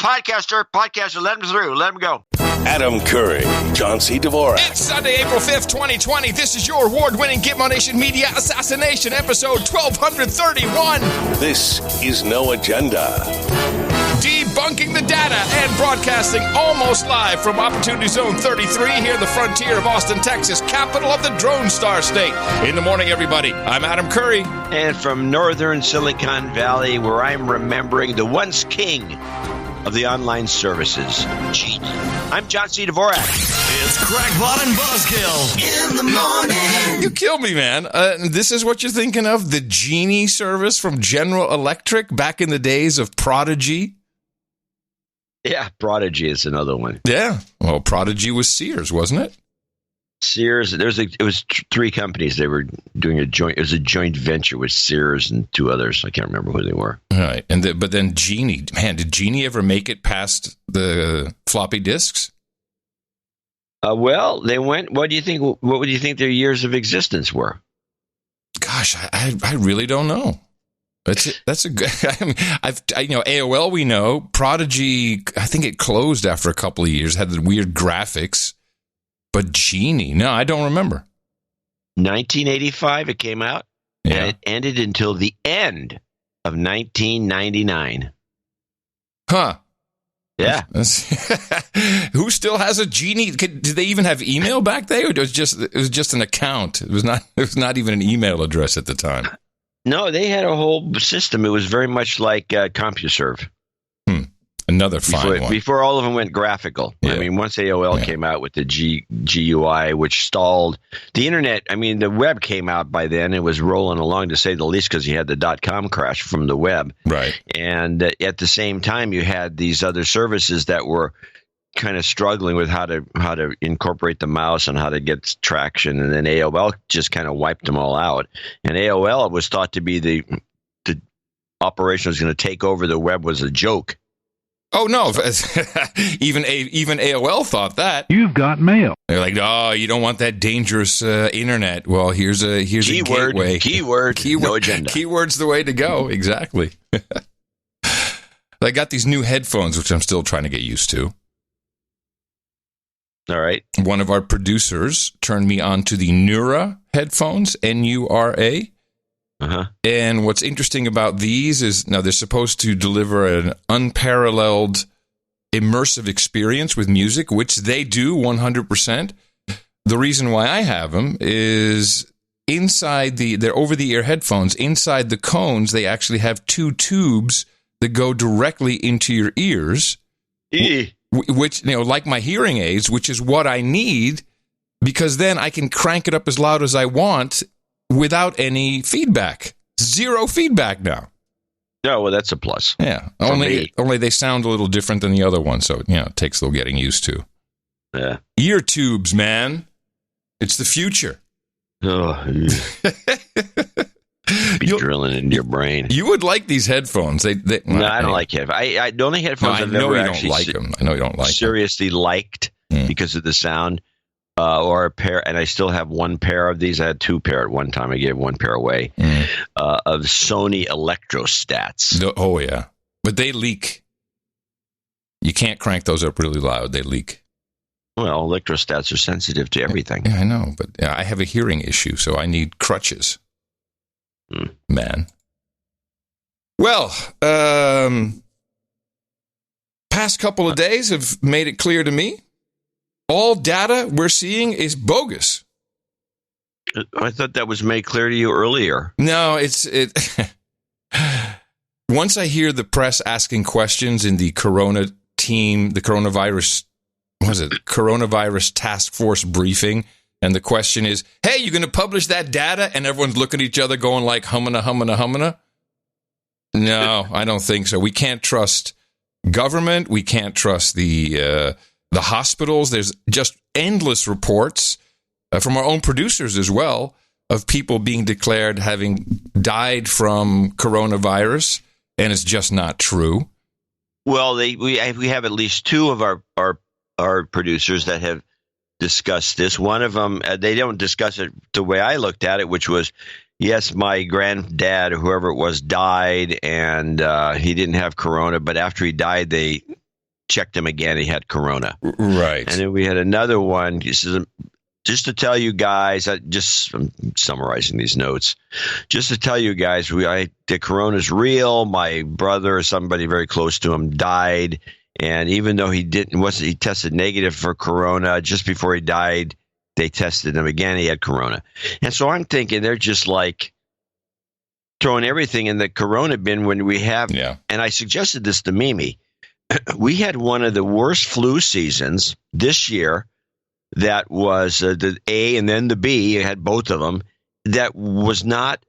Podcaster, let him through. Let him go. Adam Curry, John C. Dvorak. It's Sunday, April 5th, 2020. This is your award-winning Gitmo Nation Media Assassination, episode 1231. This is No Agenda. Debunking the data and broadcasting almost live from Opportunity Zone 33 here in the frontier of Austin, Texas, capital of the Drone Star State. In the morning, everybody. I'm Adam Curry. And from northern Silicon Valley, where I'm remembering the once king of the online services, Genie. I'm John C. Dvorak. It's Crackpot and Buzzkill in the morning. You killed me, man. This is what you're thinking of? The Genie service from General Electric back in the days of Prodigy? Yeah, Prodigy is another one. Yeah. Well, Prodigy was Sears, wasn't it? Sears. It was three companies. They were doing a joint. It was a joint venture with Sears and two others. I can't remember who they were. All right, but then Genie. Man, did Genie ever make it past the floppy disks? Well, they went. What do you think? What would you think their years of existence were? Gosh, I really don't know. That's a good. I mean, AOL. We know Prodigy. I think it closed after a couple of years. Had the weird graphics. But Genie, no, I don't remember. 1985, it came out, and it ended until the end of 1999. Huh. Yeah. Who still has a Genie? Did they even have email back then? Or it was just an account. It was not even an email address at the time. No, they had a whole system. It was very much like CompuServe. Another fine one. Before all of them went graphical. Yeah. I mean, once AOL came out with the GUI, which stalled the internet. I mean, the web came out by then. It was rolling along, to say the least, because you had the .com crash from the web. Right. And at the same time, you had these other services that were kind of struggling with how to incorporate the mouse and how to get traction. And then AOL just kind of wiped them all out. And AOL was thought to be the operation was going to take over the web was a joke. Oh, no. Even AOL thought that. You've got mail. They're like, oh, you don't want that dangerous internet. Well, here's a gateway. Keyword, no agenda. Keyword's the way to go. Exactly. I got these new headphones, which I'm still trying to get used to. All right. One of our producers turned me on to the Nura headphones, Nura. Uh-huh. And what's interesting about these is now they're supposed to deliver an unparalleled immersive experience with music, which they do 100%. The reason why I have them is inside they're over-the-ear headphones. Inside the cones, they actually have two tubes that go directly into your ears, which, like my hearing aids, which is what I need, because then I can crank it up as loud as I want without any feedback. Zero feedback now. Oh, well, that's a plus. Yeah. Only they sound a little different than the other one, so it takes a little getting used to. Yeah. Ear tubes, man. It's the future. Oh, be drilling into your brain. You would like these headphones. I don't like headphones. The only headphones I've never actually I know you don't like seriously liked because of the sound. Or a pair, and I still have one pair of these. I had two pair at one time. I gave one pair away of Sony Electrostats. Oh, yeah. But they leak. You can't crank those up really loud. They leak. Well, Electrostats are sensitive to everything. Yeah, I know, but I have a hearing issue, so I need crutches. Man. Well, past couple of days have made it clear to me all data we're seeing is bogus. I thought that was made clear to you earlier. No, once I hear the press asking questions in the coronavirus task force briefing, and the question is, hey, you're going to publish that data? And everyone's looking at each other going like, humana. No, I don't think so. We can't trust government. We can't trust the hospitals. There's just endless reports from our own producers as well of people being declared having died from coronavirus, and it's just not true. Well, we have at least two of our producers that have discussed this. One of them, they don't discuss it the way I looked at it, which was, yes, my granddad, whoever it was, died, and he didn't have corona, but after he died, they checked him again. He had corona. Right. And then we had another one. This is just to tell you guys, I'm summarizing these notes. Just to tell you guys, the corona's real. My brother or somebody very close to him died. And even though he tested negative for corona, just before he died, they tested him again. He had corona. And so I'm thinking they're just like throwing everything in the corona bin when we have. Yeah. And I suggested this to Mimi. We had one of the worst flu seasons this year. That was the A and then the B. You had both of them. That was not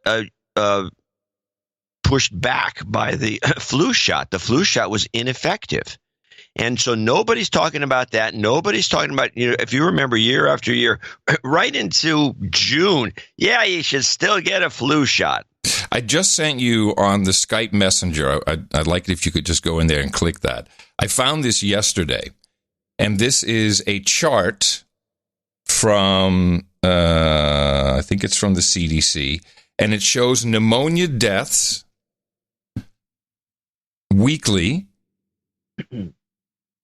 pushed back by the flu shot. The flu shot was ineffective. And so nobody's talking about that. Nobody's talking about, if you remember year after year, right into June, you should still get a flu shot. I just sent you on the Skype Messenger. I'd like it if you could just go in there and click that. I found this yesterday, and this is a chart from, I think it's from the CDC, and it shows pneumonia deaths weekly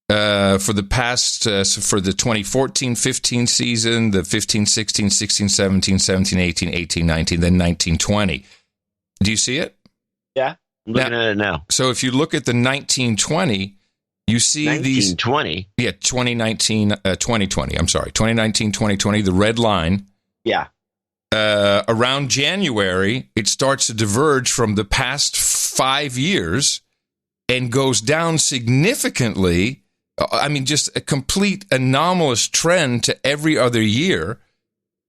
for the past, for the 2014-15 season, the 15-16, 16-17, 17-18, 18-19, then 19-20. Do you see it? Yeah, I'm looking at it now. So if you look at the 19-20, you see 1920. Yeah, 2020. I'm sorry, 2019, 2020. The red line. Yeah. Around January, it starts to diverge from the past 5 years and goes down significantly. I mean, just a complete anomalous trend to every other year.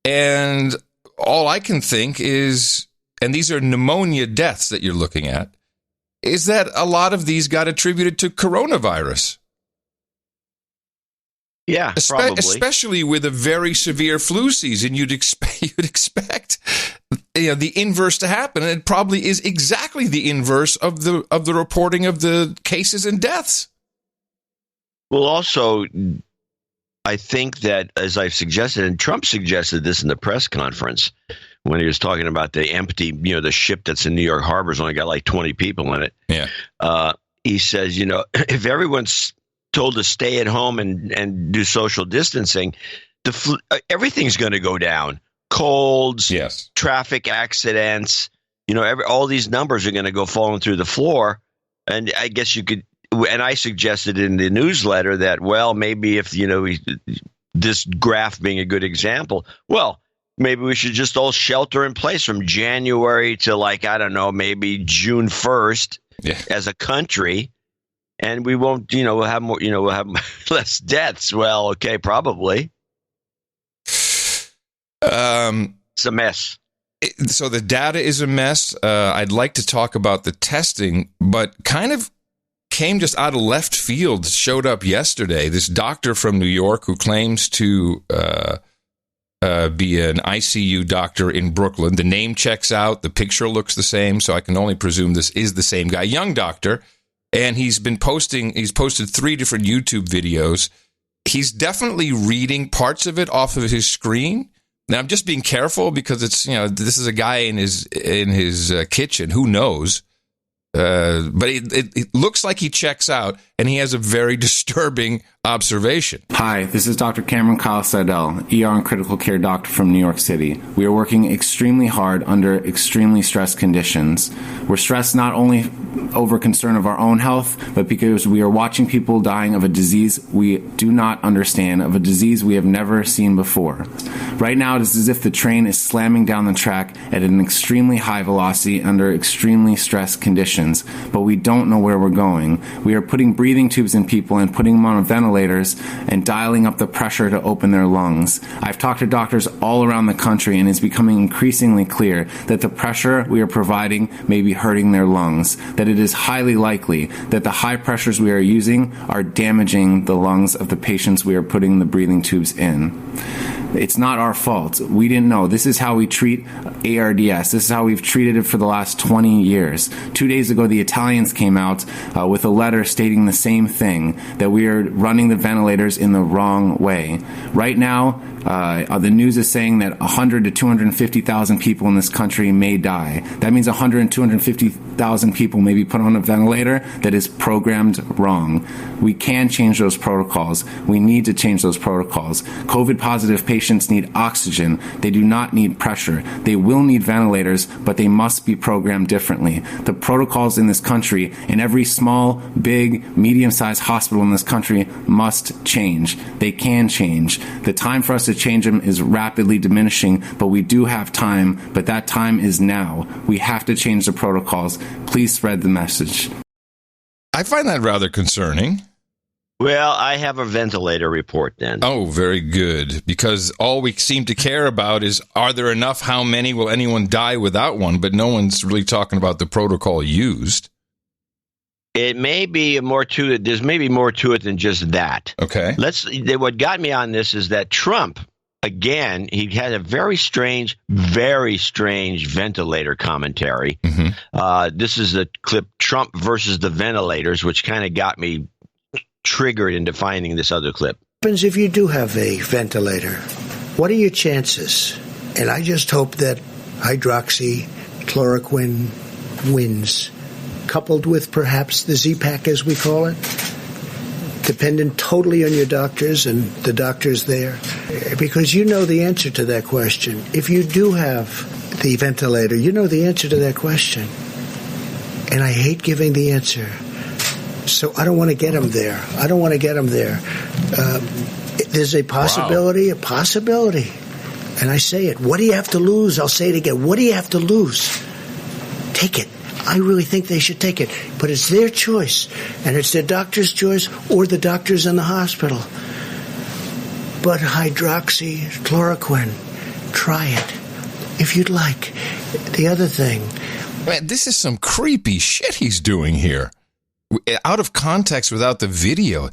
And all I can think is, and these are pneumonia deaths that you're looking at, is that a lot of these got attributed to coronavirus. Yeah, probably. Especially with a very severe flu season, you'd expect the inverse to happen, and it probably is exactly the inverse of the reporting of the cases and deaths. Well, also, I think that, as I've suggested, and Trump suggested this in the press conference when he was talking about the empty, the ship that's in New York Harbor has only got like 20 people in it. Yeah. He says, if everyone's told to stay at home and do social distancing, everything's going to go down. Colds, yes, traffic accidents, all these numbers are going to go falling through the floor. And I guess you could, and I suggested in the newsletter that, well, maybe if, this graph being a good example, well, maybe we should just all shelter in place from January to maybe June 1st as a country. And we won't, we'll have more, we'll have less deaths. Well, okay, probably. It's a mess. So the data is a mess. I'd like to talk about the testing, but kind of came just out of left field, showed up yesterday. This doctor from New York who claims to be an ICU doctor in Brooklyn. The name checks out. The picture looks the same, so I can only presume this is the same guy. Young doctor. And he's posted 3 different YouTube videos. He's definitely reading parts of it off of his screen. Now, I'm just being careful because it's, this is a guy in his kitchen. Who knows? But it looks like he checks out, and he has a very disturbing observation. Hi, this is Dr. Cameron Kyle Seidel, ER and critical care doctor from New York City. We are working extremely hard under extremely stressed conditions. We're stressed not only over concern of our own health, but because we are watching people dying of a disease we do not understand, of a disease we have never seen before. Right now, it is as if the train is slamming down the track at an extremely high velocity under extremely stressed conditions, but we don't know where we're going. We are putting breathing tubes in people and putting them on ventilators and dialing up the pressure to open their lungs. I've talked to doctors all around the country, and it's becoming increasingly clear that the pressure we are providing may be hurting their lungs, that it is highly likely that the high pressures we are using are damaging the lungs of the patients we are putting the breathing tubes in. It's not our fault. We didn't know. This is how we treat ARDS. This is how we've treated it for the last 20 years. 2 days ago, the Italians came out with a letter stating the same thing, that we are running the ventilators in the wrong way. Right now, the news is saying that 100 to 250,000 people in this country may die. That means 100 and 250,000 people may be put on a ventilator that is programmed wrong. We can change those protocols. We need to change those protocols. COVID-positive patients need oxygen. They do not need pressure. They will need ventilators, but they must be programmed differently. The protocols in this country, in every small, big, medium-sized hospital in this country, must change. They can change. The time for us to change them is rapidly diminishing, but we do have time, but that time is now. We have to change the protocols. Please spread the message. I find that rather concerning. Well, I have a ventilator report then. Oh, very good. Because all we seem to care about is, are there enough? How many? Will anyone die without one? But no one's really talking about the protocol used. It may be more to it. There's maybe more to it than just that. Okay. What got me on this is that Trump, again, he had a very strange ventilator commentary. Mm-hmm. This is the clip, Trump versus the ventilators, which kind of got me triggered into finding this other clip. What happens if you do have a ventilator? What are your chances? And I just hope that hydroxychloroquine wins, coupled with perhaps the Z-Pack, as we call it, dependent totally on your doctors and the doctors there, because you know the answer to that question. If you do have the ventilator, you know the answer to that question. And I hate giving the answer. So I don't want to get them there. There's a possibility, Wow. a possibility. And I say it. What do you have to lose? I'll say it again. What do you have to lose? Take it. I really think they should take it. But it's their choice. And it's their doctor's choice or the doctors in the hospital. But hydroxychloroquine, try it if you'd like. The other thing. Man, this is some creepy shit he's doing here. Out of context, without the video,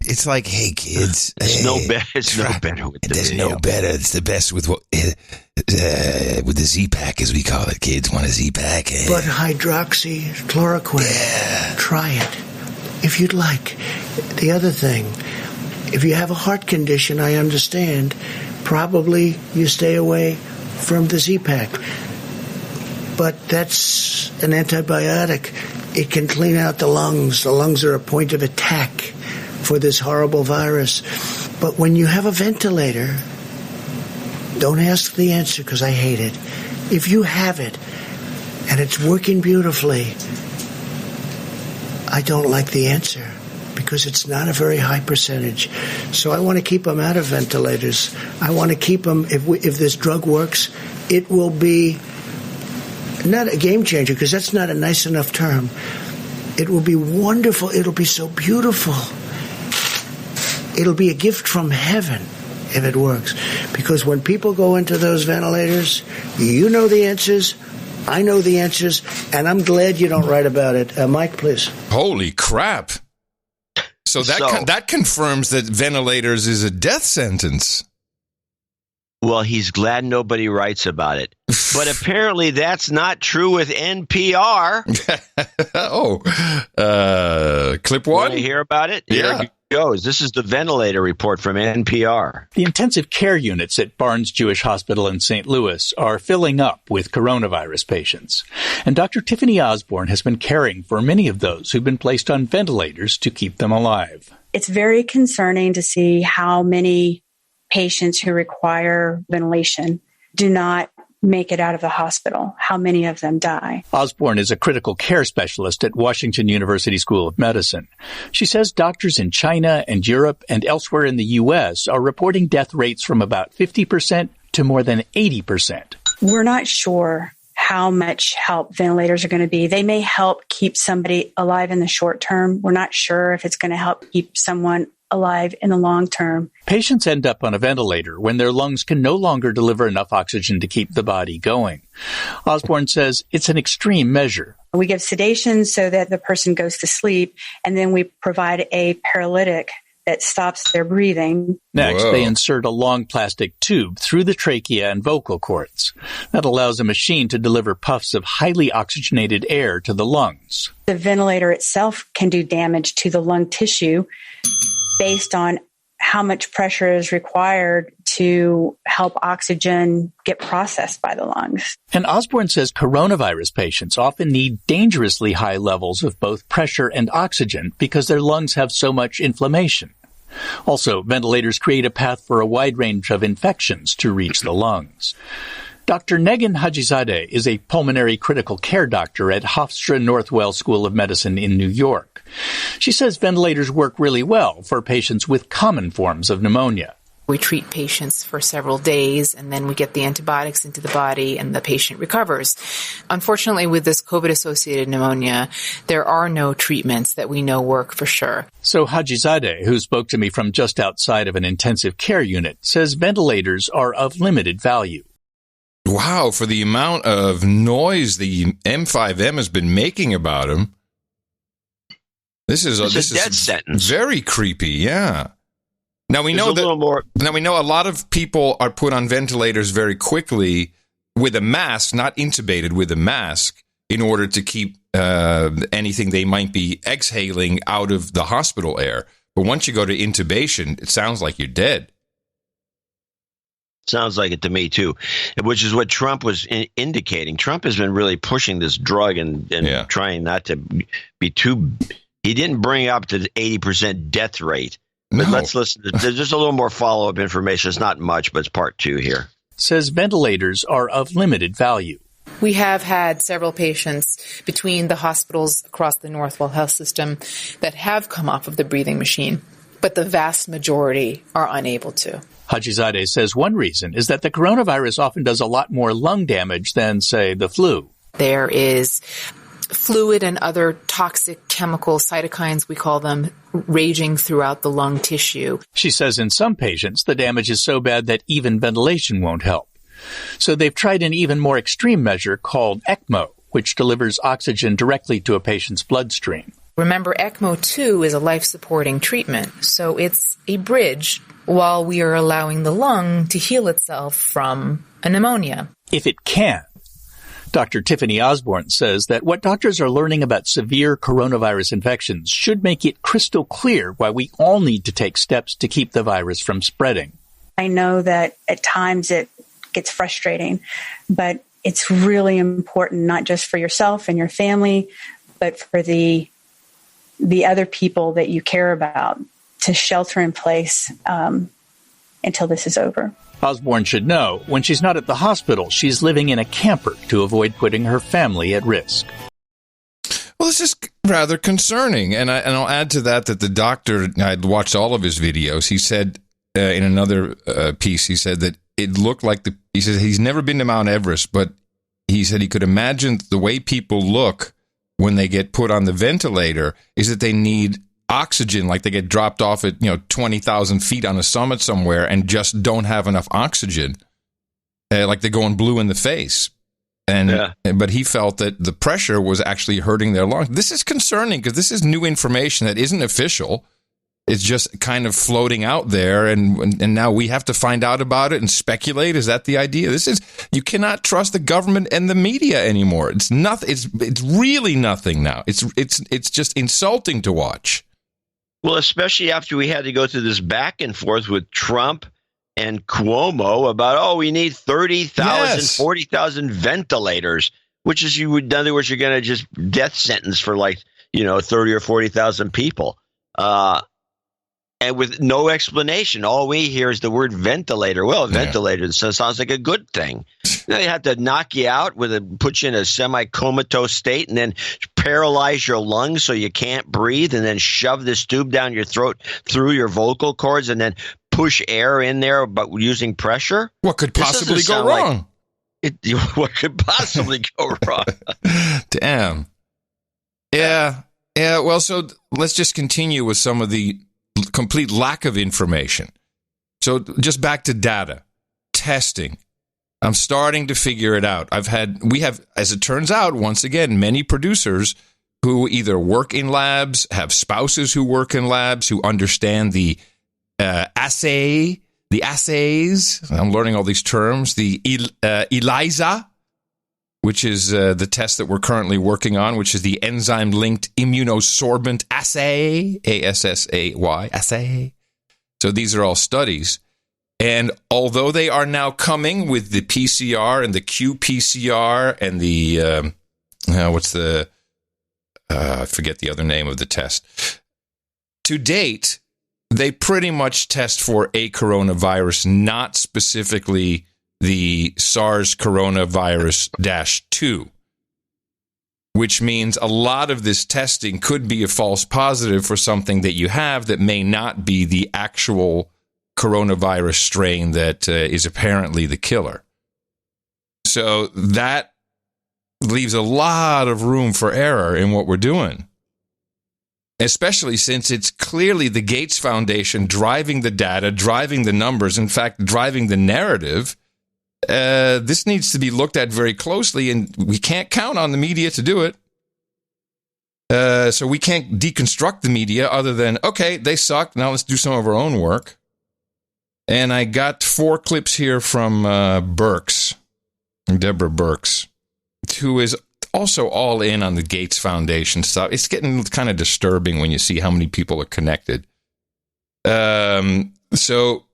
it's like, hey kids, it's no better. It's no better with the There's video. no better. It's the best with the Z-Pack, as we call it. Kids want a Z-Pack. But hydroxychloroquine, try it if you'd like. The other thing, if you have a heart condition, I understand, probably you stay away from the Z-Pack. But that's an antibiotic. It can clean out the lungs. The lungs are a point of attack for this horrible virus. But when you have a ventilator, don't ask the answer because I hate it. If you have it and it's working beautifully, I don't like the answer because it's not a very high percentage. So I want to keep them out of ventilators. I want to keep them, if this drug works, it will be not a game changer, because that's not a nice enough term. It will be wonderful. It'll be so beautiful. It'll be a gift from heaven if it works. Because when people go into those ventilators, you know the answers, I know the answers, and I'm glad you don't write about it. Mike, please. Holy crap. So that confirms that ventilators is a death sentence. Well, he's glad nobody writes about it. But apparently that's not true with NPR. Clip one? Want to hear about it? Yeah. Here it goes. This is the ventilator report from NPR. The intensive care units at Barnes Jewish Hospital in St. Louis are filling up with coronavirus patients. And Dr. Tiffany Osborne has been caring for many of those who've been placed on ventilators to keep them alive. It's very concerning to see how many patients who require ventilation do not make it out of the hospital, how many of them die. Osborne is a critical care specialist at Washington University School of Medicine. She says doctors in China and Europe and elsewhere in the U.S. are reporting death rates from about 50% to more than 80%. We're not sure how much help ventilators are going to be. They may help keep somebody alive in the short term. We're not sure if it's going to help keep someone alive in the long term. Patients end up on a ventilator when their lungs can no longer deliver enough oxygen to keep the body going. Osborne says it's an extreme measure. We give sedation so that the person goes to sleep, and then we provide a paralytic that stops their breathing. Next, Whoa. they insert a long plastic tube through the trachea and vocal cords. That allows a machine to deliver puffs of highly oxygenated air to the lungs. The ventilator itself can do damage to the lung tissue based on how much pressure is required to help oxygen get processed by the lungs. And Osborne says coronavirus patients often need dangerously high levels of both pressure and oxygen because their lungs have so much inflammation. Also, ventilators create a path for a wide range of infections to reach the lungs. Dr. Negin Hajizadeh is a pulmonary critical care doctor at Hofstra Northwell School of Medicine in New York. She says ventilators work really well for patients with common forms of pneumonia. We treat patients for several days, and then we get the antibiotics into the body, and the patient recovers. Unfortunately, with this COVID-associated pneumonia, there are no treatments that we know work for sure. So Hajizadeh, who spoke to me from just outside of an intensive care unit, says ventilators are of limited value. Wow, for the amount of noise the M5M has been making about him, this is a death sentence. Very creepy. Yeah. Now we know Now we know a lot of people are put on ventilators very quickly with a mask, not intubated, with a mask, in order to keep anything they might be exhaling out of the hospital air. But once you go to intubation, it sounds like you're dead. Sounds like it to me, too, which is what Trump was indicating. Trump has been really pushing this drug and trying not to be too – he didn't bring up to the 80% death rate. But let's listen. There's just a little more follow-up information. It's not much, but it's part 2 here. Says ventilators are of limited value. We have had several patients between the hospitals across the Northwell Health System that have come off of the breathing machine, but the vast majority are unable to. Hajizadeh says one reason is that the coronavirus often does a lot more lung damage than, say, the flu. There is fluid and other toxic chemical cytokines, we call them, raging throughout the lung tissue. She says in some patients, the damage is so bad that even ventilation won't help. So they've tried an even more extreme measure called ECMO, which delivers oxygen directly to a patient's bloodstream. Remember, ECMO, too, is a life-supporting treatment, so it's a bridge while we are allowing the lung to heal itself from a pneumonia. If it can. Dr. Tiffany Osborne says that what doctors are learning about severe coronavirus infections should make it crystal clear why we all need to take steps to keep the virus from spreading. I know that at times it gets frustrating, but it's really important, not just for yourself and your family, but for the other people that you care about, to shelter in place until this is over. Osborne should know when she's not at the hospital, she's living in a camper to avoid putting her family at risk. Well, this is rather concerning. And I'll add to that the doctor, I'd watched all of his videos. He said in another piece, he said that it looked like he said he's never been to Mount Everest, but he said he could imagine the way people look when they get put on the ventilator is that they need oxygen, like they get dropped off at 20,000 feet on a summit somewhere and just don't have enough oxygen, like they're going blue in the face. But he felt that the pressure was actually hurting their lungs. This is concerning because this is new information that isn't official. It's just kind of floating out there, and now we have to find out about it and speculate. Is that the idea? You cannot trust the government and the media anymore. It's nothing. It's really nothing now. It's just insulting to watch. Well, especially after we had to go through this back and forth with Trump and Cuomo about, we need 30,000, 40,000 ventilators, which is, in other words, you're going to just death sentence for 30 or 40,000 people. And with no explanation, all we hear is the word ventilator. Well, ventilator sounds like a good thing. They have to knock you out put you in a semi-comatose state and then paralyze your lungs so you can't breathe and then shove this tube down your throat through your vocal cords and then push air in there but using pressure? What could possibly go wrong? What could possibly go wrong? Damn. Yeah. Well, so let's just continue with some of the complete lack of information. So just back to data, testing. I'm starting to figure it out. We have, as it turns out, once again, many producers who either work in labs, have spouses who work in labs, who understand the assays. I'm learning all these terms. The ELISA, which is the test that we're currently working on, which is the enzyme-linked immunosorbent assay, ASSAY, assay. So these are all studies. And although they are now coming with the PCR and the qPCR and the, I forget the other name of the test. To date, they pretty much test for a coronavirus, not specifically the SARS coronavirus-2, which means a lot of this testing could be a false positive for something that you have that may not be the actual coronavirus strain that is apparently the killer. So that leaves a lot of room for error in what we're doing, especially since it's clearly the Gates Foundation driving the data, driving the numbers, in fact, driving the narrative. This needs to be looked at very closely, and we can't count on the media to do it. So we can't deconstruct the media other than, okay, they suck, now let's do some of our own work. And I got 4 clips here from Deborah Birx, who is also all in on the Gates Foundation stuff. It's getting kind of disturbing when you see how many people are connected. So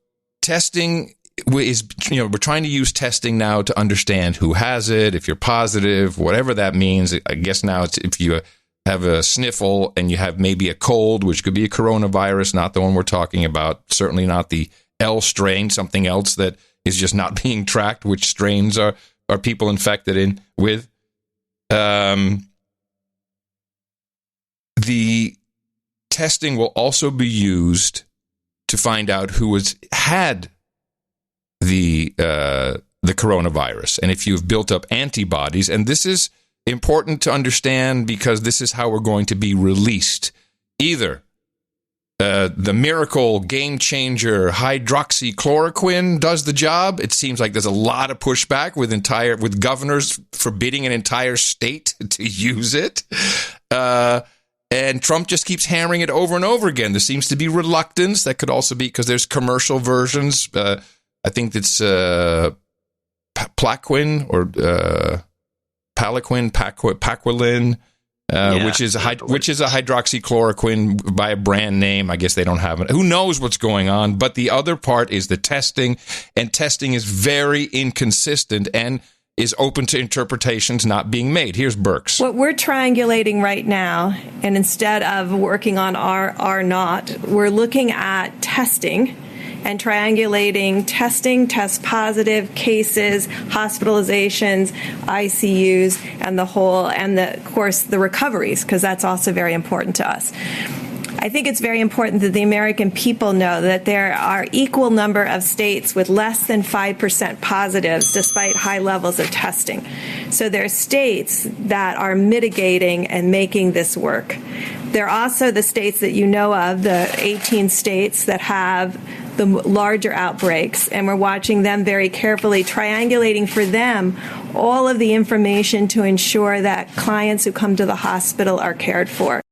testing is, we're trying to use testing now to understand who has it, if you're positive, whatever that means. I guess now it's if you have a sniffle and you have maybe a cold, which could be a coronavirus, not the one we're talking about, certainly not the L strain, something else that is just not being tracked, which strains are people infected with. The testing will also be used to find out who has had the coronavirus, and if you've built up antibodies. And this is important to understand because this is how we're going to be released. Either the miracle game changer hydroxychloroquine does the job. It seems like there's a lot of pushback with governors forbidding an entire state to use it. And Trump just keeps hammering it over and over again. There seems to be reluctance. That could also be because there's commercial versions. I think it's Plaquin or Paquilin. Which is a hydroxychloroquine by a brand name. I guess they don't have it. Who knows what's going on? But the other part is the testing, and testing is very inconsistent and is open to interpretations not being made. Here's Birx. What we're triangulating right now, and instead of working on R0, we're looking at testing and triangulating testing, test positive cases, hospitalizations, ICUs, and of course, the recoveries, because that's also very important to us. I think it's very important that the American people know that there are equal number of states with less than 5% positives despite high levels of testing. So there are states that are mitigating and making this work. There are also the states that you know of, the 18 states that have the larger outbreaks, and we're watching them very carefully, triangulating for them all of the information to ensure that clients who come to the hospital are cared for.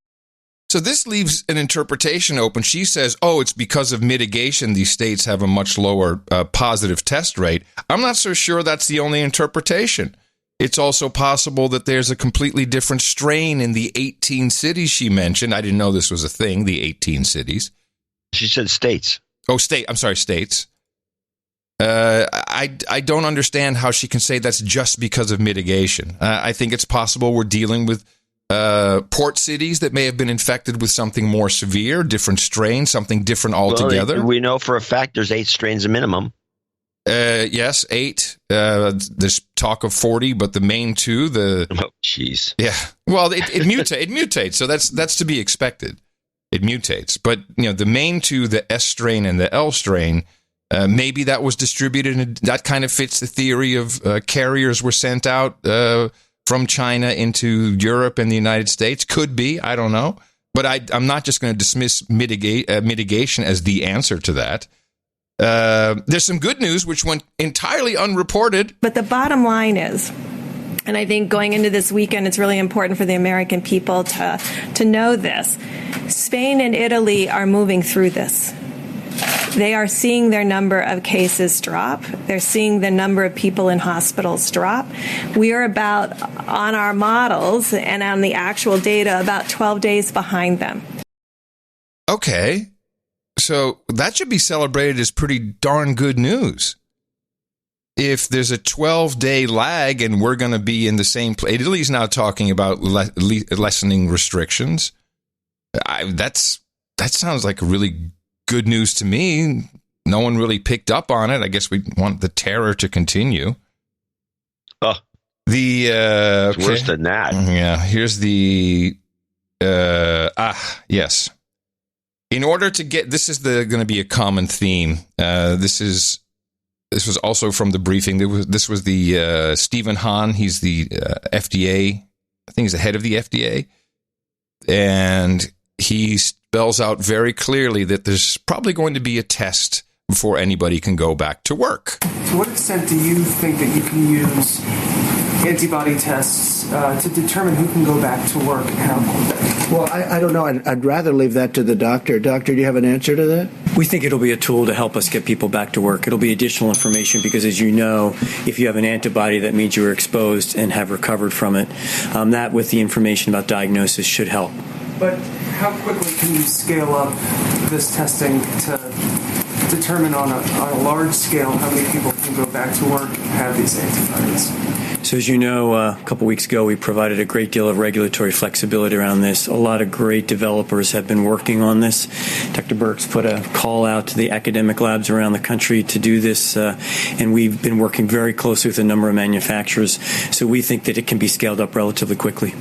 So this leaves an interpretation open. She says, it's because of mitigation, these states have a much lower positive test rate. I'm not so sure that's the only interpretation. It's also possible that there's a completely different strain in the 18 cities she mentioned. I didn't know this was a thing, the 18 cities. She said states. Oh, states. I don't understand how she can say that's just because of mitigation. I think it's possible we're dealing with port cities that may have been infected with something more severe, different strain, something different altogether. Well, we know for a fact there's 8 strains a minimum. Yes, 8. There's talk of 40, but the main 2, oh, jeez. Yeah. Well, it mutates, so that's to be expected. It mutates, but the main 2, the S strain and the L strain, maybe that was distributed, and that kind of fits the theory of carriers were sent out from China into Europe and the United States. Could be, I don't know, but I'm not just going to dismiss mitigation as the answer to that. There's some good news which went entirely unreported. But the bottom line is, And I think going into this weekend, it's really important for the American people to know this. Spain and Italy are moving through this. They are seeing their number of cases drop. They're seeing the number of people in hospitals drop. We are about, on our models and on the actual data, about 12 days behind them. Okay. So that should be celebrated as pretty darn good news. If there's a 12-day lag and we're going to be in the same place, Italy's now talking about lessening restrictions. That sounds like really good news to me. No one really picked up on it. I guess we want the terror to continue. Oh, it's worse than that. Yeah, here's the yes. In order to get, this is going to be a common theme. This was also from the briefing. This was the Stephen Hahn. He's the FDA. I think he's the head of the FDA. And he spells out very clearly that there's probably going to be a test before anybody can go back to work. To what extent do you think that you can use antibody tests to determine who can go back to work and how? Well, I don't know. I'd rather leave that to the doctor. Doctor, do you have an answer to that? We think it'll be a tool to help us get people back to work. It'll be additional information because, as you know, if you have an antibody, that means you were exposed and have recovered from it. That, with the information about diagnosis, should help. But how quickly can you scale up this testing to determine on a large scale how many people can go back to work and have these antibodies? So as you know, a couple weeks ago, we provided a great deal of regulatory flexibility around this. A lot of great developers have been working on this. Dr. Birx put a call out to the academic labs around the country to do this, and we've been working very closely with a number of manufacturers. So we think that it can be scaled up relatively quickly.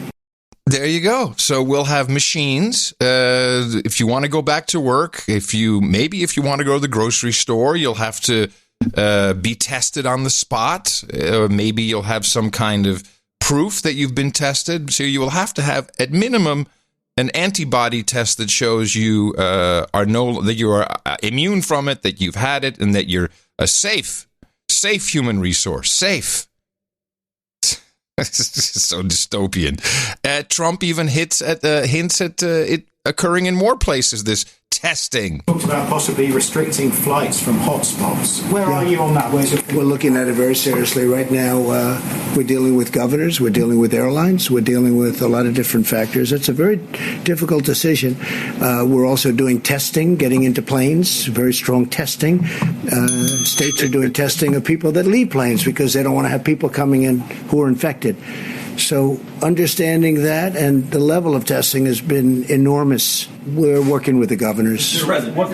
There you go. So we'll have machines. If you want to go back to work, if you want to go to the grocery store, you'll have to be tested on the spot. Maybe you'll have some kind of proof that you've been tested. So you will have to have, at minimum, an antibody test that shows you that you are immune from it, that you've had it, and that you're a safe human resource. Safe. This is so dystopian. Trump even hints at it occurring in more places, this testing. Talked about possibly restricting flights from hotspots. Where are you on that? We're looking at it very seriously right now. We're dealing with governors. We're dealing with airlines. We're dealing with a lot of different factors. It's a very difficult decision. We're also doing testing, getting into planes, very strong testing. States are doing testing of people that leave planes because they don't want to have people coming in who are infected. So understanding that and the level of testing has been enormous. We're working with the governors. Mr. President, what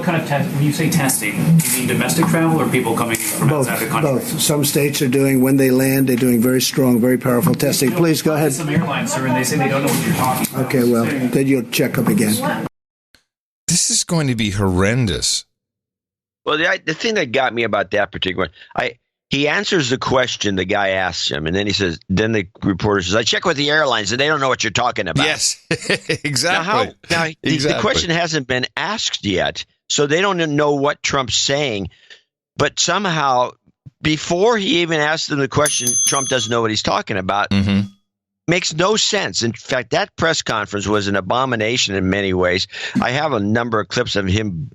kind of test? When you say testing, do you mean domestic travel or people coming from outside the country? Both. Some states are doing, when they land, they're doing very strong, very powerful testing. Please go ahead. Some airlines, sir, and they say they don't know what you're talking about. Okay, well, then you'll check up again. This is going to be horrendous. Well, the thing that got me about that particular one, he answers the question the guy asks him, and then he says, then the reporter says, I check with the airlines, and they don't know what you're talking about. Yes, exactly. Now, the question hasn't been asked yet, so they don't know what Trump's saying. But somehow, before he even asked them the question, Trump doesn't know what he's talking about. Mm-hmm. Makes no sense. In fact, that press conference was an abomination in many ways. I have a number of clips of him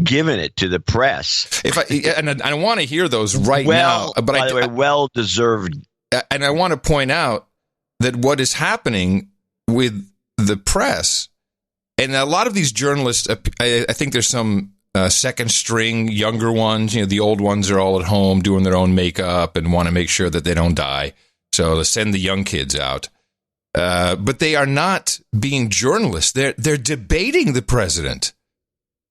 giving it to the press. I want to hear those now. But by the way, well deserved. And I want to point out that what is happening with the press, and a lot of these journalists, I think there's some second string younger ones. The old ones are all at home doing their own makeup and want to make sure that they don't die. So let's send the young kids out. But they are not being journalists. They're debating the president.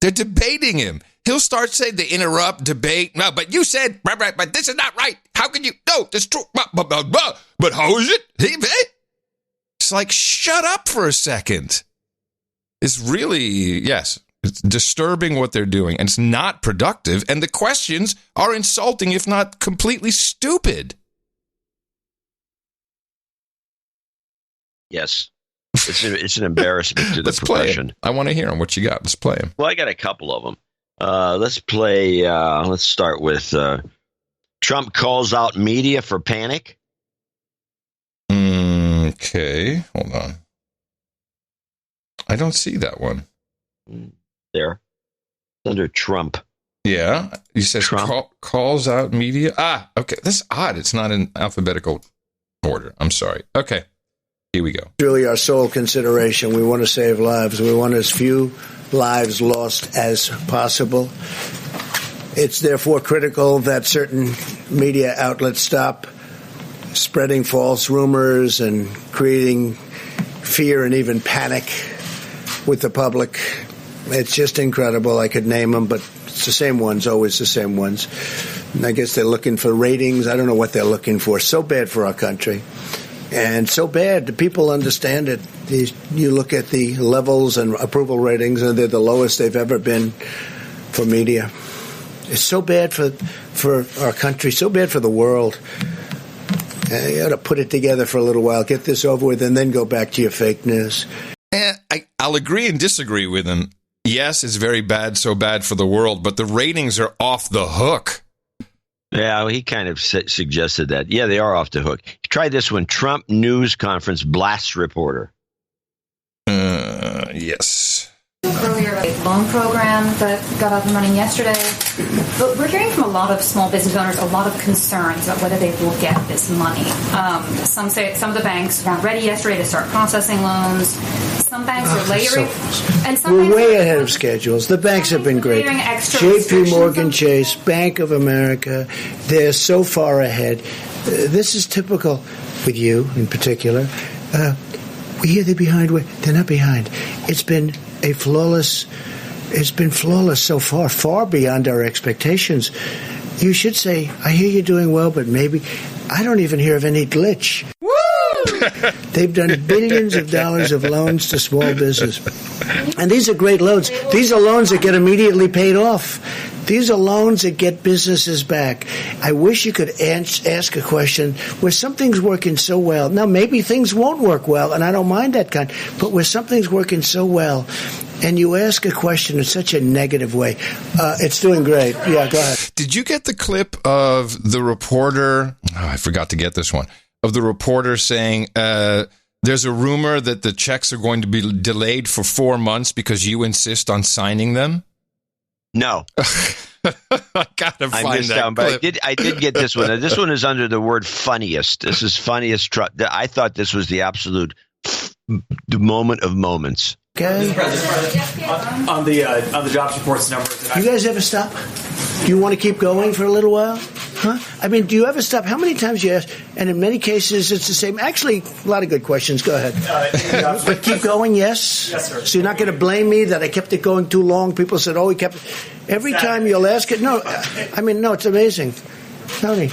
They're debating him. He'll start saying they interrupt, debate. No, but you said, but this is not right. How can you? No, that's true. But how is it? It's like, shut up for a second. It's really, yes, it's disturbing what they're doing. And it's not productive. And the questions are insulting, if not completely stupid. Yes. It's an embarrassment to the profession. I want to hear him. What you got? Let's play him. Well, I got a couple of them. Let's play. Let's start with Trump calls out media for panic. Okay, hold on. I don't see that one. There. It's under Trump. Yeah, he says calls out media. Ah, okay, that's odd. It's not in alphabetical order. I'm sorry. Okay, here we go. Really our sole consideration. We want to save lives. We want as few lives lost as possible. It's therefore critical that certain media outlets stop spreading false rumors and creating fear and even panic with the public. It's just incredible. I could name them, but it's the same ones, always the same ones. And I guess they're looking for ratings. I don't know what they're looking for. So bad for our country. And so bad. The people understand it. You look at the levels and approval ratings, and they're the lowest they've ever been for media. It's so bad for our country, so bad for the world. You ought to put it together for a little while, get this over with, and then go back to your fake news. I'll agree and disagree with him. Yes, it's very bad, so bad for the world, but the ratings are off the hook. Yeah, he kind of suggested that. Yeah, they are off the hook. Try this one. Trump news conference blasts reporter. Yes. Earlier, a loan program that got up and running yesterday. But we're hearing from a lot of small business owners a lot of concerns about whether they will get this money. Some say some of the banks weren't ready yesterday to start processing loans. Some banks are layering. We're way ahead of schedules. The banks have been great. JP Morgan Chase, Bank of America, they're so far ahead. This is typical with you in particular. We hear they're behind. They're not behind. It's been flawless so far, far beyond our expectations. You should say, I hear you're doing well, but maybe I don't even hear of any glitch. Woo! They've done billions of dollars of loans to small business. And these are great loans. These are loans that get immediately paid off. These are loans that get businesses back. I wish you could ask a question where something's working so well. Now, maybe things won't work well, and I don't mind that kind, but where something's working so well, and you ask a question in such a negative way, it's doing great. Yeah, go ahead. Did you get the clip of the reporter? Oh, I forgot to get this one. Of the reporter saying, there's a rumor that the checks are going to be delayed for 4 months because you insist on signing them? No. I gotta find that clip. But I did get this one. This one is under the word funniest. This is funniest. I thought this was the absolute moment of moments. Okay. On the jobs reports numbers. You guys ever stop? Do you want to keep going for a little while? Huh? I mean, do you ever stop? How many times you ask? And in many cases, it's the same. Actually, a lot of good questions. Go ahead. But keep going, yes? Yes, sir. So you're not going to blame me that I kept it going too long? People said, we kept it. Every time you'll ask it. No, I mean, no, it's amazing. Tony,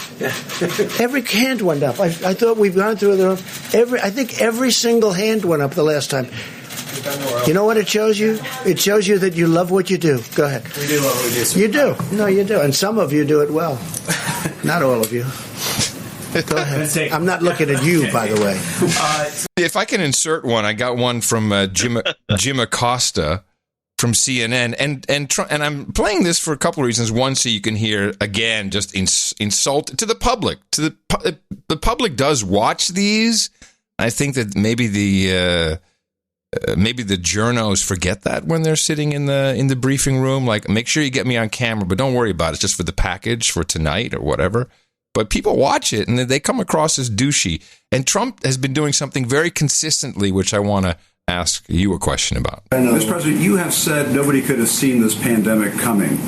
every hand went up. I thought we've gone through I think every single hand went up the last time. You know what it shows you? It shows you that you love what you do. Go ahead. We do love what we do, sir. You do. No, you do. And some of you do it well. Not all of you. Go ahead. I'm not looking at you, by the way. If I can insert one, I got one from Jim Acosta from CNN, and I'm playing this for a couple of reasons. One, so you can hear again just insult to the public. The public does watch these. I think that maybe the journos forget that when they're sitting in the briefing room. Like, make sure you get me on camera, but don't worry about it. It's just for the package for tonight or whatever. But people watch it, and they come across as douchey. And Trump has been doing something very consistently, which I want to ask you a question about. Mr. President, you have said nobody could have seen this pandemic coming.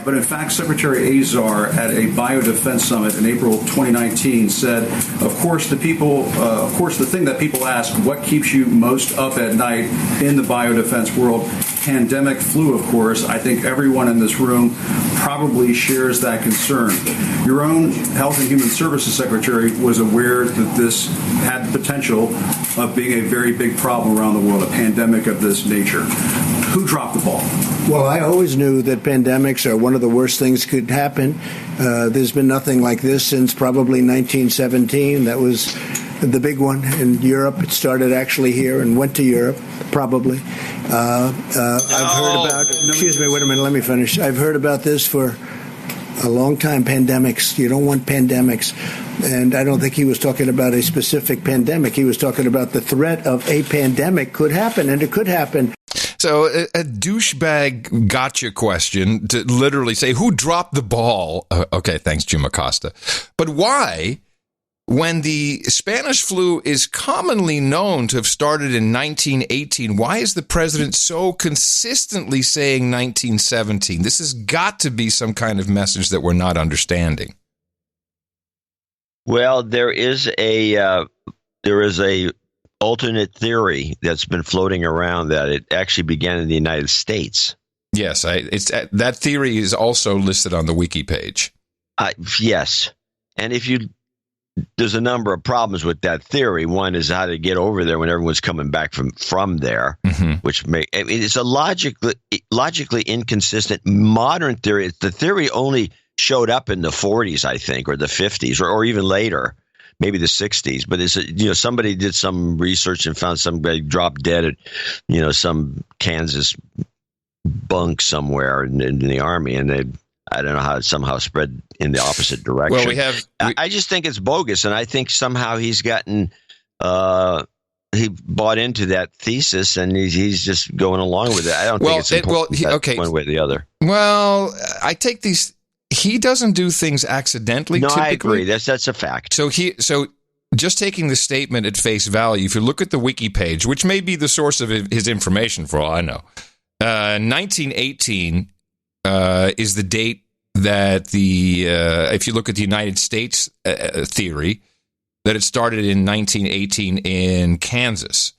But in fact, Secretary Azar at a biodefense summit in April 2019 said, of course, the thing that people ask, what keeps you most up at night in the biodefense world? Pandemic flu, of course. I think everyone in this room probably shares that concern. Your own Health and Human Services Secretary was aware that this had the potential of being a very big problem around the world, a pandemic of this nature. Who dropped the ball? Well, I always knew that pandemics are one of the worst things that could happen. There's been nothing like this since probably 1917. That was the big one in Europe. It started actually here and went to Europe, probably. I've heard about... Excuse me, wait a minute, let me finish. I've heard about this for a long time pandemics. You don't want pandemics. And I don't think he was talking about a specific pandemic. He was talking about the threat of a pandemic could happen, and it could happen. So a douchebag gotcha question to literally say, who dropped the ball? Okay, thanks, Jim Acosta. But why, when the Spanish flu is commonly known to have started in 1918, why is the president so consistently saying 1917? This has got to be some kind of message that we're not understanding. Well, there is a alternate theory that's been floating around that it actually began in the United States. Yes, that theory is also listed on the wiki page. Yes, and there's a number of problems with that theory. One is how to get over there when everyone's coming back from there, which it's a logically inconsistent modern theory. The theory only showed up in the 40s, I think, or the 50s, or even later, maybe the 60s. But it's somebody did some research and found somebody dropped dead at some Kansas bunk somewhere in the army, and I don't know how it somehow spread in the opposite direction. Well, I just think it's bogus, and I think somehow he's gotten he bought into that thesis, and he's just going along with it. I don't think it's important one way or the other. Well, I take these. He doesn't do things accidentally. No, typically. I agree. That's a fact. So just taking the statement at face value, if you look at the wiki page, which may be the source of his information for all I know, 1918 is the date that if you look at the United States theory, that it started in 1918 in Kansas.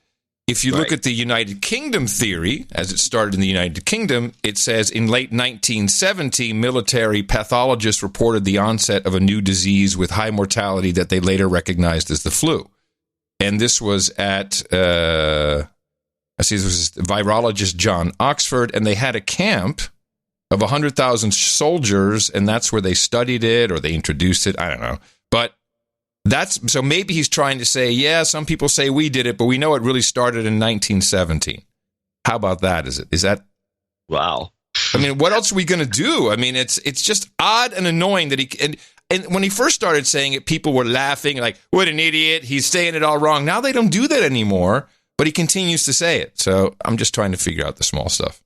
If you look at the United Kingdom theory, as it started in the United Kingdom, it says in late 1970, military pathologists reported the onset of a new disease with high mortality that they later recognized as the flu. And this was at, this was virologist John Oxford, and they had a camp of 100,000 soldiers, and that's where they studied it or they introduced it. I don't know. But so maybe he's trying to say, yeah, some people say we did it, but we know it really started in 1917. How about that? Is that? Wow. I mean, what else are we going to do? I mean, it's just odd and annoying that and when he first started saying it, people were laughing like, what an idiot. He's saying it all wrong. Now they don't do that anymore, but he continues to say it. So I'm just trying to figure out the small stuff.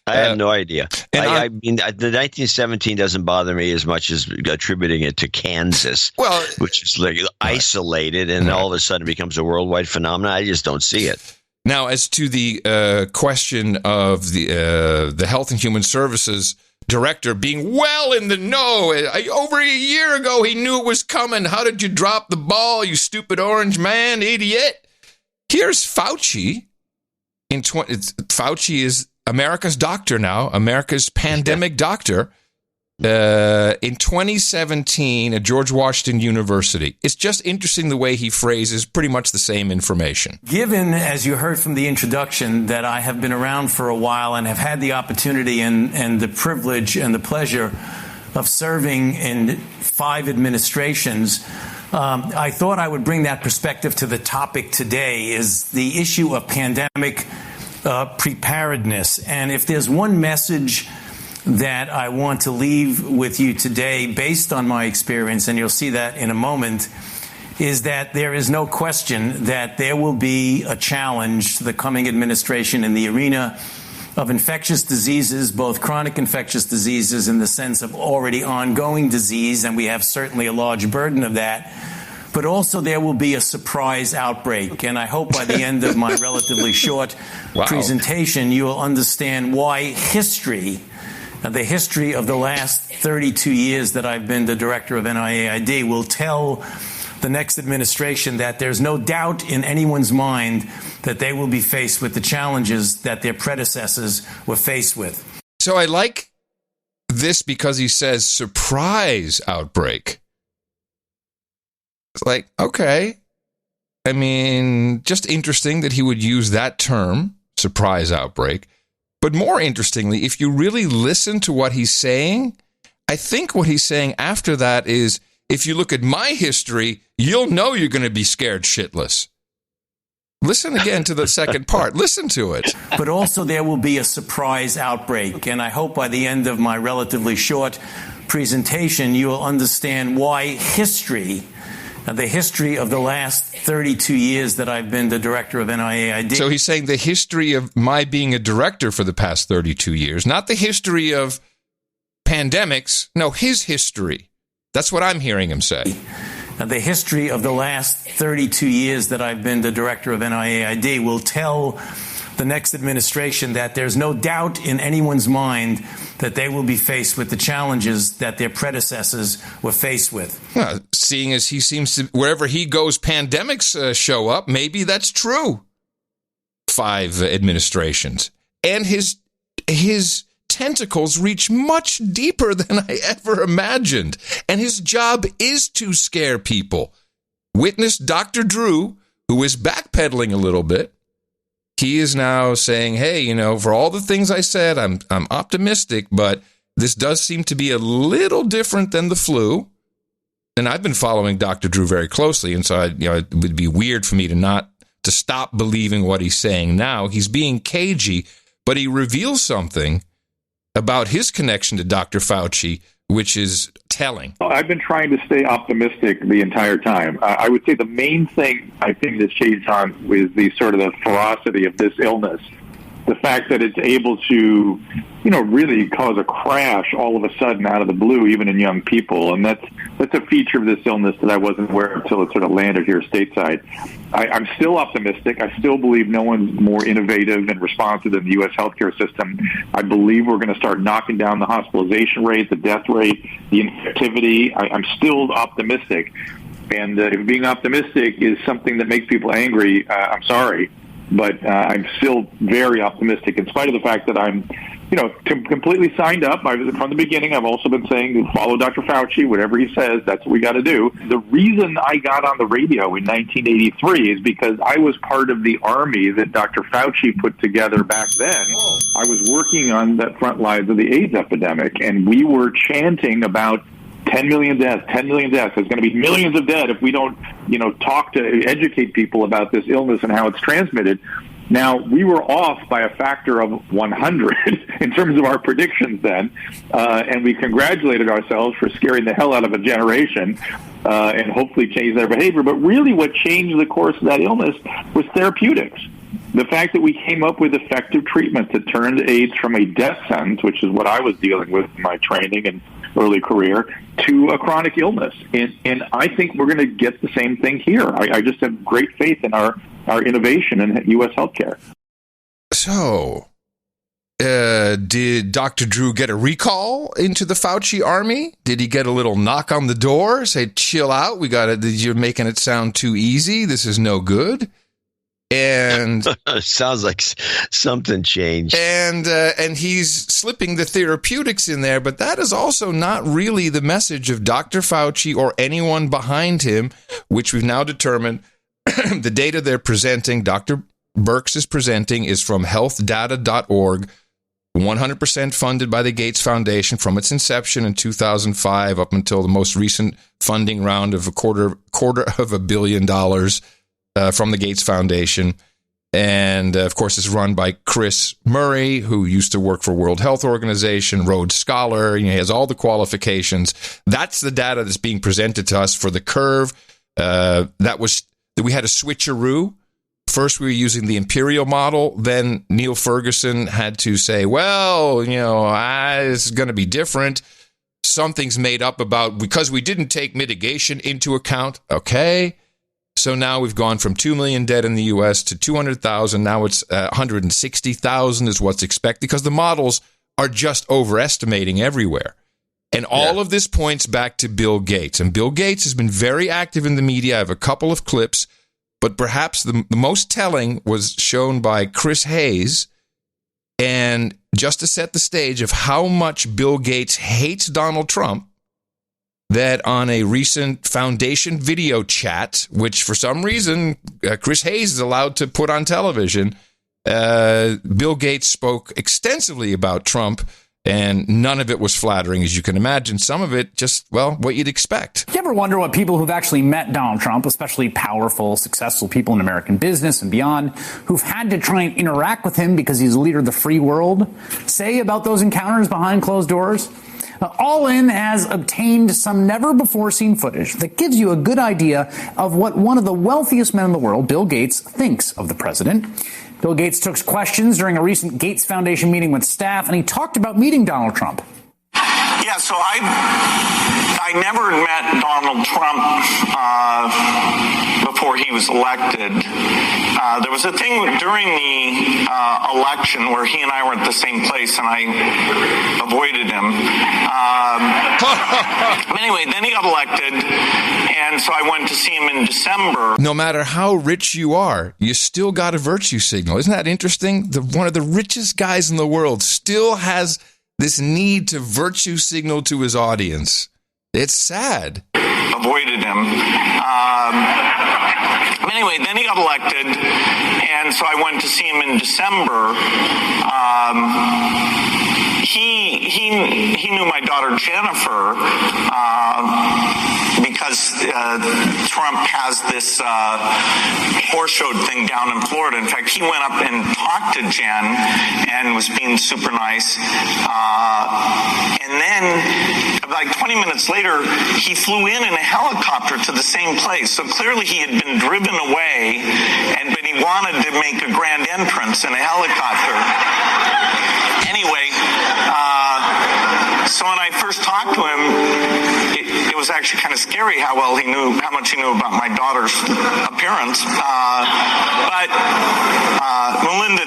I have no idea. I mean, the 1917 doesn't bother me as much as attributing it to Kansas, which is like isolated and all of a sudden becomes a worldwide phenomenon. I just don't see it. Now, as to the question of the Health and Human Services director being well in the know, over a year ago he knew it was coming. How did you drop the ball, you stupid orange man, idiot? Here's Fauci. Fauci is America's doctor now, America's pandemic doctor, in 2017 at George Washington University. It's just interesting the way he phrases pretty much the same information. Given, as you heard from the introduction, that I have been around for a while and have had the opportunity and the privilege and the pleasure of serving in 5 administrations, I thought I would bring that perspective to the topic today, is the issue of pandemic preparedness. And if there's one message that I want to leave with you today based on my experience, and you'll see that in a moment, is that there is no question that there will be a challenge to the coming administration in the arena of infectious diseases, both chronic infectious diseases in the sense of already ongoing disease, and we have certainly a large burden of that. But also there will be a surprise outbreak. And I hope by the end of my relatively short presentation, you will understand why the history of the last 32 years that I've been the director of NIAID will tell the next administration that there's no doubt in anyone's mind that they will be faced with the challenges that their predecessors were faced with. So I like this because he says surprise outbreak. It's like, okay. I mean, just interesting that he would use that term, surprise outbreak. But more interestingly, if you really listen to what he's saying, I think what he's saying after that is, if you look at my history, you'll know you're going to be scared shitless. Listen again to the second part. Listen to it. But also there will be a surprise outbreak. And I hope by the end of my relatively short presentation, you will understand why history, the history of the last 32 years that I've been the director of NIAID. So he's saying the history of my being a director for the past 32 years, not the history of pandemics. No, his history. That's what I'm hearing him say. The history of the last 32 years that I've been the director of NIAID will tell the next administration that there's no doubt in anyone's mind that they will be faced with the challenges that their predecessors were faced with. Seeing as he seems to, wherever he goes, pandemics show up, maybe that's true. 5 administrations. And his tentacles reach much deeper than I ever imagined. And his job is to scare people. Witness Dr. Drew, who is backpedaling a little bit. He is now saying, hey, you know, for all the things I said, I'm optimistic, but this does seem to be a little different than the flu. And I've been following Dr. Drew very closely, and so it would be weird for me to stop believing what he's saying now. He's being cagey, but he reveals something about his connection to Dr. Fauci, which is telling. I've been trying to stay optimistic the entire time. I would say the main thing I think that shades on is the sort of the ferocity of this illness. The fact that it's able to, really cause a crash all of a sudden out of the blue, even in young people. And that's a feature of this illness that I wasn't aware of until it sort of landed here stateside. I'm still optimistic. I still believe no one's more innovative and responsive than the U.S. healthcare system. I believe we're going to start knocking down the hospitalization rate, the death rate, the infectivity. I'm still optimistic. And if being optimistic is something that makes people angry, I'm sorry. But I'm still very optimistic, in spite of the fact that I'm, completely signed up. From the beginning, I've also been saying, follow Dr. Fauci, whatever he says, that's what we got to do. The reason I got on the radio in 1983 is because I was part of the army that Dr. Fauci put together back then. I was working on the front lines of the AIDS epidemic, and we were chanting about 10 million deaths, 10 million deaths. There's going to be millions of dead if we don't, talk to educate people about this illness and how it's transmitted. Now, we were off by a factor of 100 in terms of our predictions then, and we congratulated ourselves for scaring the hell out of a generation and hopefully change their behavior. But really what changed the course of that illness was therapeutics. The fact that we came up with effective treatments that turned AIDS from a death sentence, which is what I was dealing with in my training and early career, to a chronic illness. And I think we're going to get the same thing here. I just have great faith in our innovation in U.S. healthcare. So, did Dr. Drew get a recall into the Fauci army? Did he get a little knock on the door, say, chill out, you're making it sound too easy, this is no good? And sounds like something changed. And he's slipping the therapeutics in there, but that is also not really the message of Dr. Fauci or anyone behind him, which we've now determined the data they're presenting, Dr. Birx is presenting, is from healthdata.org, 100% funded by the Gates Foundation from its inception in 2005 up until the most recent funding round of a quarter of $1 billion from the Gates Foundation. And, of course, it's run by Chris Murray, who used to work for World Health Organization, Rhodes Scholar. He has all the qualifications. That's the data that's being presented to us for the curve. That we had a switcheroo. First, we were using the imperial model. Then Neil Ferguson had to say, well, it's going to be different. Something's made up because we didn't take mitigation into account. Okay. So now we've gone from 2 million dead in the U.S. to 200,000. Now it's 160,000 is what's expected because the models are just overestimating everywhere. And all of this points back to Bill Gates. And Bill Gates has been very active in the media. I have a couple of clips, but perhaps the most telling was shown by Chris Hayes. And just to set the stage of how much Bill Gates hates Donald Trump, that on a recent Foundation video chat, which for some reason Chris Hayes is allowed to put on television, Bill Gates spoke extensively about Trump, and none of it was flattering, as you can imagine. Some of it just, what you'd expect. You ever wonder what people who've actually met Donald Trump, especially powerful, successful people in American business and beyond, who've had to try and interact with him because he's a leader of the free world, say about those encounters behind closed doors? All In has obtained some never-before-seen footage that gives you a good idea of what one of the wealthiest men in the world, Bill Gates, thinks of the president. Bill Gates took questions during a recent Gates Foundation meeting with staff, and he talked about meeting Donald Trump. Yeah, so I never met Donald Trump before he was elected. There was a thing during the election where he and I were at the same place, and I avoided him. Anyway, then he got elected, and so I went to see him in December. No matter how rich you are, you still got a virtue signal. Isn't that interesting? One of the richest guys in the world still has this need to virtue signal to his audience. It's sad. Avoided him. Anyway, then he got elected, and so I went to see him in December. He knew my daughter Jennifer because Trump has this horse show thing down in Florida. In fact, he went up and talked to Jen and was being super nice. And then, like 20 minutes later, he flew in a helicopter to the same place. So clearly he had been driven away, but he wanted to make a grand entrance in a helicopter. Anyway, so when I first talked to him, it was actually kind of scary how much he knew about my daughter's appearance. But Melinda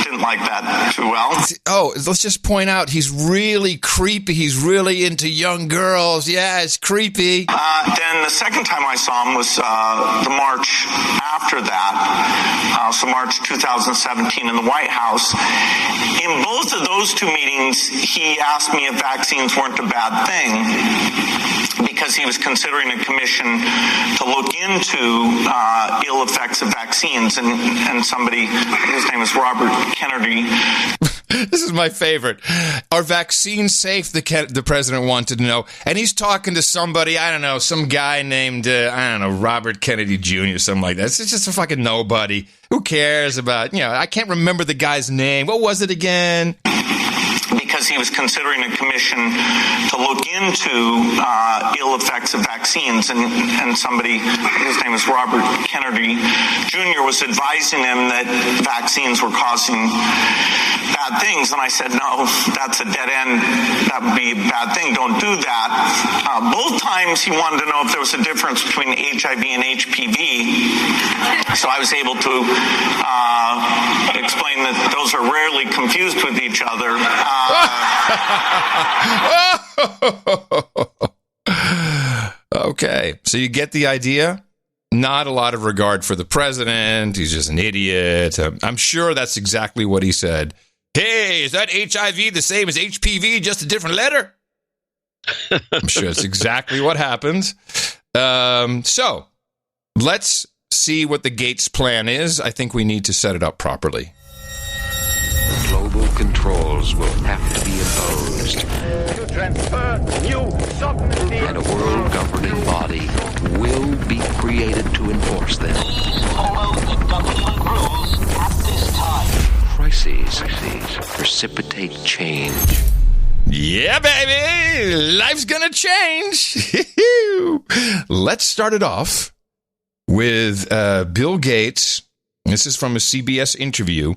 didn't like that too well. Oh, let's just point out he's really creepy. He's really into young girls. Yeah, it's creepy. Then the second time I saw him was the March after that, so March 2017 in the White House. In both of those two meetings, he asked me if vaccines weren't a bad thing, because he was considering a commission to look into ill effects of vaccines, and somebody, his name is Robert Kennedy. This is my favorite. Are vaccines safe? The president wanted to know. And he's talking to somebody, I don't know, some guy named, Robert Kennedy Jr., something like that. It's just a fucking nobody. Who cares about, I can't remember the guy's name. What was it again? Because he was considering a commission to look into ill effects of vaccines, and somebody, his name is Robert Kennedy Jr., was advising him that vaccines were causing bad things. And I said, no, that's a dead end. That would be a bad thing. Don't do that. Both times he wanted to know if there was a difference between HIV and HPV. So I was able to explain that those are rarely confused with each other. Okay, so you get the idea? Not a lot of regard for the president. He's just an idiot. I'm sure that's exactly what he said. Hey, is that HIV the same as HPV, just a different letter? I'm sure that's exactly what happens. So let's see what the Gates plan is. I think we need to set it up properly. Global controls will have to be imposed. To transfer new sovereignty. And a world governing body will be created to enforce them. Follow the government rules at this time. Crises precipitate change. Yeah, baby! Life's gonna change! Let's start it off with Bill Gates. This is from a CBS interview.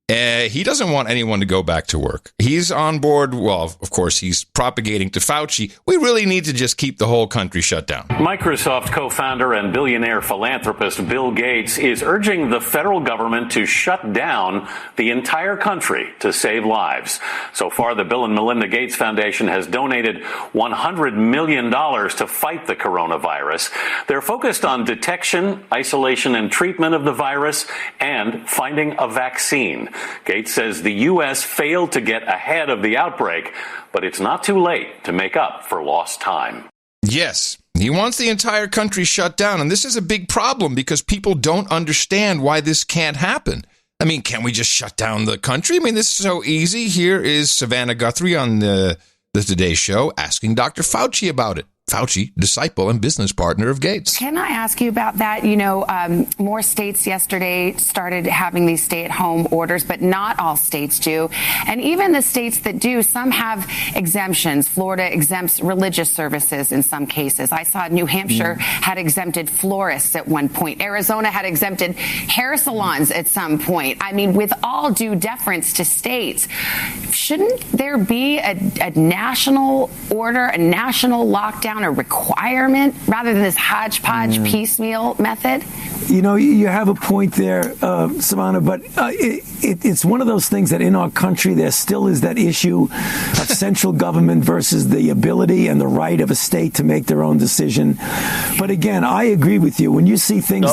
He doesn't want anyone to go back to work. He's on board. Well, of course, he's propagating to Fauci. We really need to just keep the whole country shut down. Microsoft co-founder and billionaire philanthropist Bill Gates is urging the federal government to shut down the entire country to save lives. So far, the Bill and Melinda Gates Foundation has donated $100 million to fight the coronavirus. They're focused on detection, isolation, and treatment of the virus and finding a vaccine. Gates says the U.S. failed to get ahead of the outbreak, but it's not too late to make up for lost time. Yes, he wants the entire country shut down, and this is a big problem because people don't understand why this can't happen. I mean, can we just shut down the country? I mean, this is so easy. Here is Savannah Guthrie on the Today Show asking Dr. Fauci about it. Fauci, disciple and business partner of Gates. Can I ask you about that? More states yesterday started having these stay-at-home orders, but not all states do. And even the states that do, some have exemptions. Florida exempts religious services in some cases. I saw New Hampshire had exempted florists at one point. Arizona had exempted hair salons at some point. I mean, with all due deference to states, shouldn't there be a national order, a national lockdown, a requirement rather than this hodgepodge piecemeal method? You have a point there, Savannah, but it's one of those things that in our country there still is that issue of central government versus the ability and the right of a state to make their own decision. But again, I agree with you. When you see things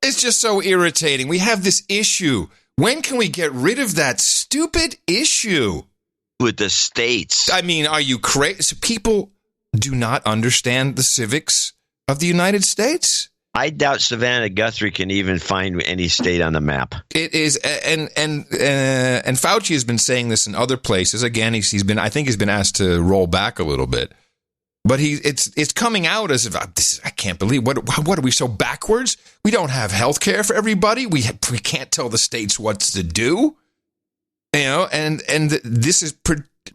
It's just so irritating. We have this issue. When can we get rid of that stupid issue? With the states. I mean, are you crazy? People do not understand the civics of the United States. I doubt Savannah Guthrie can even find any state on the map. It is, and Fauci has been saying this in other places. Again, he's been asked to roll back a little bit, but it's coming out as if I can't believe what are we so backwards? We don't have health care for everybody. We can't tell the states what to do. And this is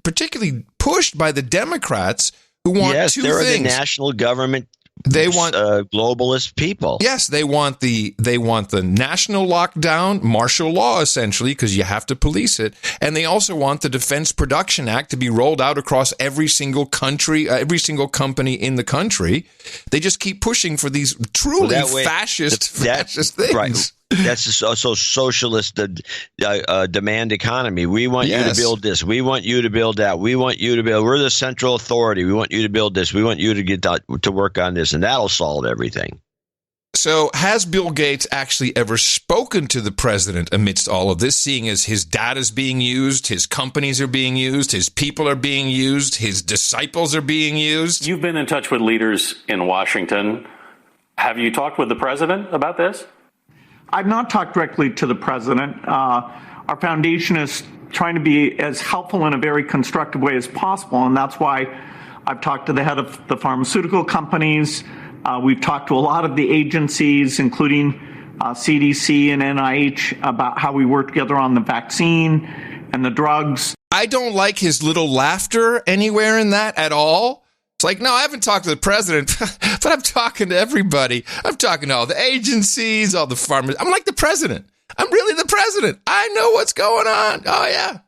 particularly pushed by the Democrats who want two things. They're the national government. They want globalist people. Yes, they want the national lockdown, martial law essentially, because you have to police it, and they also want the Defense Production Act to be rolled out across every single country, every single company in the country. They just keep pushing for these truly fascist things. Right. That's also socialist demand economy. We want you to build this. We want you to build that. We want you to build. We're the central authority. We want you to build this. We want you to get to work on this, and that'll solve everything. So has Bill Gates actually ever spoken to the president amidst all of this, seeing as his data is being used, his companies are being used, his people are being used, his disciples are being used? You've been in touch with leaders in Washington. Have you talked with the president about this? I've not talked directly to the president. Our foundation is trying to be as helpful in a very constructive way as possible, and that's why I've talked to the head of the pharmaceutical companies. We've talked to a lot of the agencies, including CDC and NIH, about how we work together on the vaccine and the drugs. I don't like his little laughter anywhere in that at all. It's like, no, I haven't talked to the president, but I'm talking to everybody. I'm talking to all the agencies, all the farmers. I'm like the president. I'm really the president. I know what's going on. Oh, yeah.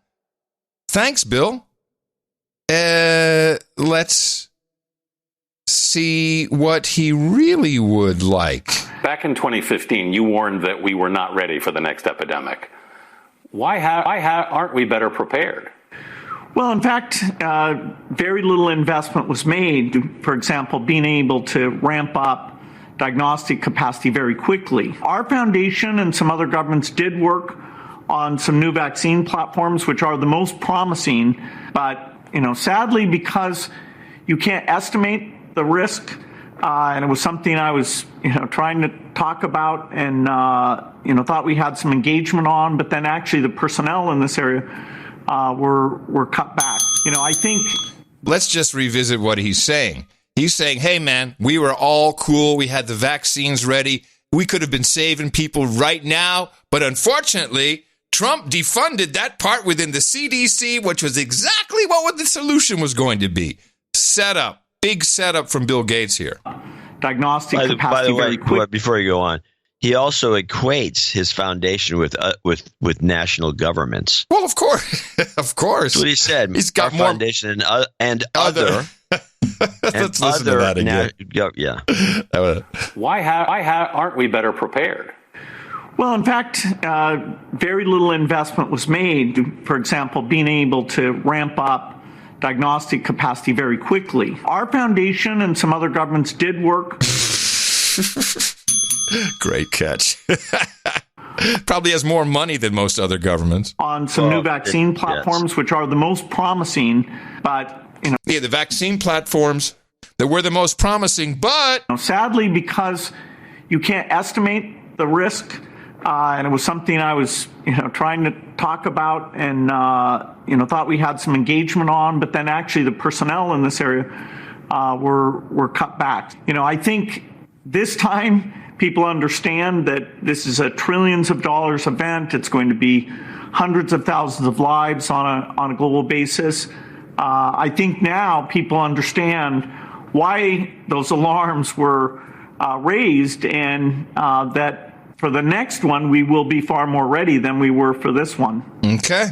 Thanks, Bill. Let's see what he really would like. Back in 2015, you warned that we were not ready for the next epidemic. Why aren't we better prepared? Well, in fact, very little investment was made. For example, being able to ramp up diagnostic capacity very quickly. Our foundation and some other governments did work on some new vaccine platforms, which are the most promising. But, sadly, because you can't estimate the risk, and it was something I was, trying to talk about and, thought we had some engagement on, but then actually the personnel in this area were cut back. I think. Let's just revisit what he's saying. He's saying, hey, man, we were all cool. We had the vaccines ready. We could have been saving people right now. But unfortunately, Trump defunded that part within the CDC, which was exactly what the solution was going to be. Setup. Big setup from Bill Gates here. Diagnostic capacity. By the way, very quick. Before you go on, he also equates his foundation with national governments. Well, of course. Of course. That's what he said. He's got our more foundation and other. Let's listen to that again. Yeah. Why aren't we better prepared? Well, in fact, very little investment was made. For example, being able to ramp up diagnostic capacity very quickly. Our foundation and some other governments did work. Great catch. Probably has more money than most other governments. On some new vaccine platforms, which are the most promising, but, Yeah, the vaccine platforms that were the most promising, but. Sadly, because you can't estimate the risk, and it was something I was, trying to talk about and, thought we had some engagement on, but then actually the personnel in this area were cut back. I think this time people understand that this is a trillions of dollars event. It's going to be hundreds of thousands of lives on a global basis. I think now people understand why those alarms were raised, and that for the next one, we will be far more ready than we were for this one. Okay.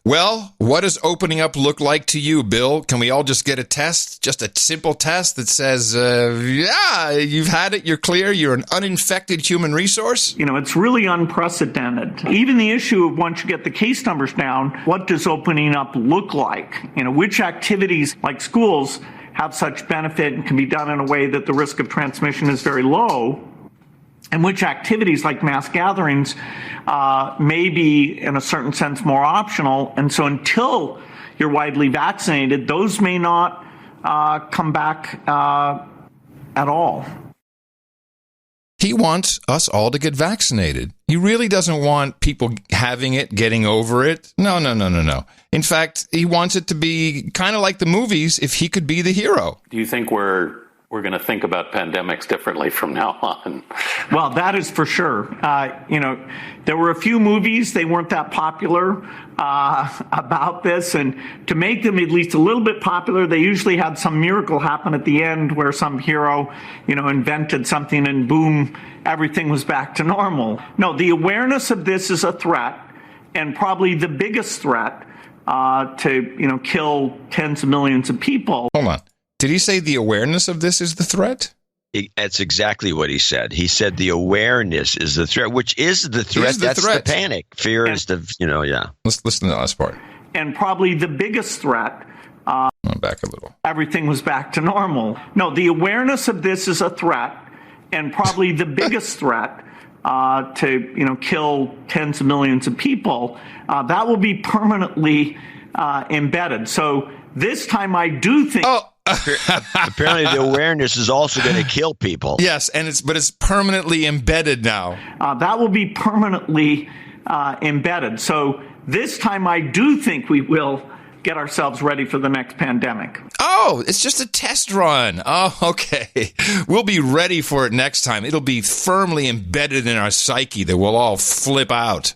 Well, what does opening up look like to you, Bill? Can we all just get a test, just a simple test that says, yeah, you've had it, you're clear, you're an uninfected human resource? It's really unprecedented. Even the issue of once you get the case numbers down, what does opening up look like? Which activities like schools have such benefit and can be done in a way that the risk of transmission is very low, and which activities like mass gatherings may be, in a certain sense, more optional. And so until you're widely vaccinated, those may not come back at all. He wants us all to get vaccinated. He really doesn't want people having it, getting over it. No. In fact, he wants it to be kind of like the movies, if he could be the hero. Do you think we're going to think about pandemics differently from now on? Well, that is for sure. There were a few movies, they weren't that popular about this. And to make them at least a little bit popular, they usually had some miracle happen at the end where some hero, invented something and boom, everything was back to normal. No, the awareness of this is a threat, and probably the biggest threat to, kill tens of millions of people. Hold on. Did he say the awareness of this is the threat? That's exactly what he said. He said the awareness is the threat, which is the threat. That's the panic. Fear is the, yeah. Let's listen to the last part. And probably the biggest threat. Back a little. Everything was back to normal. No, the awareness of this is a threat, and probably the biggest threat to, kill tens of millions of people. That will be permanently embedded. So this time I do think... Apparently the awareness is also going to kill people. Yes, but it's permanently embedded now. That will be permanently embedded. So this time I do think we will get ourselves ready for the next pandemic. Oh, it's just a test run. Oh, okay. We'll be ready for it next time. It'll be firmly embedded in our psyche that we'll all flip out.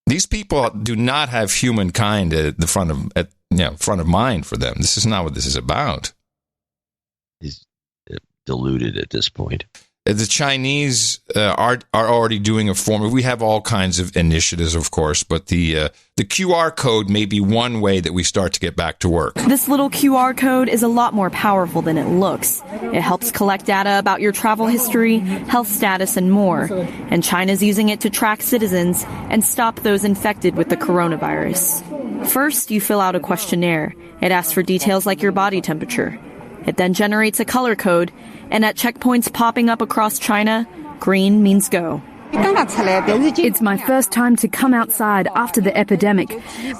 These people do not have humankind at the front of mind for them. This is not what this is about. He's deluded at this point. The Chinese are already doing a form. We have all kinds of initiatives, of course, but the QR code may be one way that we start to get back to work. This little QR code is a lot more powerful than it looks. It helps collect data about your travel history, health status, and more. And China's using it to track citizens and stop those infected with the coronavirus. First, you fill out a questionnaire. It asks for details like your body temperature. It then generates a color code, and at checkpoints popping up across China, green means go. It's my first time to come outside after the epidemic,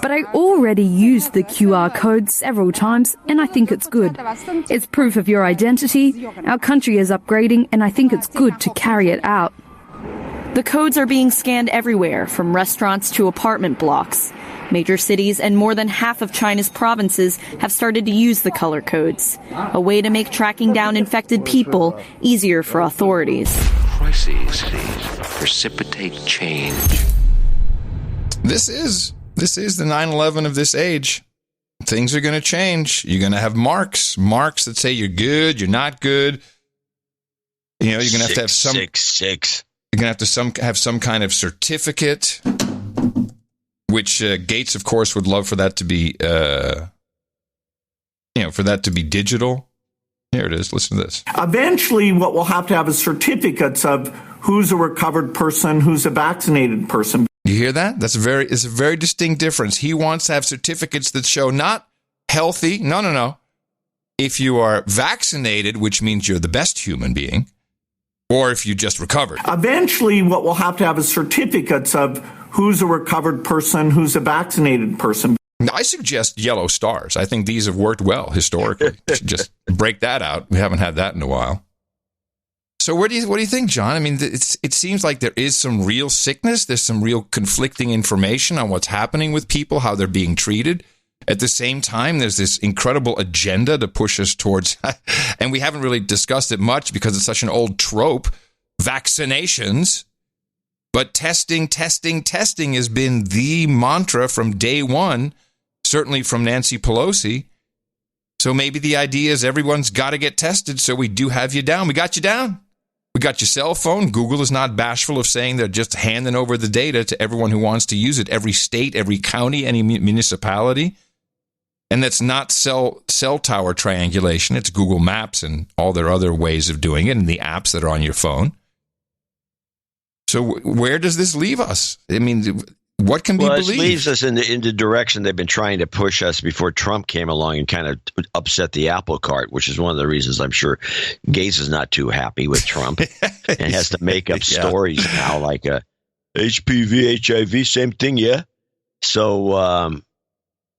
but I already used the QR code several times, and I think it's good. It's proof of your identity. Our country is upgrading, and I think it's good to carry it out. The codes are being scanned everywhere, from restaurants to apartment blocks. Major cities and more than half of China's provinces have started to use the color codes, a way to make tracking down infected people easier for authorities. Crises precipitate change. This is the 9/11 of this age. Things are going to change. You're going to have marks that say you're good, you're not good. You're going to have some 666. You're going to have some kind of certificate. Which Gates, of course, would love for that to be, digital. Here it is. Listen to this. Eventually, what we'll have to have is certificates of who's a recovered person, who's a vaccinated person. You hear that? It's a very distinct difference. He wants to have certificates that show not healthy. No. If you are vaccinated, which means you're the best human being, or if you just recovered. Eventually, what we'll have to have is certificates of who's a recovered person, who's a vaccinated person. I suggest yellow stars. I think these have worked well historically. Just break that out. We haven't had that in a while. So what do you think, John? I mean, it seems like there is some real sickness. There's some real conflicting information on what's happening with people, how they're being treated. At the same time, there's this incredible agenda to push us towards, and we haven't really discussed it much because it's such an old trope, vaccinations. But testing has been the mantra from day one, certainly from Nancy Pelosi. So maybe the idea is everyone's got to get tested, so we do have you down. We got you down. We got your cell phone. Google is not bashful of saying they're just handing over the data to everyone who wants to use it. Every state, every county, any municipality. And that's not cell tower triangulation. It's Google Maps and all their other ways of doing it and the apps that are on your phone. So where does this leave us? I mean, what can be believed? It leaves us in the direction they've been trying to push us before Trump came along and kind of upset the apple cart, which is one of the reasons I'm sure Gates is not too happy with Trump and has to make up stories now like HPV, HIV, same thing, yeah.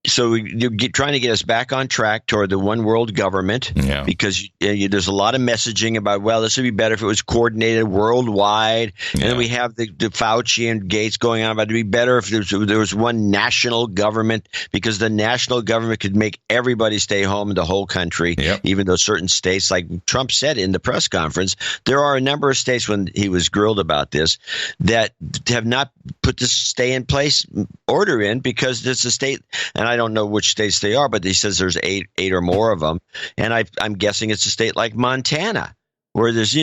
So you're trying to get us back on track toward the one world government because there's a lot of messaging about, well, this would be better if it was coordinated worldwide. And then we have the Fauci and Gates going on about it would be better if there was one national government because the national government could make everybody stay home in the whole country, even though certain states, like Trump said in the press conference, there are a number of states when he was grilled about this that have not put this stay in place order in because it's a state, and I don't know which states they are, but he says there's eight or more of them. And I'm guessing it's a state like Montana where there's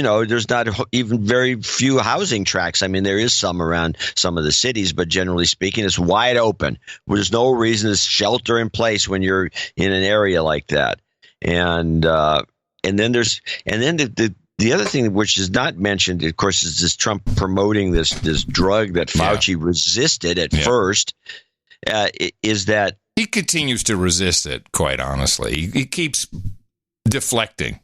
not even very few housing tracts. I mean, there is some around some of the cities, but generally speaking, it's wide open. There's no reason to shelter in place when you're in an area like that. And then the other thing which is not mentioned, of course, is this Trump promoting this drug that Fauci resisted at first. Is that he continues to resist it, quite honestly. He keeps deflecting.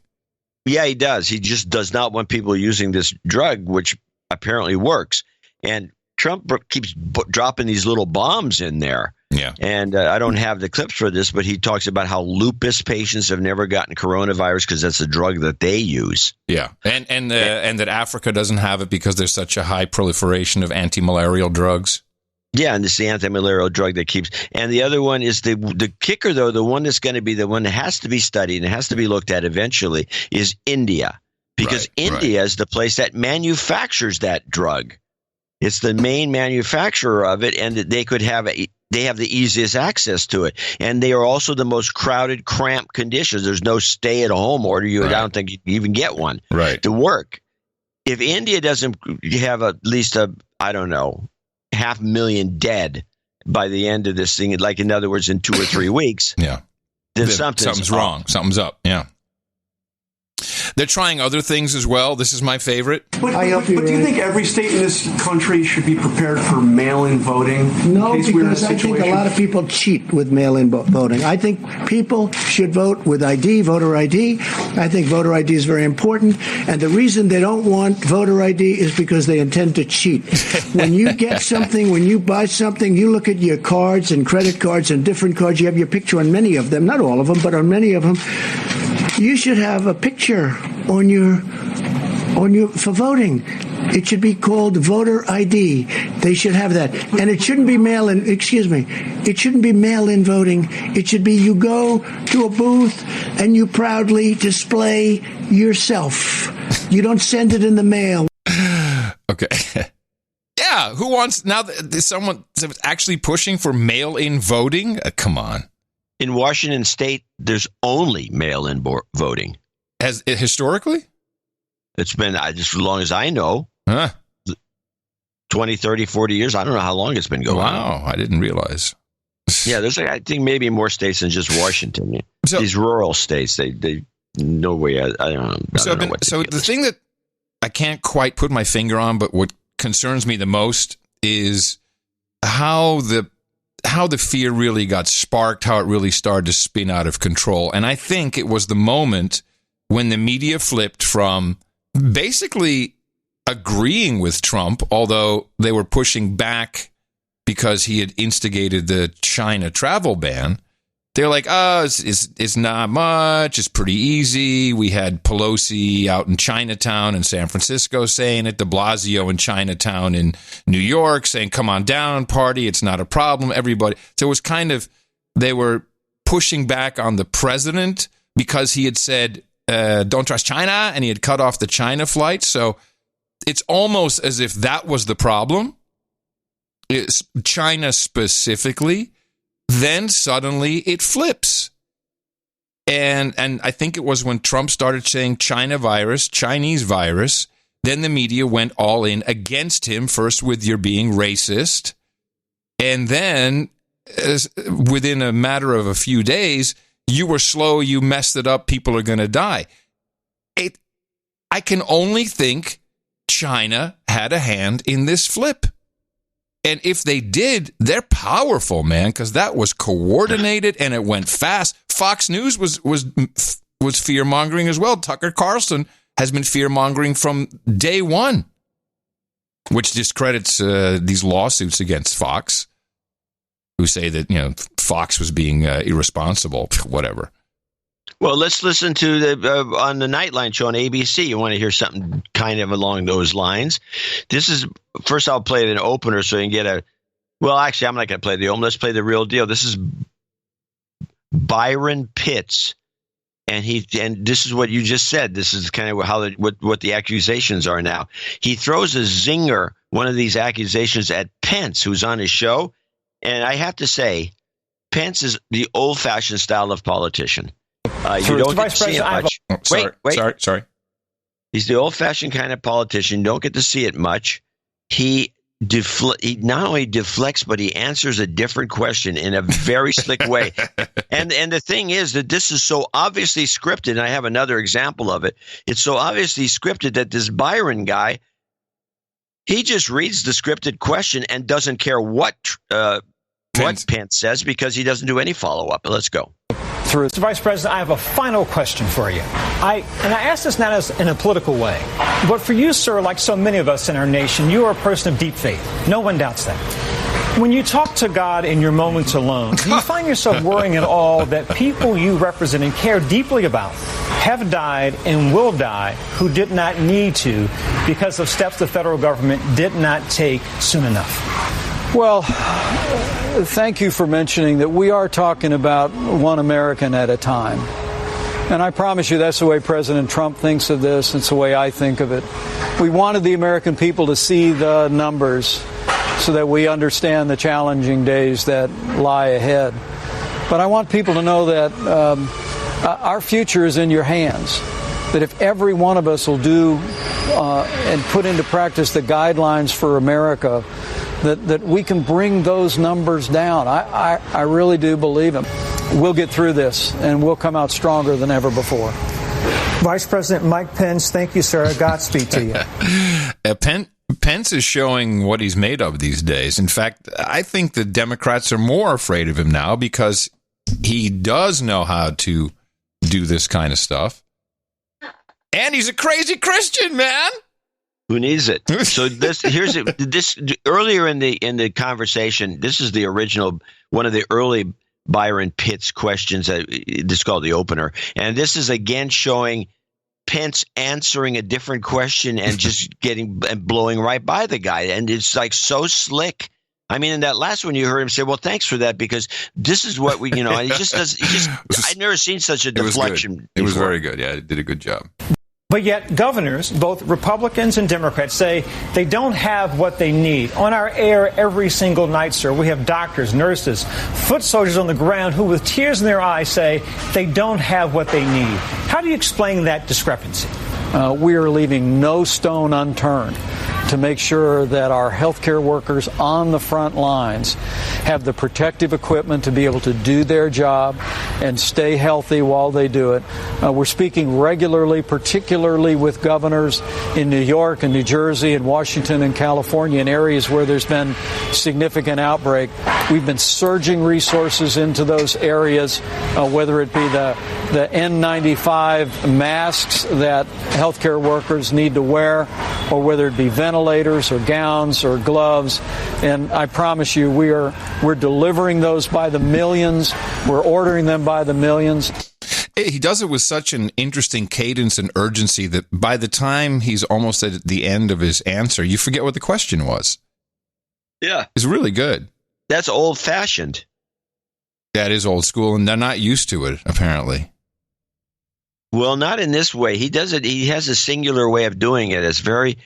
Yeah, he does. He just does not want people using this drug, which apparently works. And Trump keeps dropping these little bombs in there. Yeah. And I don't have the clips for this, but he talks about how lupus patients have never gotten coronavirus because that's a drug that they use. Yeah. And that Africa doesn't have it because there's such a high proliferation of anti-malarial drugs. Yeah, and it's the anti-malarial drug that keeps. And the other one is the kicker, though, the one that's going to be the one that has to be studied and has to be looked at eventually is India, because India is the place that manufactures that drug. It's the main manufacturer of it, and they have the easiest access to it. And they are also the most crowded, cramped conditions. There's no stay-at-home order. I don't think you can even get one to work. If India doesn't have at least 500,000 dead by the end of this thing, like in other words, in 2 or 3 weeks, then something's wrong. Something's up. Yeah. They're trying other things as well. This is my favorite. But do you think every state in this country should be prepared for mail-in voting? No, because I think a lot of people cheat with mail-in voting. I think people should vote with voter ID. I think voter ID is very important. And the reason they don't want voter ID is because they intend to cheat. When you get something, when you buy something, you look at your cards and credit cards and different cards. You have your picture on many of them, not all of them, but on many of them. You should have a picture on your for voting. It should be called voter ID. They should have that. And it shouldn't be mail-in, it shouldn't be mail-in voting. It should be you go to a booth and you proudly display yourself. You don't send it in the mail. Okay. Yeah, who wants, now there's someone actually pushing for mail-in voting? Come on. In Washington State, there's only mail-in voting. Has it historically? It's been just as long as I know. 20, 30, 40 years. I don't know how long it's been going on. Wow, I didn't realize. Yeah, there's I think maybe more states than just Washington. These rural states, they no way. I don't know. So the thing that I can't quite put my finger on, but what concerns me the most is how the fear really got sparked, how it really started to spin out of control. And I think it was the moment when the media flipped from basically agreeing with Trump, although they were pushing back because he had instigated the China travel ban. They're like, it's not much. It's pretty easy. We had Pelosi out in Chinatown in San Francisco saying it. De Blasio in Chinatown in New York saying, come on down, party. It's not a problem. Everybody. So it was kind of They were pushing back on the president because he had said, don't trust China, and he had cut off the China flight. So it's almost as if that was the problem. It's China specifically. Then suddenly it flips. And I think it was when Trump started saying China virus, Chinese virus, then the media went all in against him, first with you're being racist. And then within a matter of a few days, you were slow, you messed it up, people are going to die. I can only think China had a hand in this flip. And if they did, they're powerful, man, because that was coordinated and it went fast. Fox News was fear-mongering as well. Tucker Carlson has been fear-mongering from day one, which discredits these lawsuits against Fox, who say that, Fox was being irresponsible, whatever. Well, let's listen to on the Nightline show on ABC. You want to hear something kind of along those lines. First I'll play an opener so you can get well, actually, I'm not going to play the opener. Let's play the real deal. This is Byron Pitts, and this is what you just said. This is kind of what the accusations are now. He throws a zinger, one of these accusations, at Pence, who's on his show, and I have to say, Pence is the old-fashioned style of politician. You don't get to see it much. Wait. Sorry. He's the old-fashioned kind of politician. You don't get to see it much. He not only deflects, but he answers a different question in a very slick way. And the thing is that this is so obviously scripted, and I have another example of it. It's so obviously scripted that this Byron guy, he just reads the scripted question and doesn't care what Pence says because he doesn't do any follow-up. Let's go. Mr. Vice President, I have a final question for you. I ask this not as in a political way, but for you, sir, like so many of us in our nation, you are a person of deep faith. No one doubts that. When you talk to God in your moments alone, do you find yourself worrying at all that people you represent and care deeply about have died and will die who did not need to because of steps the federal government did not take soon enough? Well, thank you for mentioning that we are talking about one American at a time. And I promise you that's the way President Trump thinks of this. It's the way I think of it. We wanted the American people to see the numbers so that we understand the challenging days that lie ahead. But I want people to know that our future is in your hands. That if every one of us will do and put into practice the guidelines for America, that we can bring those numbers down. I really do believe them. We'll get through this, and we'll come out stronger than ever before. Vice President Mike Pence, thank you, sir. Godspeed to you. Pence is showing what he's made of these days. In fact, I think the Democrats are more afraid of him now because he does know how to do this kind of stuff. And he's a crazy Christian, man. Who needs it? So this earlier in the conversation. This is the original, one of the early Byron Pitts questions. This is called the opener, and this is again showing Pence answering a different question and just blowing right by the guy, and it's like so slick. I mean, in that last one, you heard him say, "Well, thanks for that," because this is what we, And he just does. I've never seen such a deflection. It was very good. Yeah, he did a good job. But yet governors, both Republicans and Democrats, say they don't have what they need. On our air every single night, sir, we have doctors, nurses, foot soldiers on the ground who, with tears in their eyes, say they don't have what they need. How do you explain that discrepancy? We are leaving no stone unturned to make sure that our healthcare workers on the front lines have the protective equipment to be able to do their job and stay healthy while they do it. We're speaking regularly, particularly with governors in New York and New Jersey and Washington and California in areas where there's been significant outbreak. We've been surging resources into those areas, whether it be the N95 masks that healthcare workers need to wear, or whether it be ventilators or gowns or gloves. And I promise you, we're delivering those by the millions. We're ordering them by the millions. He does it with such an interesting cadence and urgency that by the time he's almost at the end of his answer, you forget what the question was. Yeah. It's really good. That's old-fashioned. Yeah, it is old school, and they're not used to it, apparently. Well, not in this way. He does it. He has a singular way of doing it. It's very,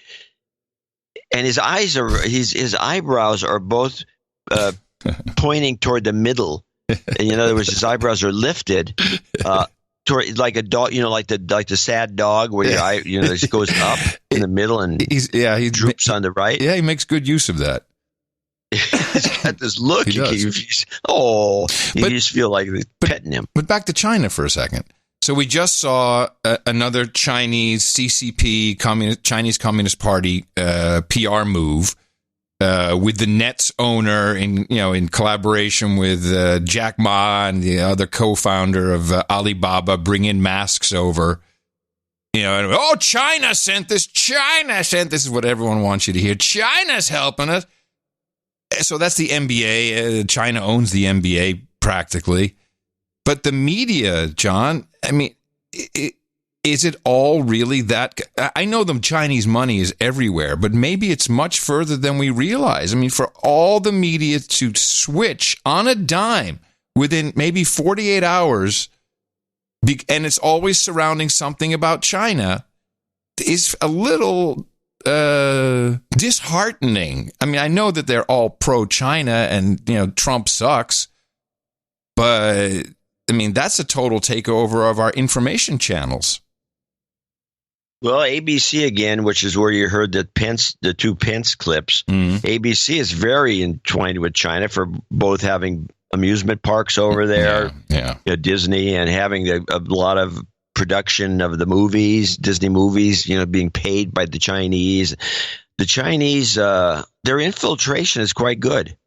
and his eyebrows are both pointing toward the middle. And in other words, his eyebrows are lifted toward like a dog. Like the sad dog where your eye, it goes up in the middle and he droops on the right. Yeah, he makes good use of that. He's got this look. He does. You just feel like petting him. But back to China for a second. So we just saw another Chinese CCP, Chinese Communist Party PR move with the Nets owner in collaboration with Jack Ma and the other co-founder of Alibaba, bring in masks over. And, China sent this. China sent this is what everyone wants you to hear. China's helping us. So that's the NBA. China owns the NBA practically. But the media, John, I mean, is it all really that? I know the Chinese money is everywhere, but maybe it's much further than we realize. I mean, for all the media to switch on a dime within maybe 48 hours, and it's always surrounding something about China, is a little disheartening. I mean, I know that they're all pro-China and, Trump sucks, but I mean, that's a total takeover of our information channels. Well, ABC again, which is where you heard the two Pence clips. ABC is very entwined with China for both having amusement parks over there, Disney, and having a lot of production of the movies, Disney movies, being paid by the Chinese. The Chinese, their infiltration is quite good.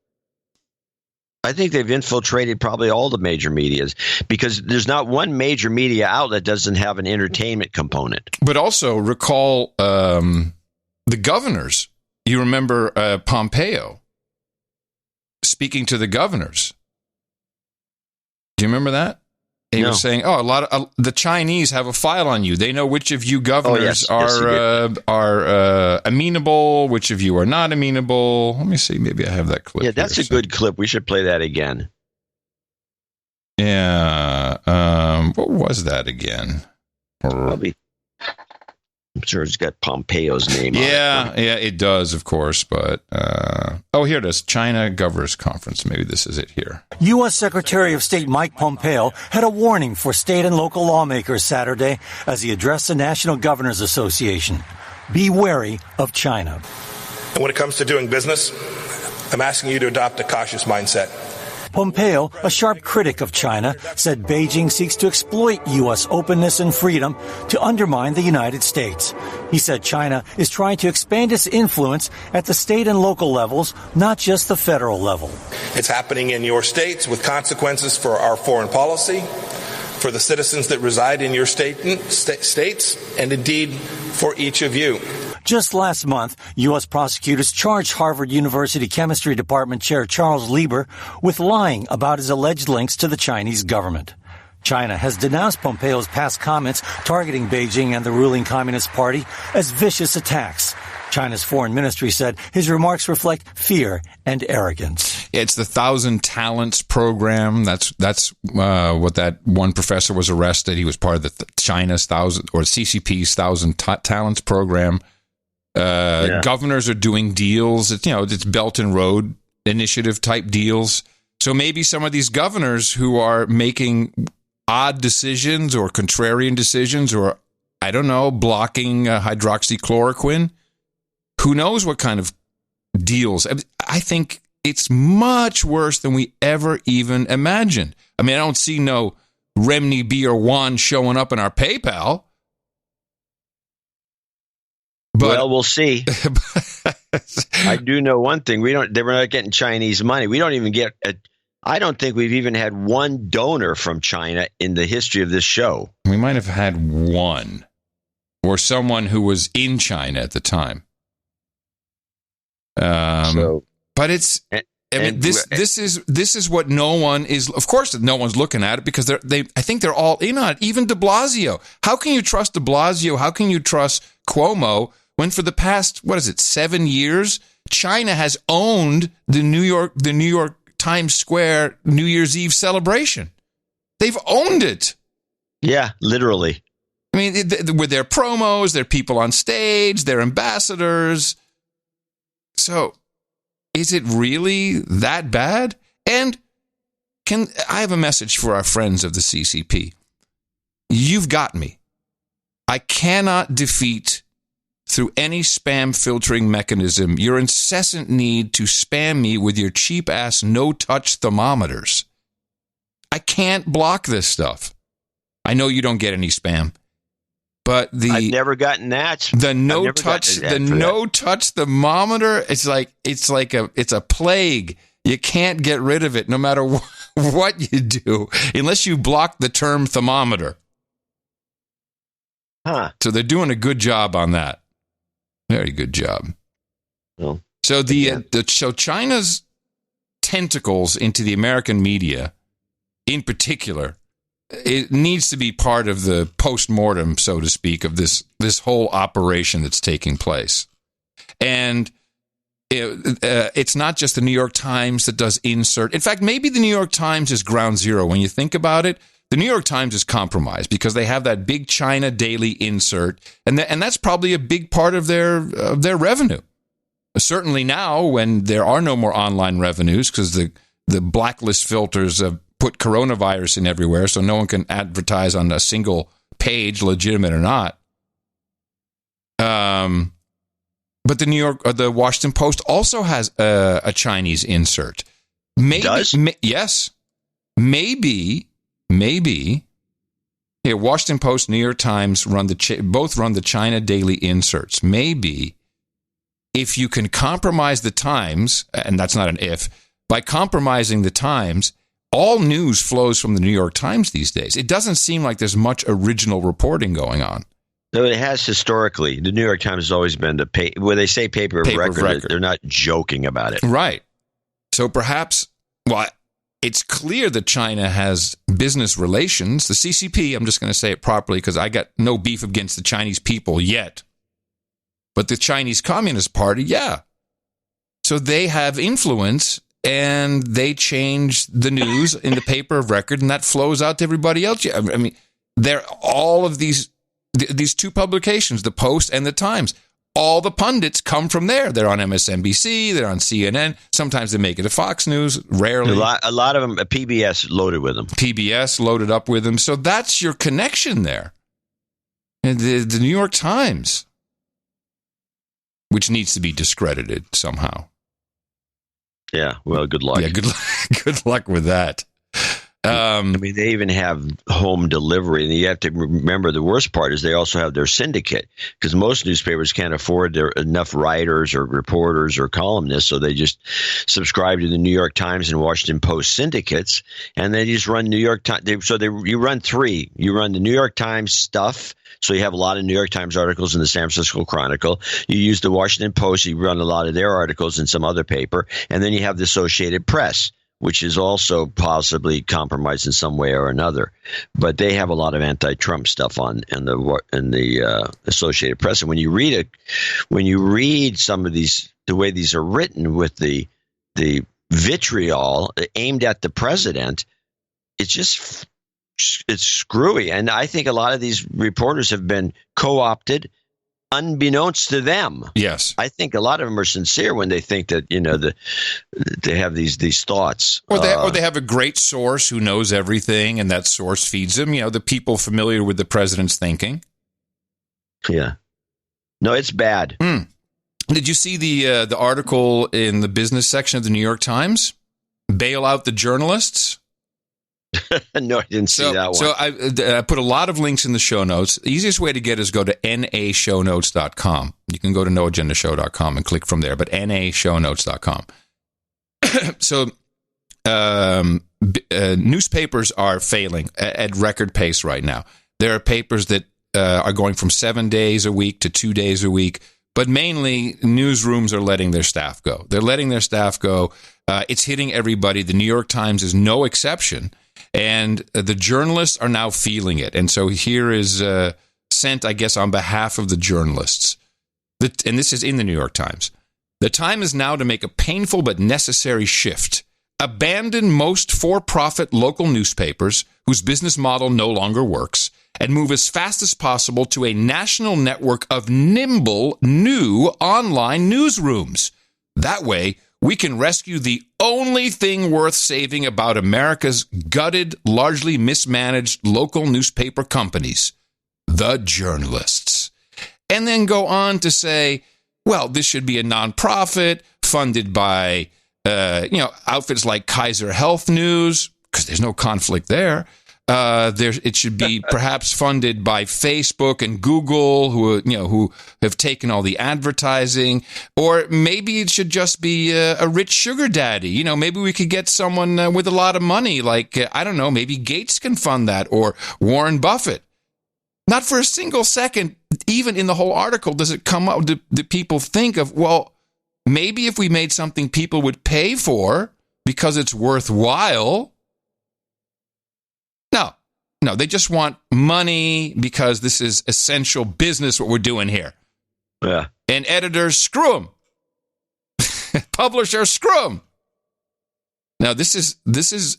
I think they've infiltrated probably all the major medias because there's not one major media outlet doesn't have an entertainment component. But also recall the governors. You remember Pompeo speaking to the governors. Do you remember that? He was saying, a lot of the Chinese have a file on you. They know which of you governors are amenable, which of you are not amenable. Let me see. Maybe I have that clip. Yeah, that's a good clip. We should play that again. Yeah. What was that again? Probably. I'm sure it's got Pompeo's name on it. Yeah, it does, of course. But, here it is. China Governors Conference. Maybe this is it here. U.S. Secretary of State Mike Pompeo had a warning for state and local lawmakers Saturday as he addressed the National Governors Association. Be wary of China. And when it comes to doing business, I'm asking you to adopt a cautious mindset. Pompeo, a sharp critic of China, said Beijing seeks to exploit U.S. openness and freedom to undermine the United States. He said China is trying to expand its influence at the state and local levels, not just the federal level. It's happening in your states with consequences for our foreign policy, for the citizens that reside in your states, and indeed for each of you. Just last month, U.S. prosecutors charged Harvard University Chemistry Department Chair Charles Lieber with lying about his alleged links to the Chinese government. China has denounced Pompeo's past comments targeting Beijing and the ruling Communist Party as vicious attacks. China's foreign ministry said his remarks reflect fear and arrogance. It's the 1,000 Talents program. That's what that one professor was arrested. He was part of the China's 1,000 or CCP's 1,000 Talents program. Governors are doing deals. It's Belt and Road Initiative type deals. So maybe some of these governors who are making odd decisions or contrarian decisions or, I don't know, blocking hydroxychloroquine, who knows what kind of deals. I think it's much worse than we ever even imagined. I mean, I don't see no Remni B or Juan showing up in our PayPal. But, we'll see. I do know one thing. We're not getting Chinese money. We don't even get I don't think we've even had one donor from China in the history of this show. We might have had one or someone who was in China at the time. But it's this is what no one is. Of course, no one's looking at it because I think they're all in on it. Even De Blasio. How can you trust De Blasio? How can you trust Cuomo when for the past 7 years China has owned the New York Times Square New Year's Eve celebration. They've owned it. Yeah, literally. I mean, with their promos, their people on stage, their ambassadors. So, is it really that bad? And I have a message for our friends of the CCP. You've got me. I cannot defeat through any spam filtering mechanism your incessant need to spam me with your cheap-ass no-touch thermometers. I can't block this stuff. I know you don't get any spam, but I've never gotten that. The no-touch thermometer, it's a plague. You can't get rid of it no matter what you do, unless you block the term thermometer. Huh. So they're doing a good job on that. Very good job. Well, so so China's tentacles into the American media, in particular, it needs to be part of the post-mortem, so to speak, of this whole operation that's taking place. And it's not just the New York Times that does insert. In fact, maybe the New York Times is ground zero. When you think about it, the New York Times is compromised because they have that big China daily insert, and that's probably a big part of their revenue. Certainly now, when there are no more online revenues because the blacklist filters have put coronavirus in everywhere, so no one can advertise on a single page, legitimate or not. But the Washington Post also has a Chinese insert. Does? Yes. Maybe. Yeah, Washington Post, New York Times both run the China daily inserts. Maybe if you can compromise the Times, and that's not an if, by compromising the Times, all news flows from the New York Times these days. It doesn't seem like there's much original reporting going on. No, it has historically. The New York Times has always been where they say paper of record. They're not joking about it. Right. So perhaps, it's clear that China has business relations. The CCP, I'm just going to say it properly because I got no beef against the Chinese people yet. But the Chinese Communist Party, yeah. So they have influence and they change the news in the paper of record, and that flows out to everybody else. I mean, they're all of these two publications, the Post and the Times. All the pundits come from there. They're on MSNBC, they're on CNN. Sometimes they make it to Fox News, rarely. A lot of them, PBS loaded with them. PBS loaded up with them. So that's your connection there. And the New York Times, which needs to be discredited somehow. Yeah, well, good luck. Yeah, good luck with that. I mean, they even have home delivery, and you have to remember the worst part is they also have their syndicate, because most newspapers can't afford enough writers or reporters or columnists, so they just subscribe to the New York Times and Washington Post syndicates, and they just run New York Times. You run three. You run the New York Times stuff, so you have a lot of New York Times articles in the San Francisco Chronicle. You use the Washington Post. You run a lot of their articles in some other paper, and then you have the Associated Press, which is also possibly compromised in some way or another, but they have a lot of anti-Trump stuff in the Associated Press. And when you read some of these, the way these are written with the vitriol aimed at the president, it's screwy. And I think a lot of these reporters have been co-opted, unbeknownst to them. Yes. I think a lot of them are sincere when they think that, they have these thoughts. Or they have a great source who knows everything, and that source feeds them, the people familiar with the president's thinking. Yeah. No, it's bad. Did you see the article in the business section of the New York Times? Bail out the journalists? No, I didn't see that one. So I put a lot of links in the show notes. The easiest way to get is go to nashownotes.com. You can go to noagendashow.com and click from there, but nashownotes.com. So newspapers are failing at record pace right now. There are papers that are going from 7 days a week to 2 days a week, but mainly newsrooms are letting their staff go. They're letting their staff go. It's hitting everybody. The New York Times is no exception. And the journalists are now feeling it. And so here is sent, I guess, on behalf of the journalists. And this is in the New York Times. The time is now to make a painful but necessary shift. abandon most for-profit local newspapers whose business model no longer works, and move as fast as possible to a national network of nimble, new online newsrooms. That way, we can rescue the only thing worth saving about America's gutted, largely mismanaged local newspaper companies, the journalists. And then go on to say, well, this should be a nonprofit funded by, outfits like Kaiser Health News, because there's no conflict there. It should be perhaps funded by Facebook and Google, who have taken all the advertising, or maybe it should just be a rich sugar daddy. Maybe we could get someone with a lot of money, like maybe Gates can fund that, or Warren Buffett. Not for a single second, even in the whole article, does it come up. Do people think of, well, maybe if we made something people would pay for because it's worthwhile. No, they just want money because this is essential business, what we're doing here. Yeah. And editors, screw them. Publishers, screw them. Now, this is.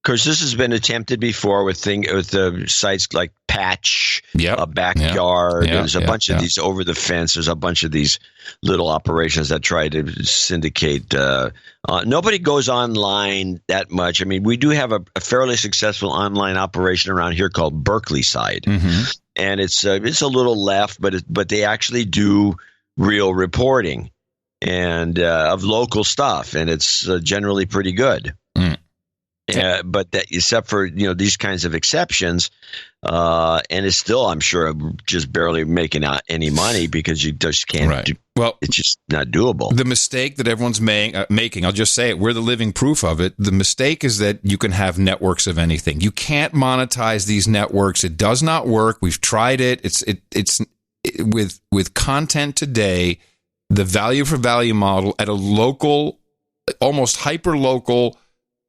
Of course, this has been attempted before with the sites like Patch, Backyard. There's a bunch of these over the fence. There's a bunch of these little operations that try to syndicate. Nobody goes online that much. I mean, we do have a fairly successful online operation around here called Berkeley Side, and it's a little left, but they actually do real reporting and of local stuff, and it's generally pretty good. But that, except for these kinds of exceptions, and it's still, I'm sure, just barely making out any money because you just can't. Right. It's just not doable. The mistake that everyone's making, I'll just say it, we're the living proof of it. The mistake is that you can have networks of anything. You can't monetize these networks. It does not work. We've tried it. It's with content today, the value for value model at a local, almost hyper local,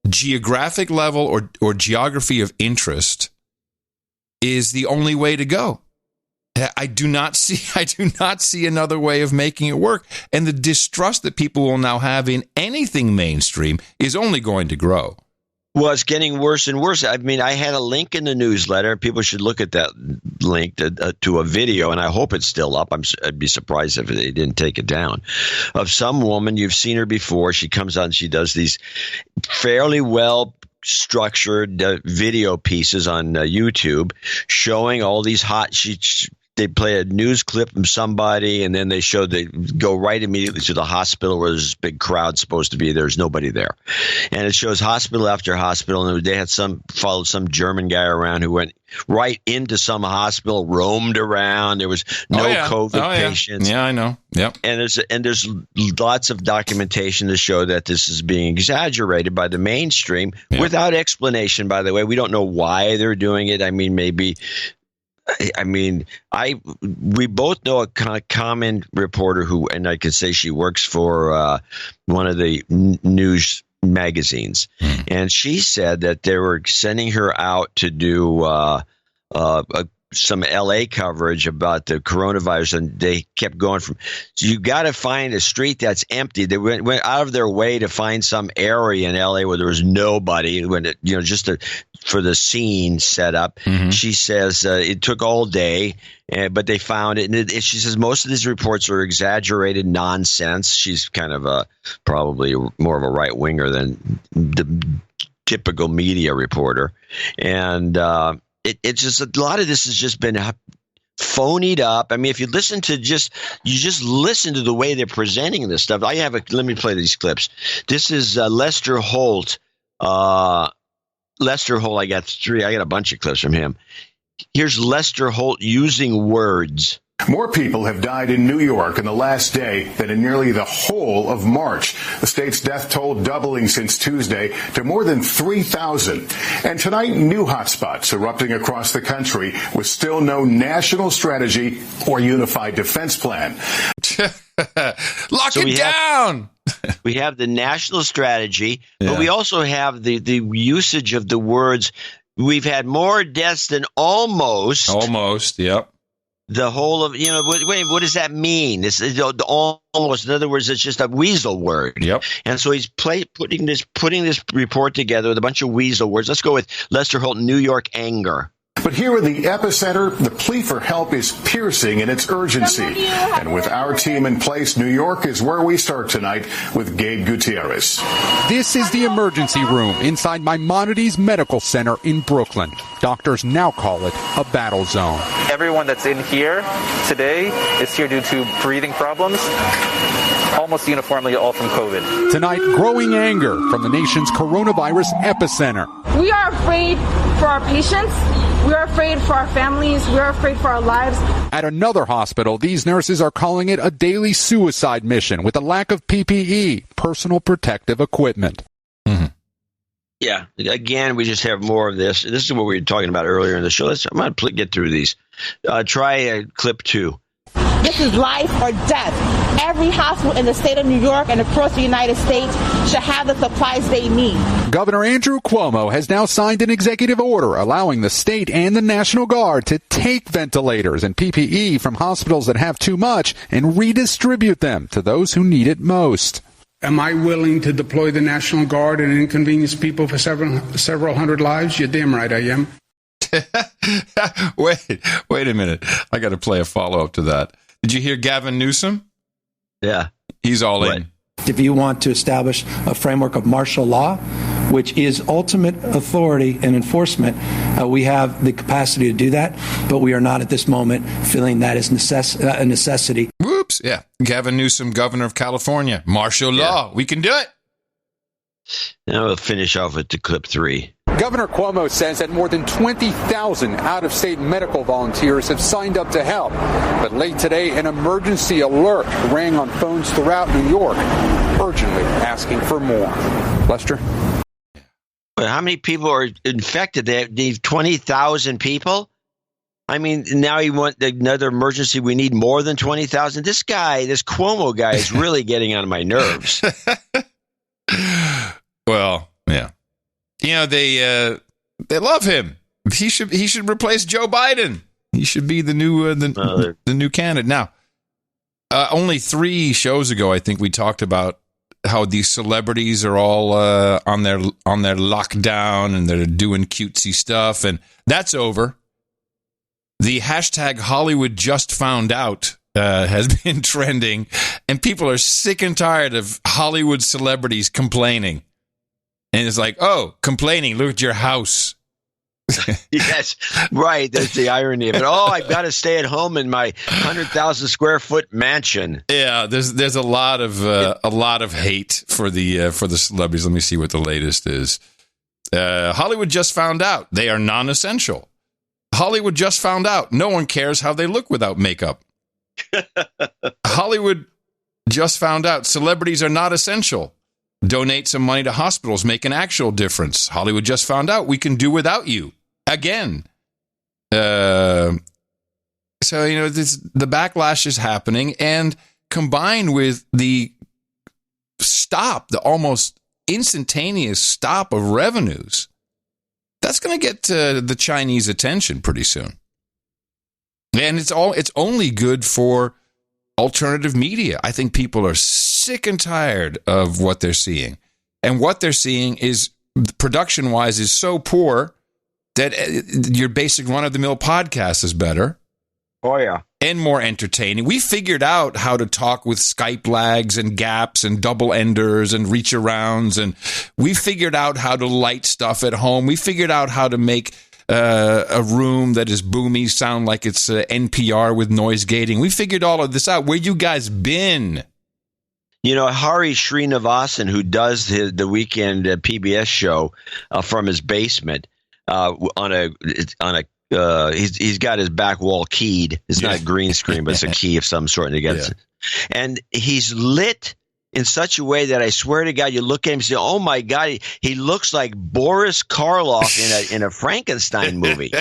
geographic level or geography of interest is the only way to go. I do not see another way of making it work. And the distrust that people will now have in anything mainstream is only going to grow. Well, it's getting worse and worse. I mean, I had a link in the newsletter. People should look at that link to a video, and I hope it's still up. I'd be surprised if they didn't take it down. Of some woman, you've seen her before. She comes on, she does these fairly well structured video pieces on YouTube showing all these hot. They play a news clip from somebody, and then they go right immediately to the hospital where there's this big crowd supposed to be. There's nobody there. And it shows hospital after hospital. And they had followed some German guy around who went right into some hospital, roamed around. There was no COVID patients. Yeah, I know. Yep. And there's lots of documentation to show that this is being exaggerated by the mainstream without explanation, by the way. We don't know why they're doing it. I mean, we both know a common reporter who, and I could say she works for one of the news magazines, and she said that they were sending her out to do some LA coverage about the coronavirus, and they kept going so you got to find a street that's empty. They went out of their way to find some area in LA where there was nobody, for the scene set up. She says it took all day, but they found it. And she says most of these reports are exaggerated nonsense. She's kind of probably more of a right winger than the typical media reporter, and it's just a lot of this has just been phonied up. I mean, if you listen to listen to the way they're presenting this stuff. Let me play these clips. This is Lester Holt. Lester Holt, I got a bunch of clips from him. Here's Lester Holt using words. More people have died in New York in the last day than in nearly the whole of March. The state's death toll doubling since Tuesday to more than 3,000. And tonight, new hotspots erupting across the country with still no national strategy or unified defense plan. Lock it down! We have the national strategy, but we also have the usage of the words. We've had more deaths than almost. Almost, yep. the whole of, what does that mean? This is almost, in other words, it's just a weasel word. Yep. And so he's putting this report together with a bunch of weasel words. Let's go with Lester Holt, New York anger. But here in the epicenter, the plea for help is piercing in its urgency. And with our team in place, New York is where we start tonight with Gabe Gutierrez. This is the emergency room inside Maimonides Medical Center in Brooklyn. Doctors now call it a battle zone. Everyone that's in here today is here due to breathing problems, almost uniformly all from COVID. Tonight, growing anger from the nation's coronavirus epicenter. We are afraid for our patients. We are afraid for our families. We are afraid for our lives. At another hospital, these nurses are calling it a daily suicide mission with a lack of PPE, personal protective equipment. Mm-hmm. Yeah. Again, we just have more of this. This is what we were talking about earlier in the show. I'm going to get through these. Try clip 2. This is life or death. Every hospital in the state of New York and across the United States should have the supplies they need. Governor Andrew Cuomo has now signed an executive order allowing the state and the National Guard to take ventilators and PPE from hospitals that have too much and redistribute them to those who need it most. Am I willing to deploy the National Guard and inconvenience people for several hundred lives? You're damn right I am. Wait a minute. I got to play a follow-up to that. Did you hear Gavin Newsom? Yeah. He's all in. If you want to establish a framework of martial law, which is ultimate authority and enforcement, we have the capacity to do that, but we are not at this moment feeling that is a necessity. Whoops. Yeah. Gavin Newsom, governor of California. Martial law. We can do it. Now we'll finish off with the clip 3. Governor Cuomo says that more than 20,000 out-of-state medical volunteers have signed up to help. But late today, an emergency alert rang on phones throughout New York, urgently asking for more. Lester? But how many people are infected? They need 20,000 people? I mean, now you want another emergency. We need more than 20,000. This Cuomo guy is really getting on my nerves. Well, yeah. They love him. He should replace Joe Biden. He should be the new candidate. Now, only 3 shows ago, I think we talked about how these celebrities are all on their lockdown and they're doing cutesy stuff, and that's over. The hashtag Hollywood just found out has been trending, and people are sick and tired of Hollywood celebrities complaining. And it's like, oh, complaining, look at your house. Yes, right. That's the irony of it. Oh, I've got to stay at home in my 100,000 square foot mansion. Yeah, there's a lot of hate for the celebrities. Let me see what the latest is. Hollywood just found out they are non-essential. Hollywood just found out no one cares how they look without makeup. Hollywood just found out celebrities are not essential. Donate some money to hospitals, make an actual difference. Hollywood just found out we can do without you again. So, the backlash is happening, and combined with the almost instantaneous stop of revenues, that's going to get the Chinese attention pretty soon. And it's only good for alternative media. I think people are sick and tired of what they're seeing. And what they're seeing is, production-wise, is so poor that your basic run-of-the-mill podcast is better. Oh, yeah. And more entertaining. We figured out how to talk with Skype lags and gaps and double enders and reach arounds. And we figured out how to light stuff at home. We figured out how to make a room that is boomy sound like it's NPR with noise gating. We figured all of this out. Where you guys been? Hari Srinivasan, who does the weekend PBS show from his basement he's got his back wall keyed. It's not a green screen, but it's a key of some sort. And he's lit in such a way that I swear to God, you look at him and say, "Oh my God, he looks like Boris Karloff in a Frankenstein movie."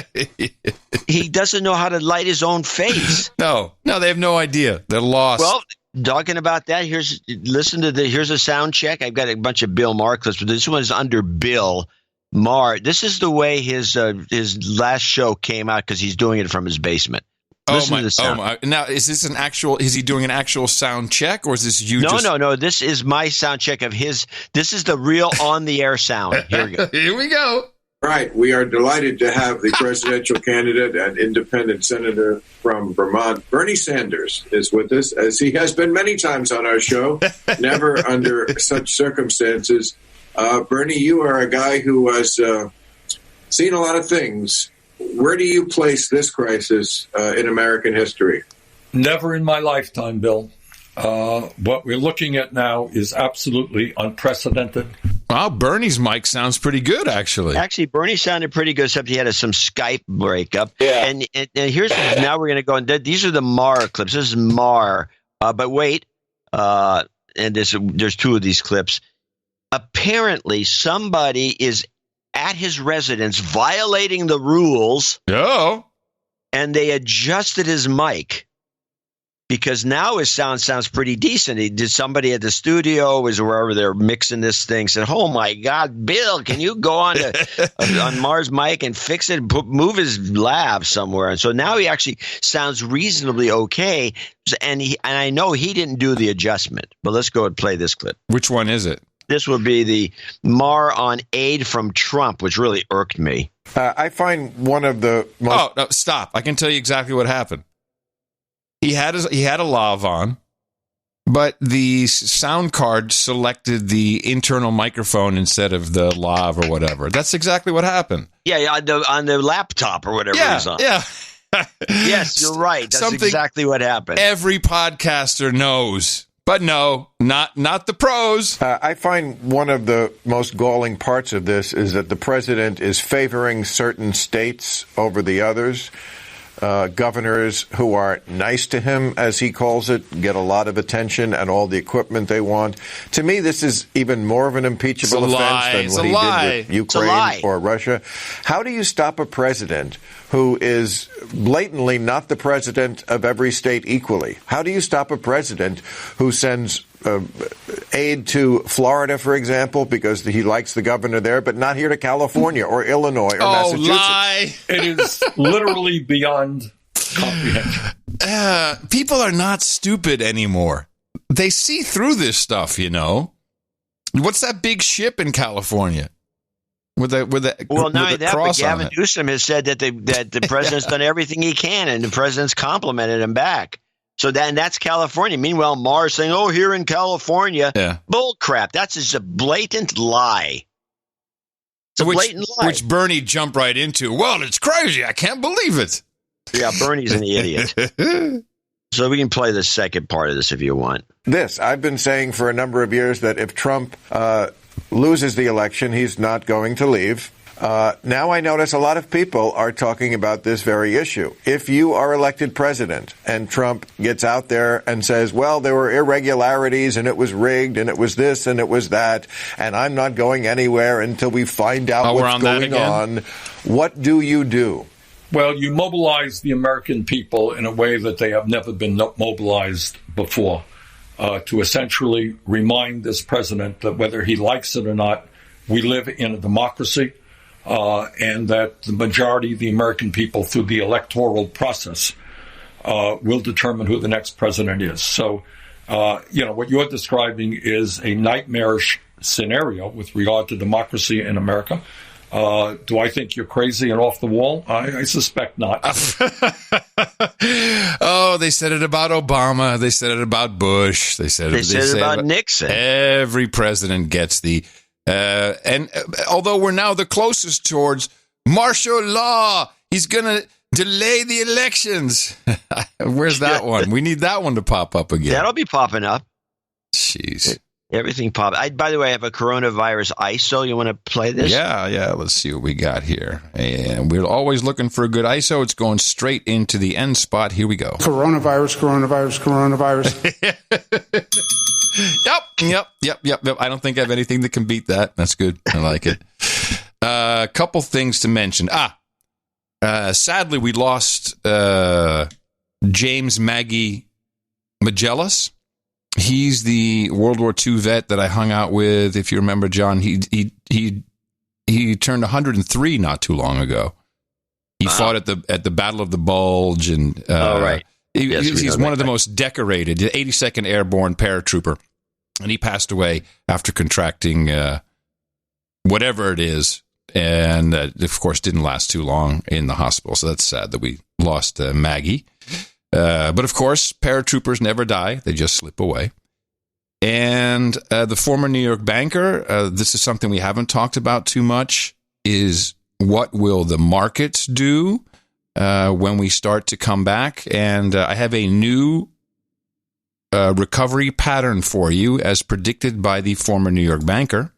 He doesn't know how to light his own face. No, they have no idea. They're lost. Well, talking about that, here's a sound check. I've got a bunch of Bill Maher clips, but this one is under Bill Maher. This is the way his last show came out because he's doing it from his basement. Listen to the sound. Now, is this an actual? Is he doing an actual sound check, or is this you? No. This is my sound check of his. This is the real on the air sound. Here we go. Here we go. Right. We are delighted to have the presidential candidate and independent senator from Vermont, Bernie Sanders, is with us, as he has been many times on our show, never under such circumstances. Bernie, you are a guy who has seen a lot of things. Where do you place this crisis in American history? Never in my lifetime, Bill. What we're looking at now is absolutely unprecedented. Wow, Bernie's mic sounds pretty good, actually. Actually, Bernie sounded pretty good, except he had some Skype breakup. Yeah. And here's, now we're going to go, and these are the Maher clips. This is Maher. But wait, and there's two of these clips. Apparently, somebody is at his residence violating the rules. Oh. And they adjusted his mic. Because now his sound sounds pretty decent. Did somebody at the studio, was wherever they're mixing this thing, said, "Oh my God, Bill, can you go on on Maher's mic and fix it, move his lav somewhere?" And so now he actually sounds reasonably okay. And I know he didn't do the adjustment. But let's go and play this clip. Which one is it? This would be the Maher on aid from Trump, which really irked me. I find one of the most. Oh, no, stop! I can tell you exactly what happened. He had a lav on, but the sound card selected the internal microphone instead of the lav or whatever. That's exactly what happened. Yeah, on the laptop or whatever he's on. Yeah. Yes, you're right. That's exactly what happened. Every podcaster knows. But no, not the pros. I find one of the most galling parts of this is that the president is favoring certain states over the others. Governors who are nice to him, as he calls it, get a lot of attention and all the equipment they want. To me, this is even more of an impeachable offense than what he did with Ukraine or Russia. How do you stop a president who is blatantly not the president of every state equally? How do you stop a president who sends aid to Florida, for example, because he likes the governor there, but not here to California or Illinois or Massachusetts? Lie. It is literally beyond comprehension. People are not stupid anymore. They see through this stuff, you know. What's that big ship in California? With the cross but Gavin Newsom has said that the president's done everything he can, and the president's complimented him back. So that's California. Meanwhile, Maher's saying, "Oh, here in California, bull crap." That's just a blatant lie. It's a blatant lie. Which Bernie jumped right into. Well, it's crazy. I can't believe it. Yeah, Bernie's an idiot. So we can play the second part of this if you want. I've been saying for a number of years that if Trump loses the election, he's not going to leave. Now I notice a lot of people are talking about this very issue. If you are elected president and Trump gets out there and says, well, there were irregularities and it was rigged and it was this and it was that, and I'm not going anywhere until we find out what's going on, what do you do? Well, you mobilize the American people in a way that they have never been mobilized before, to essentially remind this president that whether he likes it or not, we live in a democracy. And that the majority of the American people, through the electoral process, will determine who the next president is. So, what you're describing is a nightmarish scenario with regard to democracy in America. Do I think you're crazy and off the wall? I suspect not. Oh, they said it about Obama. They said it about Bush. They said it about Nixon. Every president gets the... and although we're now the closest towards martial law, he's going to delay the elections. Where's that one? We need that one to pop up again. That'll be popping up. Jeez. Everything pop. By the way, I have a coronavirus ISO. You want to play this? Yeah. Let's see what we got here. And we're always looking for a good ISO. It's going straight into the end spot. Here we go. Coronavirus. Yep. I don't think I have anything that can beat that. That's good. I like it. A couple things to mention. Sadly, we lost James Maggie Magellas. He's the World War II vet that I hung out with. If you remember, John, he turned 103 not too long ago. He fought at the Battle of the Bulge, and right. He's one of the most decorated, the 82nd Airborne paratrooper, and he passed away after contracting whatever it is, and of course didn't last too long in the hospital. So that's sad that we lost Maggie. But of course, paratroopers never die; they just slip away. And the former New York banker, this is something we haven't talked about too much, is what will the markets do when we start to come back? And I have a new recovery pattern for you as predicted by the former New York banker.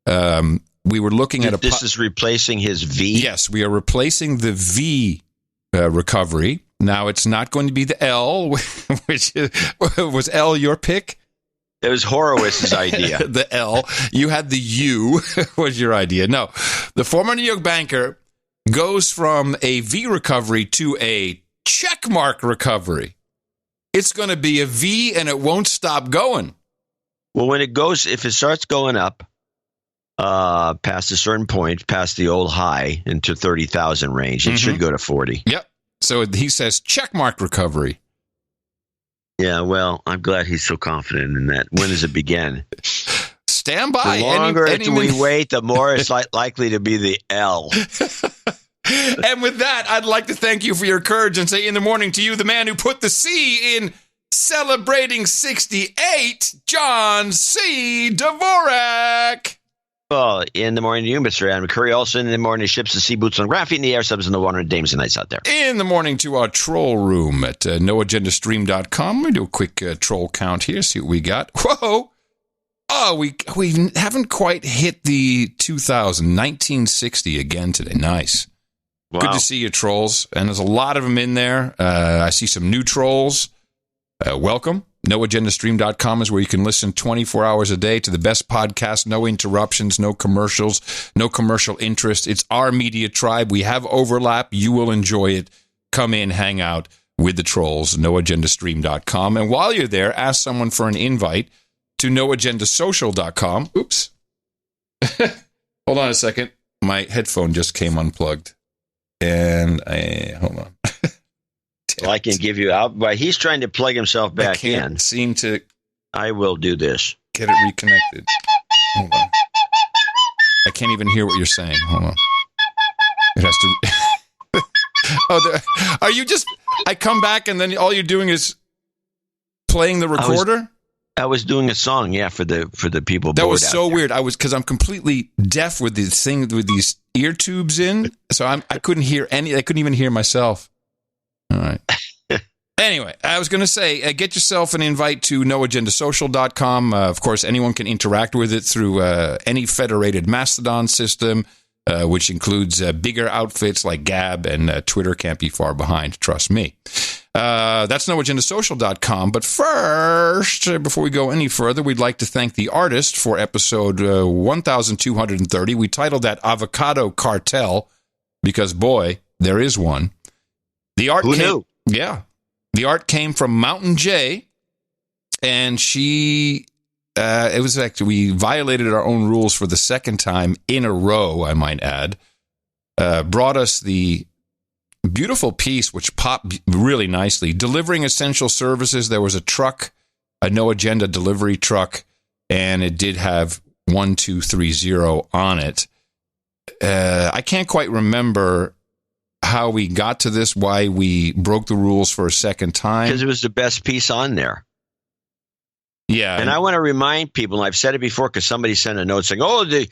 We were looking at This is replacing his V? Yes, we are replacing the V recovery. Now, it's not going to be the L, which was L your pick? It was Horowitz's idea. The L. You had the U was your idea. No, the former New York banker goes from a V recovery to a checkmark recovery. It's going to be a V and it won't stop going. Well, if it starts going up past a certain point, past the old high into 30,000 range, it should go to 40. Yep. So he says checkmark recovery. Yeah, well, I'm glad he's so confident in that. When does it begin? Stand by. The longer we wait, the more it's likely to be the L. And with that, I'd like to thank you for your courage and say in the morning to you, the man who put the C in celebrating 68, John C. Dvorak. Well, in the morning to you, Mr. Adam Curry. Also in the morning, ships and sea boots on graphene, the air subs, and the water, and dames and nights out there. In the morning to our troll room at noagendastream.com. We do a quick troll count here, see what we got. Whoa! Oh, we haven't quite hit the 1960 again today. Nice. Wow. Good to see you, trolls. And there's a lot of them in there. I see some new trolls. Welcome. NoAgendaStream.com is where you can listen 24 hours a day to the best podcast, no interruptions, no commercials, no commercial interest. It's our media tribe. We have overlap. You will enjoy it. Come in, hang out with the trolls, NoAgendaStream.com. And while you're there, ask someone for an invite to NoAgendaSocial.com. Oops. Hold on a second. My headphone just came unplugged. And hold on. Well, I can give you out. But he's trying to plug himself back I can't in. Seem to. I will do this. Get it reconnected. Hold on. I can't even hear what you're saying. Hold on. It has to. Are you just? I come back and then all you're doing is playing the recorder. I was doing a song, yeah, for the people. That was so weird. Because I'm completely deaf with this thing with these ear tubes in, so I couldn't hear any. I couldn't even hear myself. All right. Anyway, I was going to say, get yourself an invite to noagendasocial.com. Of course, anyone can interact with it through any federated Mastodon system, which includes bigger outfits like Gab, and Twitter can't be far behind. Trust me. That's noagendasocial.com. But first, before we go any further, we'd like to thank the artist for episode 1230. We titled that Avocado Cartel because, boy, there is one. The art Who knew? Yeah. The art came from Mountain J, and she, it was actually, we violated our own rules for the second time in a row, I might add, brought us the beautiful piece, which popped really nicely. Delivering essential services, there was a truck, a No Agenda delivery truck, and it did have 1230 on it. I can't quite remember how we got to this, why we broke the rules for a second time. Because it was the best piece on there. Yeah. And I want to remind people, and I've said it before because somebody sent a note saying, oh, the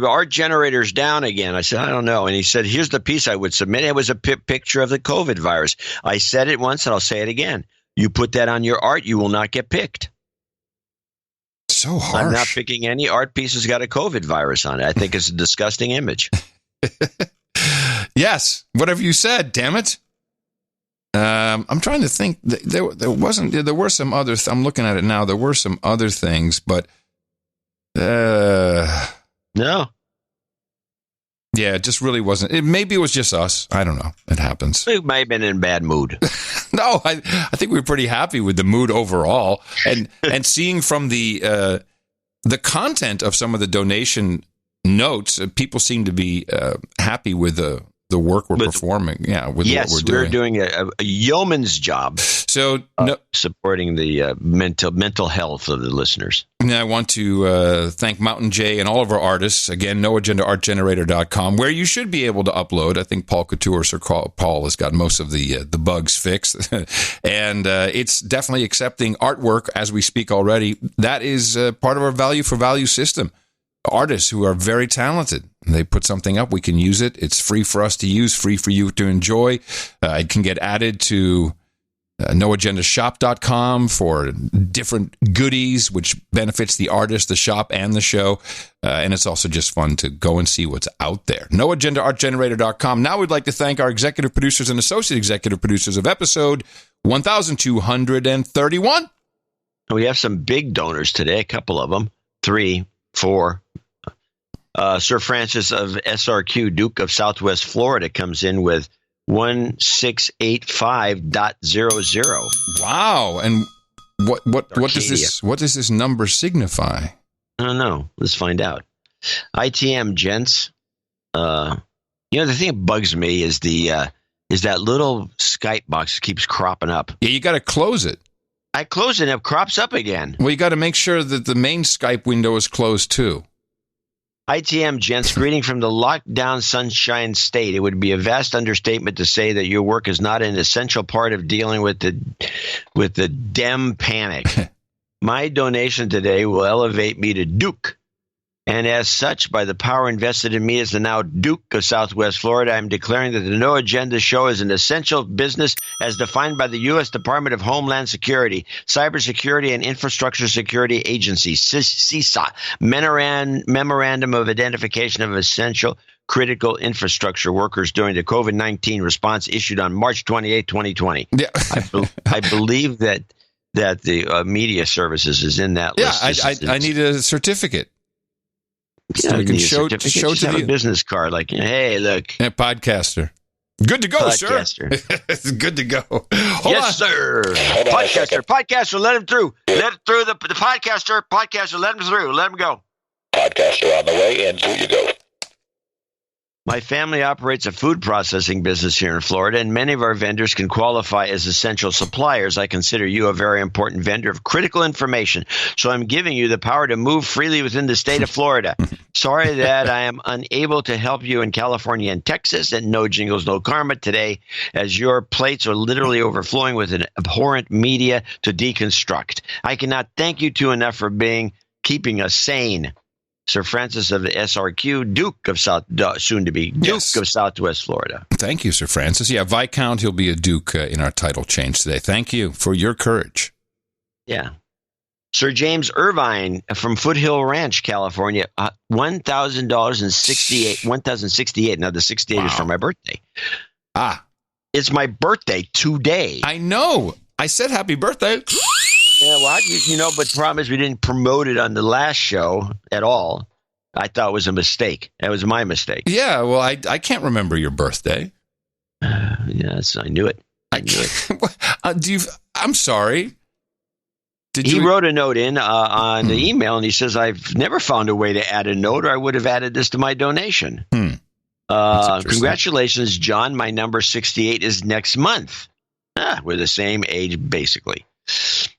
art generator's down again. I said, I don't know. And he said, here's the piece I would submit. It was a picture of the COVID virus. I said it once and I'll say it again. You put that on your art, you will not get picked. So harsh. I'm not picking any art piece that's got a COVID virus on it. I think it's a disgusting image. Yes, whatever you said, damn it. I'm trying to think. There were some other. I'm looking at it now. There were some other things, but no. Yeah, it just really wasn't. Maybe it was just us. I don't know. It happens. We might have been in a bad mood. No, I think we were pretty happy with the mood overall, and seeing from the content of some of the donation notes, people seem to be happy with the the work we're performing. Yeah, with yes, what we're doing. We're doing a yeoman's job. So supporting the mental health of the listeners. And I want to thank Mountain Jay and all of our artists. Again, noagendaartgenerator.com, where you should be able to upload. I think Paul Couture, Sir Paul, has got most of the bugs fixed. And it's definitely accepting artwork as we speak already. That is part of our value for value system. Artists who are very talented. They put something up, we can use it. It's free for us to use, free for you to enjoy. It can get added to noagendashop.com for different goodies, which benefits the artist, the shop, and the show. And it's also just fun to go and see what's out there. noagendaartgenerator.com. Now we'd like to thank our executive producers and associate executive producers of episode 1231. We have some big donors today, a couple of them, 3, 4. Sir Francis of SRQ, Duke of Southwest Florida, comes in with 1685.00. Wow. And what does this number signify? I don't know. Let's find out. ITM, gents. The thing that bugs me is that little Skype box keeps cropping up. Yeah, you got to close it. I close it and it crops up again. Well, you got to make sure that the main Skype window is closed too. ITM, gents, greeting from the lockdown Sunshine State. It would be a vast understatement to say that your work is not an essential part of dealing with the Dem panic. My donation today will elevate me to Duke. And as such, by the power invested in me as the now Duke of Southwest Florida, I'm declaring that the No Agenda Show is an essential business as defined by the U.S. Department of Homeland Security, Cybersecurity and Infrastructure Security Agency, CISA, Memorandum of Identification of Essential Critical Infrastructure Workers during the COVID-19 response issued on March 28, 2020. Yeah. I believe that the media services is in that list. Yeah, I need a certificate. So we can show to the a business card, like, hey, look, a podcaster. Good to go, podcaster. Sir. It's good to go. Yes, sir. Podcaster, let him through. Let him through the podcaster. Podcaster, let him through. Let him go. Podcaster on the way, and through you go. My family operates a food processing business here in Florida, and many of our vendors can qualify as essential suppliers. I consider you a very important vendor of critical information, so I'm giving you the power to move freely within the state of Florida. Sorry that I am unable to help you in California and Texas, and no jingles, no karma today, as your plates are literally overflowing with an abhorrent media to deconstruct. I cannot thank you two enough for keeping us sane. Sir Francis of the SRQ, Duke of Duke of Southwest Florida. Thank you, Sir Francis. Yeah, Viscount, he'll be a Duke in our title change today. Thank you for your courage. Yeah. Sir James Irvine from Foothill Ranch, California, $1,068. Now, the 68 is for my birthday. It's my birthday today. I know. I said happy birthday. Yeah, well, but the problem is we didn't promote it on the last show at all. I thought it was a mistake. That was my mistake. Yeah, well, I can't remember your birthday. Yes, I knew it. I'm sorry. He wrote a note in on the email, and he says, I've never found a way to add a note, or I would have added this to my donation. Congratulations, John. My number 68 is next month. We're the same age, basically.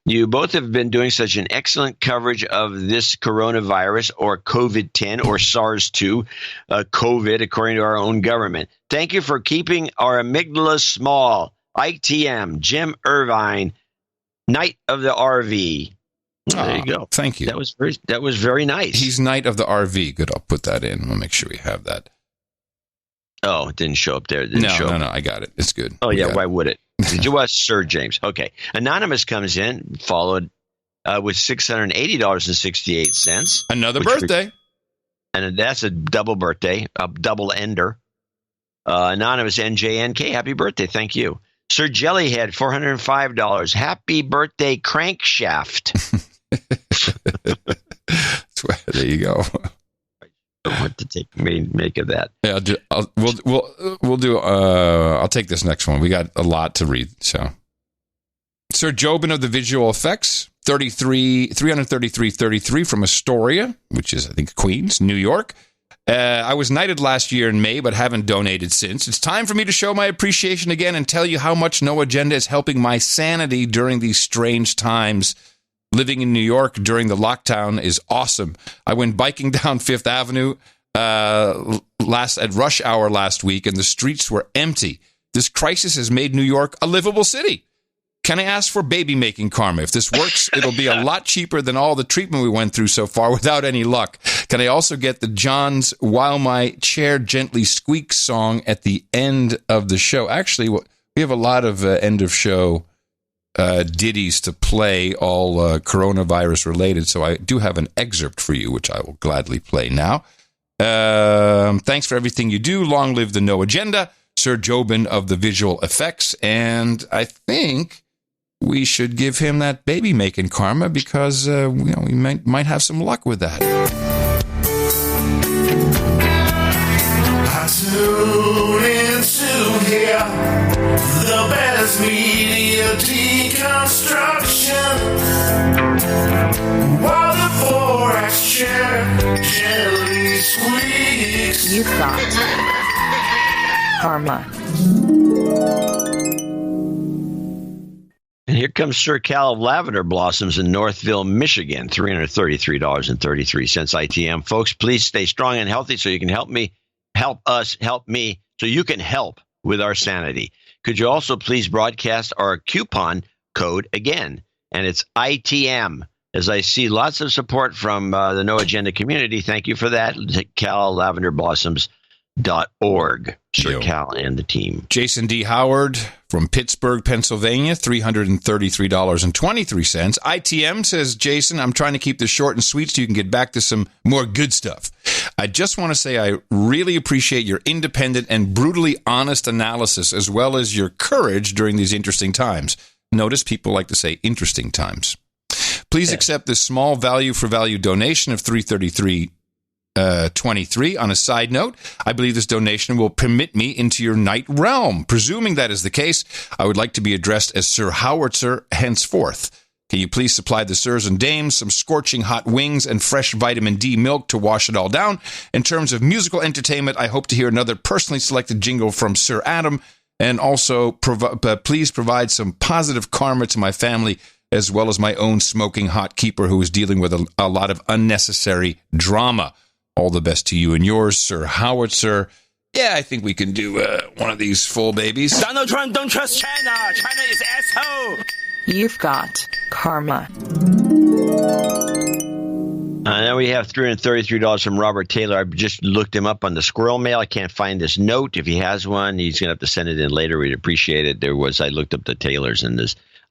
You both have been doing such an excellent coverage of this coronavirus, or COVID-10, or SARS-2, COVID, according to our own government. Thank you for keeping our amygdala small. ITM, Jim Irvine, Knight of the RV. There you go. Thank you. That was very nice. He's Knight of the RV. Good. I'll put that in. We'll make sure we have that. Oh, it didn't show up there. No, I got it. It's good. Oh, yeah. Why would it? Did you watch Sir James? Okay. Anonymous comes in, followed with $680.68. Another birthday. And that's a double birthday, a double ender. Anonymous NJNK, happy birthday. Thank you. Sir Jellyhead, $405. Happy birthday, Crankshaft. There you go. What to make of that? Yeah, we'll do. I'll take this next one. We got a lot to read. So, Sir Jobin of the Visual Effects, $333.33 from Astoria, which is I think Queens, New York. I was knighted last year in May, but haven't donated since. It's time for me to show my appreciation again and tell you how much No Agenda is helping my sanity during these strange times. Living in New York during the lockdown is awesome. I went biking down Fifth Avenue at rush hour last week, and the streets were empty. This crisis has made New York a livable city. Can I ask for baby-making karma? If this works, it'll be a lot cheaper than all the treatment we went through so far without any luck. Can I also get the John's While My Chair Gently Squeaks song at the end of the show? Actually, we have a lot of end-of-show ditties to play, all coronavirus-related, so I do have an excerpt for you, which I will gladly play now. Thanks for everything you do. Long live the No Agenda. Sir Jobin of the Visual Effects. And I think we should give him that baby-making karma because we might have some luck with that. I tune in to hear the best media deconstruction while the Forex chair gently squeaks. You've got karma. And here comes Sir Cal of Lavender Blossoms in Northville, Michigan, $333.33 ITM. Folks, please stay strong and healthy so you can help me, help us, help me, so you can help with our sanity. Could you also please broadcast our coupon code again? And it's ITM. As I see lots of support from the No Agenda community, thank you for that. CalLavenderBlossoms.org. Sir Cal and the team. Jason D. Howard from Pittsburgh, Pennsylvania, $333.23. ITM, says Jason, I'm trying to keep this short and sweet so you can get back to some more good stuff. I just want to say I really appreciate your independent and brutally honest analysis as well as your courage during these interesting times. Notice people like to say interesting times. Please accept this small value-for-value donation of $333.23. On a side note, I believe this donation will permit me into your night realm. Presuming that is the case, I would like to be addressed as Sir Howitzer henceforth. Can you please supply the sirs and dames some scorching hot wings and fresh vitamin D milk to wash it all down? In terms of musical entertainment, I hope to hear another personally selected jingle from Sir Adam, and also please provide some positive karma to my family as well as my own smoking hot keeper who is dealing with a lot of unnecessary drama. All the best to you and yours, Sir Howitzer. Yeah, I think we can do one of these full babies. Donald Trump, don't trust China. China is asshole. You've got karma. Now we have $333 from Robert Taylor. I just looked him up on the squirrel mail. I can't find this note. If he has one, he's going to have to send it in later. We'd appreciate it. I looked up the Taylors, and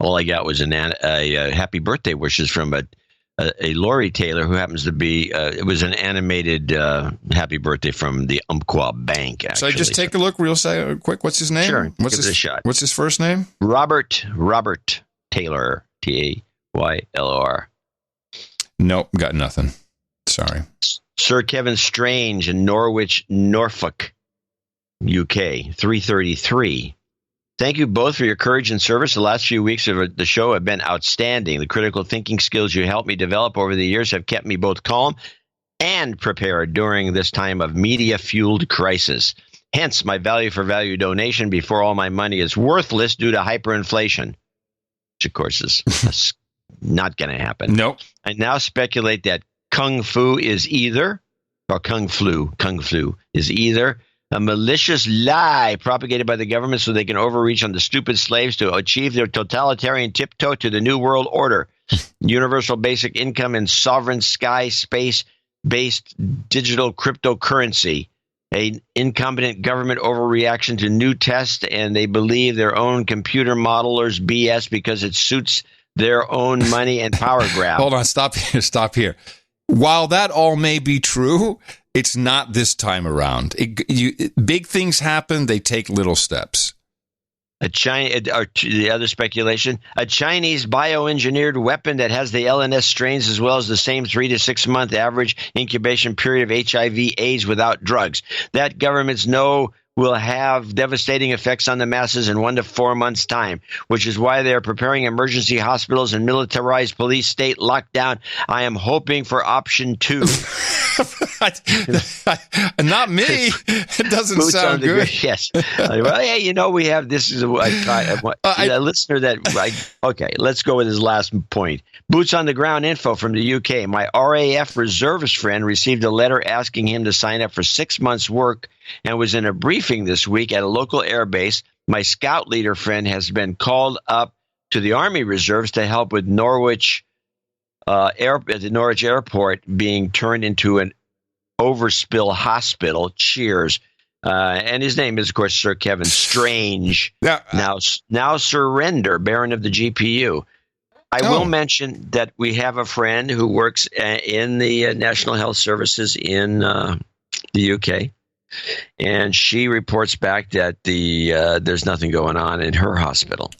all I got was a happy birthday wishes from a Lori Taylor, who happens to be, it was an animated happy birthday from the Umpqua Bank, actually. So I just take a look real quick. What's his name? Sure, give it a shot. What's his first name? Robert Taylor, Taylor. Nope, got nothing. Sorry. Sir Kevin Strange in Norwich, Norfolk, UK, 333. Thank you both for your courage and service. The last few weeks of the show have been outstanding. The critical thinking skills you helped me develop over the years have kept me both calm and prepared during this time of media-fueled crisis. Hence, my value-for-value donation before all my money is worthless due to hyperinflation, which, of course, is not going to happen. Nope. I now speculate that Kung Flu is either a malicious lie propagated by the government so they can overreach on the stupid slaves to achieve their totalitarian tiptoe to the New World Order. Universal basic income and sovereign sky space-based digital cryptocurrency. An incompetent government overreaction to new tests, and they believe their own computer modelers BS because it suits their own money and power grab. Hold on, stop here. While that all may be true, it's not this time around. Big things happen, they take little steps. The other speculation, a Chinese bioengineered weapon that has the LNS strains as well as the same 3 to 6 month average incubation period of HIV/AIDS without drugs. That governments know will have devastating effects on the masses in 1 to 4 months' time, which is why they are preparing emergency hospitals and militarized police state lockdown. I am hoping for option 2. Not me. It doesn't sound good. Yes. Well, hey, we have this is a listener that. Okay, let's go with his last point. Boots on the ground info from the UK. My RAF reservist friend received a letter asking him to sign up for 6 months' work and was in a briefing this week at a local air base. My scout leader friend has been called up to the Army Reserves to help with Norwich at the Norwich Airport being turned into an overspill hospital. Cheers. And his name is, of course, Sir Kevin Strange. Now surrender, Baron of the GPU. I will mention that we have a friend who works in the National Health Services in the UK. And she reports back that there's nothing going on in her hospital.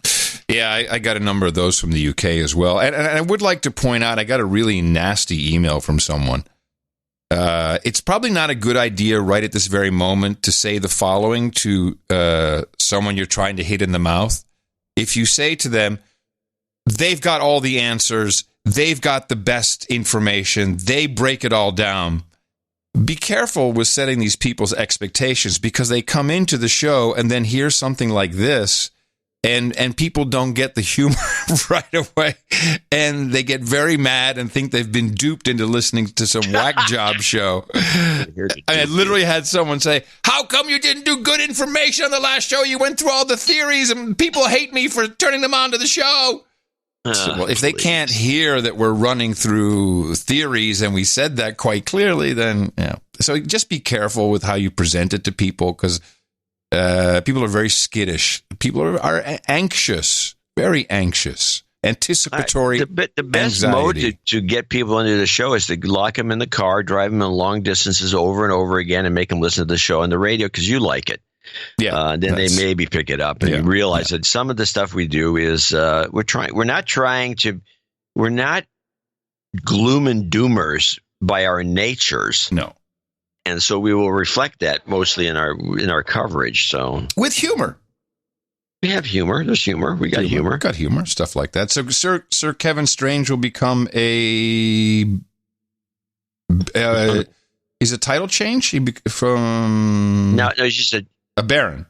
Yeah, I got a number of those from the UK as well. And I would like to point out, I got a really nasty email from someone. It's probably not a good idea right at this very moment to say the following to someone you're trying to hit in the mouth. If you say to them, they've got all the answers, they've got the best information, they break it all down. Be careful with setting these people's expectations, because they come into the show and then hear something like this, and people don't get the humor right away, and they get very mad and think they've been duped into listening to some whack job show. I literally had someone say, how come you didn't do good information on the last show? You went through all the theories and people hate me for turning them on to the show. Well, if they can't hear that we're running through theories and we said that quite clearly, then, yeah. So just be careful with how you present it to people, because people are very skittish. People are anxious, very anxious, anticipatory. The best anxiety. mode to get people into the show is to lock them in the car, drive them long distances over and over again, and make them listen to the show on the radio because you like it. Yeah, then they maybe pick it up and realize that some of the stuff we do is we're not gloom and doomers by our natures. No. And so we will reflect that mostly in our coverage. So with humor. We have humor. There's humor. We got humor. Got humor, stuff like that. So Sir Kevin Strange will become a is a title change? No, he's just a baron.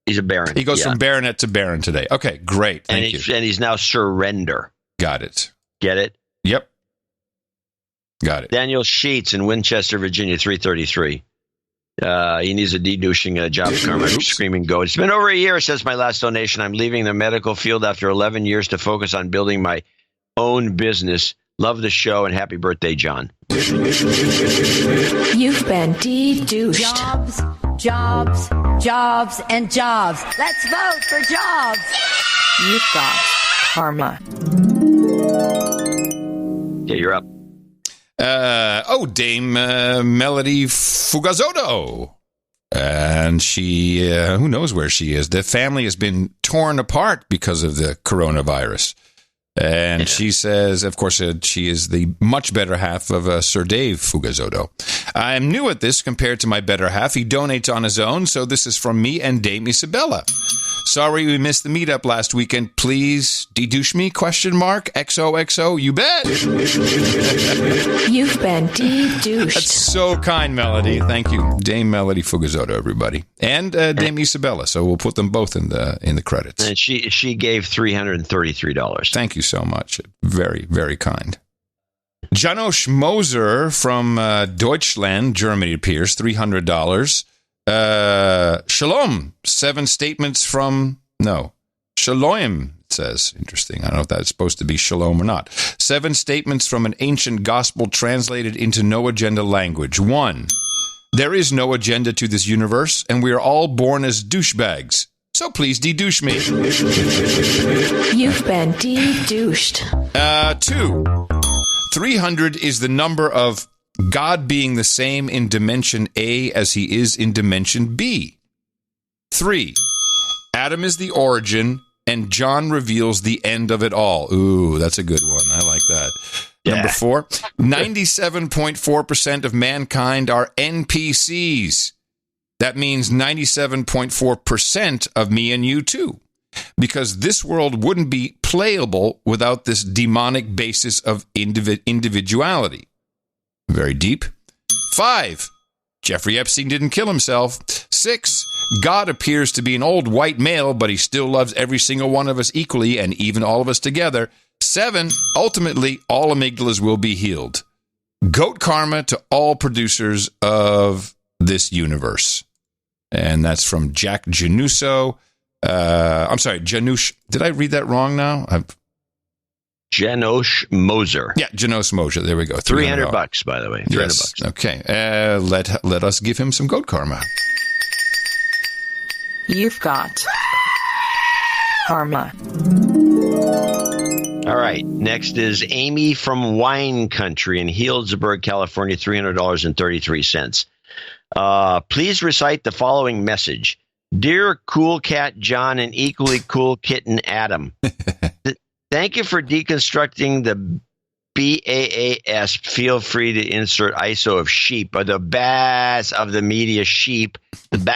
He's a baron. He goes from baronet to baron today. Okay, great. Thank you. And he's now surrender. Got it. Get it? Yep. Got it. Daniel Sheets in Winchester, Virginia, 333. He needs a de-douching jobs karma. Screaming goat. It's been over a year since my last donation. I'm leaving the medical field after 11 years to focus on building my own business. Love the show, and happy birthday, John. You've been de-douched. Jobs, and jobs. Let's vote for jobs. You've got karma. Yeah, you're up. Dame Melody Fugazotto. And she, who knows where she is. The family has been torn apart because of the coronavirus. And she says, of course, she is the much better half of Sir Dave Fugazotto. I'm new at this compared to my better half. He donates on his own, so this is from me and Dame Isabella. Sorry we missed the meetup last weekend. Please de-douche me? XOXO, you bet. You've been de-douched. That's so kind, Melody. Thank you. Dame Melody Fugazotto, everybody. And Dame Isabella, so we'll put them both in the credits. And she gave $333. Thank you so much. Very, very kind. Janosch Moser from Deutschland, Germany, appears, $300. Shalom, 7 statements from, Shalom, it says. Interesting. I don't know if that's supposed to be shalom or not. 7 statements from an ancient gospel translated into no agenda language. 1, there is no agenda to this universe, and we are all born as douchebags. So please de-douche me. You've been de-douched. 2, 300 is the number of God being the same in dimension A as he is in dimension B. 3, Adam is the origin, and John reveals the end of it all. Ooh, that's a good one. I like that. Yeah. Number 4, 97.4% of mankind are NPCs. That means 97.4% of me and you too. Because this world wouldn't be playable without this demonic basis of individuality. Very deep. 5, Jeffrey Epstein didn't kill himself. 6, God appears to be an old white male, but he still loves every single one of us equally and even all of us together. 7, ultimately, all amygdalas will be healed. Goat karma to all producers of this universe. And that's from Jack Januso. I'm sorry, Janusz. Did I read that wrong now? Janos Moser. Yeah, Janos Moser. There we go. $300, by the way. $300. Yes. Okay. Let us give him some goat karma. You've got karma. All right. Next is Amy from Wine Country in Healdsburg, California, $300.33. Please recite the following message. Dear Cool Cat John and equally cool kitten Adam, thank you for deconstructing the BAAS. Feel free to insert ISO of sheep, or the bass of the media sheep, and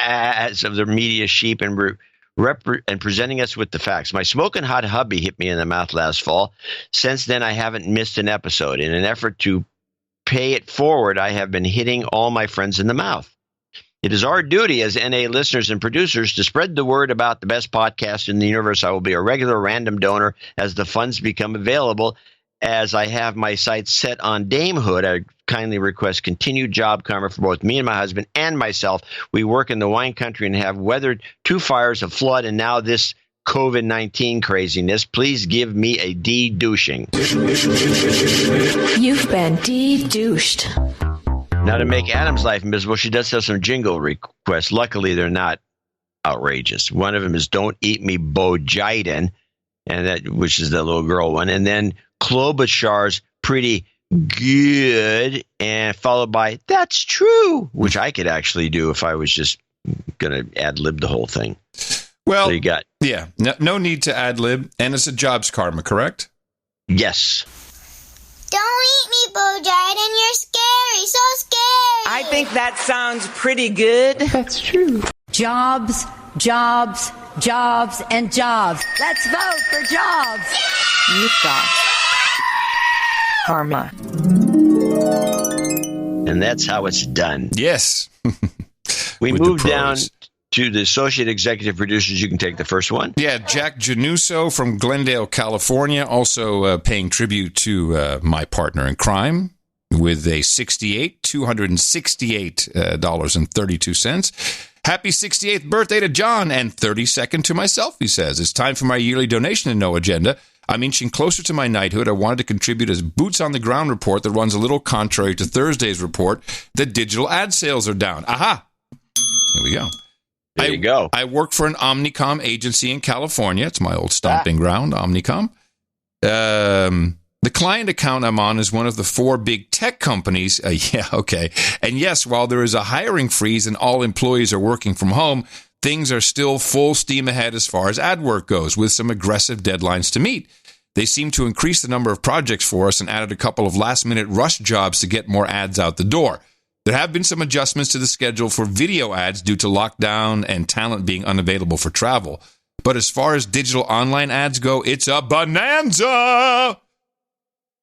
presenting us with the facts. My smoking hot hubby hit me in the mouth last fall. Since then, I haven't missed an episode. In an effort to pay it forward, I have been hitting all my friends in the mouth. It is our duty as NA listeners and producers to spread the word about the best podcast in the universe. I will be a regular random donor as the funds become available. As I have my sights set on damehood, I kindly request continued job karma for both me and my husband and myself. We work in the wine country and have weathered 2 fires, a flood, and now this COVID-19 craziness. Please give me a de-douching. You've been de-douched. Now, to make Adam's life miserable, she does have some jingle requests. Luckily, they're not outrageous. One of them is "Don't Eat Me, Bo Jiden," and that, which is the little girl one. And then Klobuchar's "Pretty Good," and followed by "That's True," which I could actually do if I was just going to ad-lib the whole thing. Well, so you got, yeah, no need to ad-lib, and it's a jobs karma, correct? Yes. Don't eat me, Bo Jiden. You're scary. So scary. I think that sounds pretty good. That's true. Jobs, jobs, jobs, and jobs. Let's vote for jobs. You've got karma. And that's how it's done. Yes. We moved down to the associate executive producers. You can take the first one. Yeah, Jack Januso from Glendale, California, also paying tribute to my partner in crime with a $268.32. Happy 68th birthday to John and 32nd to myself, he says. It's time for my yearly donation to No Agenda. I'm inching closer to my knighthood. I wanted to contribute as boots on the ground report that runs a little contrary to Thursday's report that digital ad sales are down. Aha! Here we go. There you go. I work for an Omnicom agency in California. It's my old stomping ground, Omnicom. The client account I'm on is one of the 4 big tech companies. Yeah, okay. And yes, while there is a hiring freeze and all employees are working from home, things are still full steam ahead as far as ad work goes, with some aggressive deadlines to meet. They seem to increase the number of projects for us and added a couple of last-minute rush jobs to get more ads out the door. There have been some adjustments to the schedule for video ads due to lockdown and talent being unavailable for travel. But as far as digital online ads go, it's a bonanza!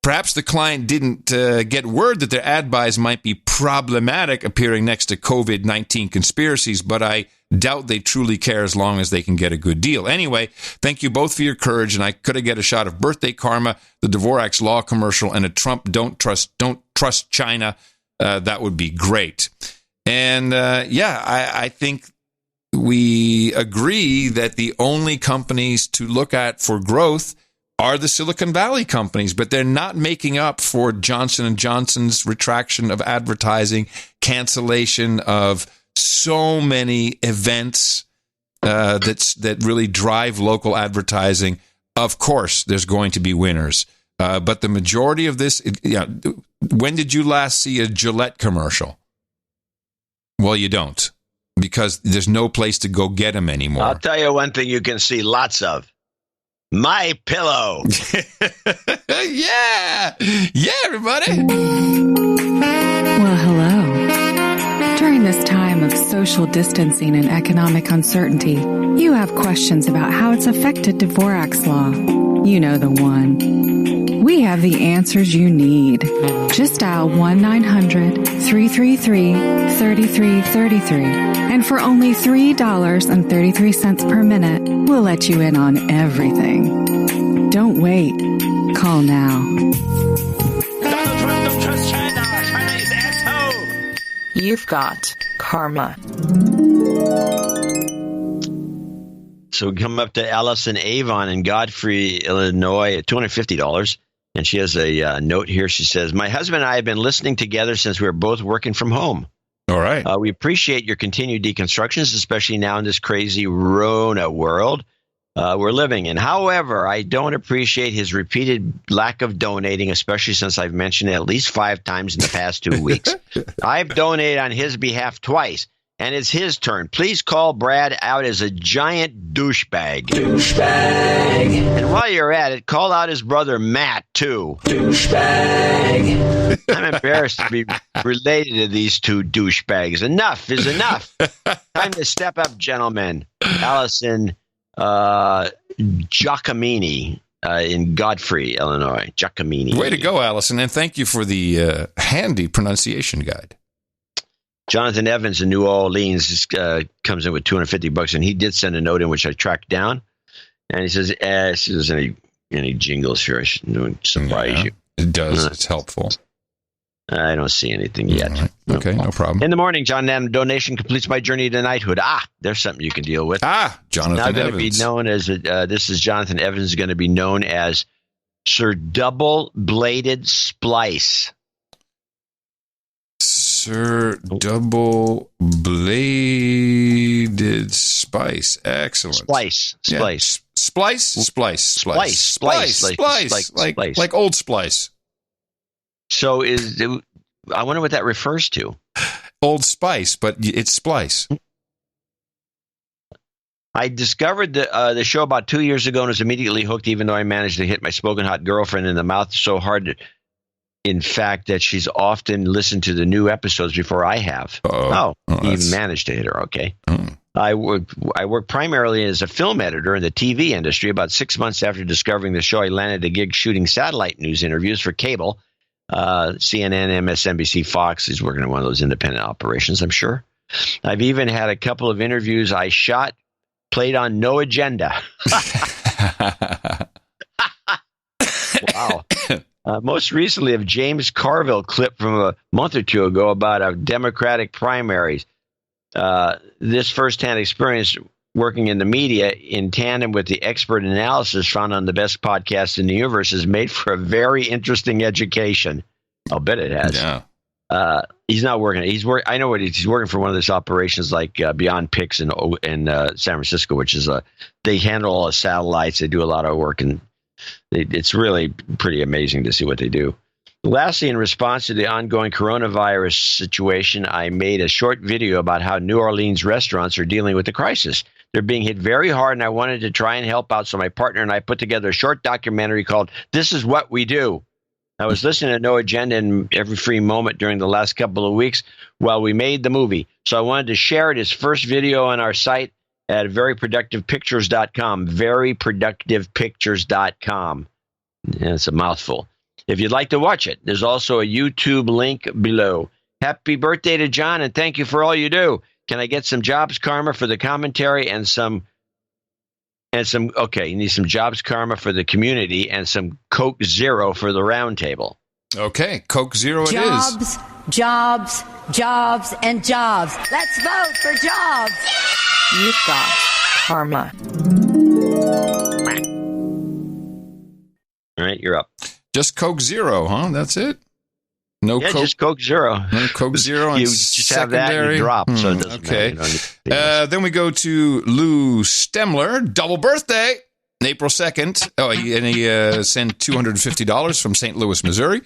Perhaps the client didn't get word that their ad buys might be problematic appearing next to COVID-19 conspiracies, but I doubt they truly care as long as they can get a good deal. Anyway, thank you both for your courage, and I could have get a shot of birthday karma, the Dvorak's Law commercial, and a Trump don't trust China. That would be great. And I think we agree that the only companies to look at for growth are the Silicon Valley companies, but they're not making up for Johnson & Johnson's retraction of advertising, cancellation of so many events that really drive local advertising. Of course, there's going to be winners. But the majority of this, when did you last see a Gillette commercial? Well, you don't, because there's no place to go get them anymore. I'll tell you one thing you can see lots of. My Pillow. Yeah, everybody. Well, hello. During this time of social distancing and economic uncertainty, you have questions about how it's affected Dvorak's Law. You know the one. We have the answers you need. Just dial 1-900-333-3333. And for only $3.33 per minute, we'll let you in on everything. Don't wait. Call now. Donald Trump, don't trust China. China is asshole. You've got karma. So we come up to Allison Avon in Godfrey, Illinois at $250. And she has a note here. She says, my husband and I have been listening together since we were both working from home. All right. We appreciate your continued deconstructions, especially now in this crazy Rona world we're living in. However, I don't appreciate his repeated lack of donating, especially since I've mentioned it at least 5 times in the past 2 weeks. I've donated on his behalf twice. And it's his turn. Please call Brad out as a giant douchebag. Douchebag. And while you're at it, call out his brother Matt, too. Douchebag. I'm embarrassed to be related to these two douchebags. Enough is enough. Time to step up, gentlemen. Allison Giacomini in Godfrey, Illinois. Giacomini. Way to go, Allison. And thank you for the handy pronunciation guide. Jonathan Evans in New Orleans comes in with $250, and he did send a note in which I tracked down. And he says, "See if there's any jingles here. I should surprise you." It does. It's helpful. I don't see anything yet. Right. Okay, no problem. In the morning, John Adam donation completes my journey to knighthood. There's something you can deal with. Jonathan now going Evans. to be known as this is Jonathan Evans is going to be known as Sir Double Bladed Splice. Sir Double Bladed Spice. Excellent. Splice. Like Old Splice. So I wonder what that refers to. Old Spice, but it's Splice. I discovered the show about 2 years ago and was immediately hooked, even though I managed to hit my smoking hot girlfriend in the mouth so hard, in fact, that she's often listened to the new episodes before I have. Even managed to hit her. Okay. I work primarily as a film editor in the TV industry. About 6 months after discovering the show, I landed a gig shooting satellite news interviews for cable. CNN, MSNBC, Fox. He's working on one of those independent operations, I'm sure. I've even had a couple of interviews I shot, played on No Agenda. Wow. Most recently of James Carville clip from a month or two ago about a Democratic primaries. This firsthand experience working in the media in tandem with the expert analysis found on the best podcast in the universe has made for a very interesting education. I'll bet it has. Yeah. He's not working. I know what he's working for one of those operations like Beyond Pix in San Francisco, which is they handle all the satellites. They do a lot of work, and it's really pretty amazing to see what they do. Lastly, in response to the ongoing coronavirus situation, I made a short video about how New Orleans restaurants are dealing with the crisis. They're being hit very hard, and I wanted to try and help out, so my partner and I put together a short documentary called This Is What We Do. I was listening to No Agenda in every free moment during the last couple of weeks while we made the movie, so I wanted to share it as first video on our site at veryproductivepictures.com, veryproductivepictures.com. Yeah, it's a mouthful. If you'd like to watch it, there's also a YouTube link below. Happy birthday to John, and thank you for all you do. Can I get some Jobs Karma for the commentary and some, okay, you need some Jobs Karma for the community and some Coke Zero for the roundtable. Okay, Coke Zero it is. Jobs, and jobs. Let's vote for jobs. You've got karma. All right, you're up. Just Coke Zero, huh? That's it? No Coke. Just Coke Zero. No Coke Zero. You just secondary? Have that and you drop. So it doesn't okay. Matter. Then we go to Lou Stemler. Double birthday. April 2nd. Oh, and he sent $250 from St. Louis, Missouri.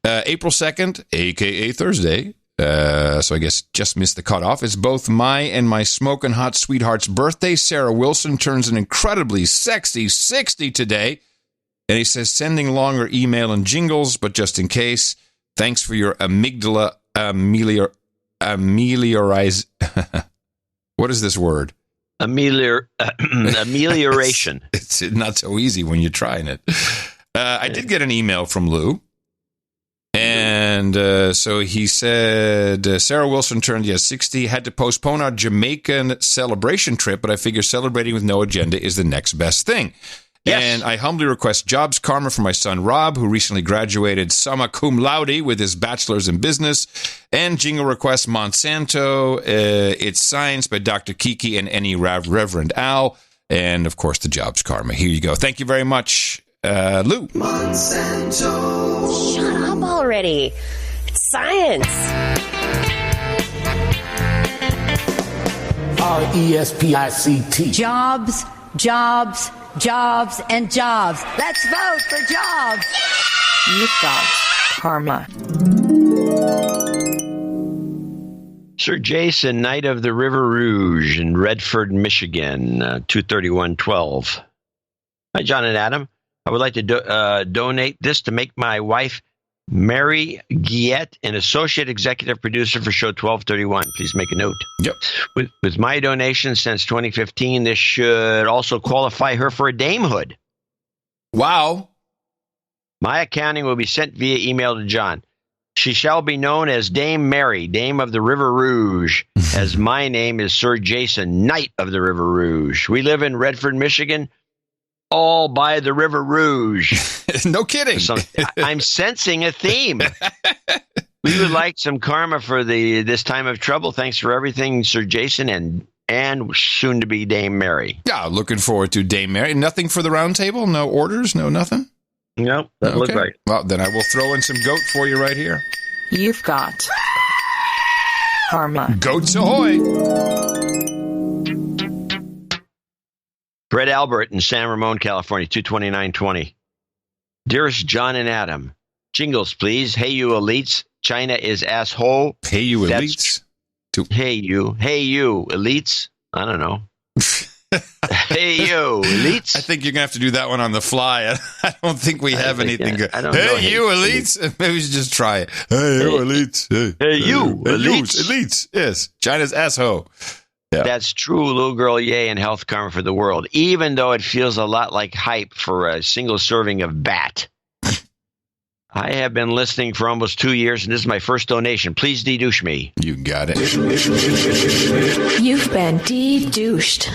April 2nd, a.k.a. Thursday. So I guess just missed the cutoff. It's both my and my smoking hot sweetheart's birthday. Sarah Wilson turns an incredibly sexy 60 today. And he says, sending longer email and jingles, but just in case, thanks for your amygdala ameliorize. What is this word? Amelioration. It's not so easy when you're trying it. I did get an email from Lou. And so he said, Sarah Wilson turned 60, had to postpone our Jamaican celebration trip, but I figure celebrating with no agenda is the next best thing. Yes. And I humbly request Jobs Karma for my son Rob, who recently graduated summa cum laude with his bachelor's in business, and jingle request Monsanto, It's Science by Dr. Kiki and any Reverend Al, and of course the Jobs Karma. Here you go. Thank you very much, Lou. Monsanto. Shut up already. It's science. RESPICT. Jobs, jobs, jobs, and jobs. Let's vote for jobs. You've got karma. Sir Jason, Knight of the River Rouge in Redford, Michigan, 23112. Hi, John and Adam. I would like to donate this to make my wife, Mary Guillette, an associate executive producer for show 1231. Please make a note. Yep. With my donation since 2015, this should also qualify her for a damehood. Wow. My accounting will be sent via email to John. She shall be known as Dame Mary, Dame of the River Rouge, as my name is Sir Jason, Knight of the River Rouge. We live in Redford, Michigan, all by the River Rouge. No kidding. I'm sensing a theme. We would like some karma for this time of trouble. Thanks for everything, Sir Jason, and soon to be Dame Mary. Yeah, looking forward to Dame Mary. Nothing for the round table? No orders? No nothing? No, doesn't look right. Well, then I will throw in some goat for you right here. You've got karma. Goats ahoy! Fred Albert in San Ramon, California, 22920. Dearest John and Adam, jingles, please. Hey, you elites. China is asshole. Hey, you elites. Hey, you elites. I don't know. Hey, you elites. I think you're going to have to do that one on the fly. I don't think we have anything good. I don't know. Hey, you elites. Maybe we should just try it. Hey, you elites. Hey, you elites. Elites. Yes. China's asshole. Yeah. That's true, little girl, yay, and health karma for the world, even though it feels a lot like hype for a single serving of bat. I have been listening for almost 2 years, and this is my first donation. Please de-douche me. You got it. You've been de-douched.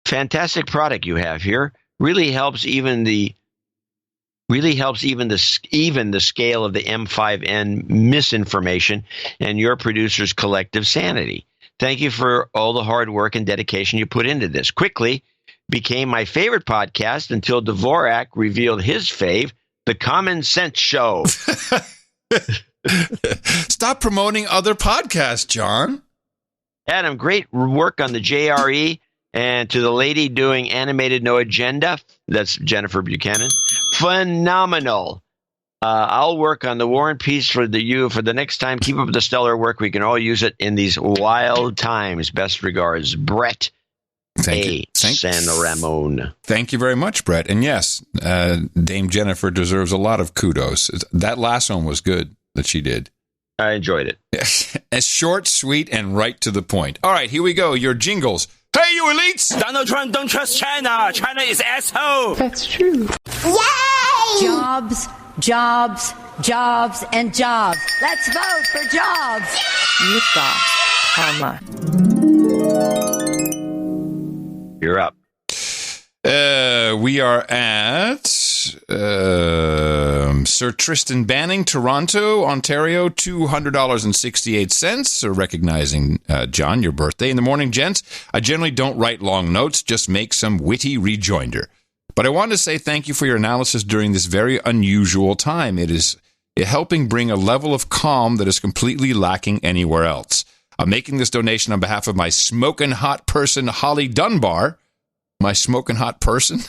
Fantastic product you have here. Really helps even the scale of the M5N misinformation and your producer's collective sanity. Thank you for all the hard work and dedication you put into this. Quickly became my favorite podcast until Dvorak revealed his fave, The Common Sense Show. Stop promoting other podcasts, John. Adam, great work on the JRE. And to the lady doing animated No Agenda, that's Jennifer Buchanan, phenomenal. I'll work on the War and Peace for the next time. Keep up the stellar work. We can all use it in these wild times. Best regards, Brett. San Ramon. Thank you very much, Brett. And yes, Dame Jennifer deserves a lot of kudos. That last one was good that she did. I enjoyed it. As short, sweet, and right to the point. All right, here we go. Your jingles. Hey, you elites! Donald Trump, don't trust China. China is asshole. That's true. Yay! Jobs, jobs, jobs, and jobs. Let's vote for jobs. You've got karma. You're up. We are at Sir Tristan Banning, Toronto, Ontario, $200.68. Recognizing, John, your birthday. In the morning, gents, I generally don't write long notes, just make some witty rejoinder. But I want to say thank you for your analysis during this very unusual time. It is helping bring a level of calm that is completely lacking anywhere else. I'm making this donation on behalf of my smoking hot person, Holly Dunbar. My smoking hot person?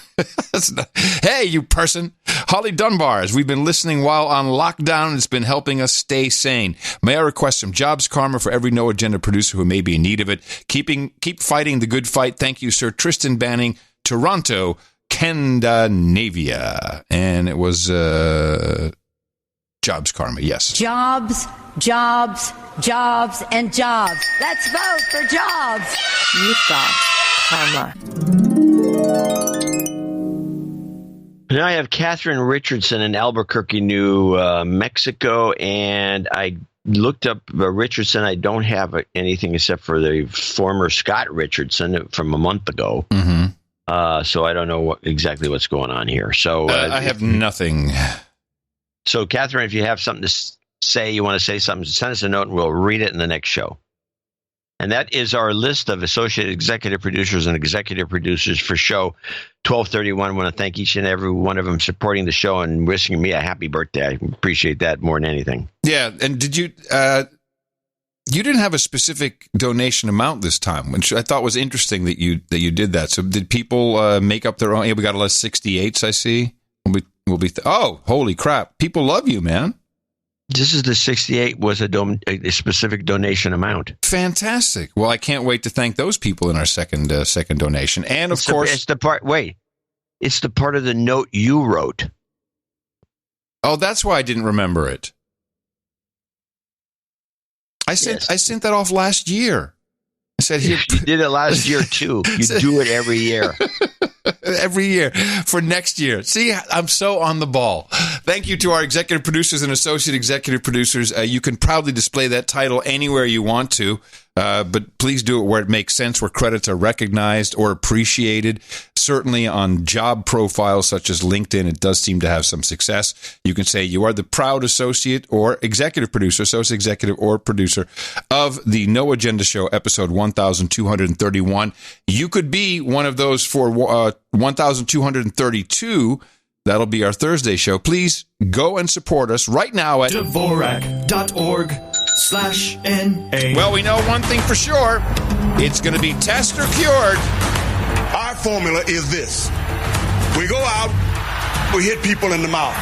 Hey, you person. Holly Dunbar, as we've been listening while on lockdown, it's been helping us stay sane. May I request some jobs karma for every No Agenda producer who may be in need of it? Keep fighting the good fight. Thank you, Sir Tristan Banning, Toronto, Scandinavia. And it was Jobs karma, yes. Jobs, jobs, jobs, and jobs. Let's vote for jobs. You've got karma. Now I have Catherine Richardson in Albuquerque, New Mexico, and I looked up Richardson. I don't have anything except for the former Scott Richardson from a month ago. Mm-hmm. So I don't know exactly what's going on here. So I have nothing. So, Catherine, if you have something to say, you want to say something, send us a note and we'll read it in the next show. And that is our list of associate executive producers and executive producers for show 1231. I want to thank each and every one of them supporting the show and wishing me a happy birthday. I appreciate that more than anything. Yeah, and did you you didn't have a specific donation amount this time, which I thought was interesting that you did that. So did people make up their own? Yeah, we got a lot of 68s, I see. We'll be oh, holy crap. People love you, man. This is the 68 was a specific donation amount. Fantastic. Well, I can't wait to thank those people in our second donation. And of course, it's the part of the note you wrote. Oh, that's why I didn't remember it. I sent that off last year. I said, here. You did it last year too. You do it every year. Every year for next year. See, I'm so on the ball. Thank you to our executive producers and associate executive producers. You can proudly display that title anywhere you want to, but please do it where it makes sense, where credits are recognized or appreciated. Certainly on job profiles such as LinkedIn, it does seem to have some success. You can say you are the proud associate or executive producer, associate executive or producer of the No Agenda Show, episode 1231. You could be one of those for 1232. That'll be our Thursday show. Please go and support us right now at Dvorak.org/NA. Well, we know one thing for sure. It's going to be test or cured. Our formula is this. We go out, we hit people in the mouth.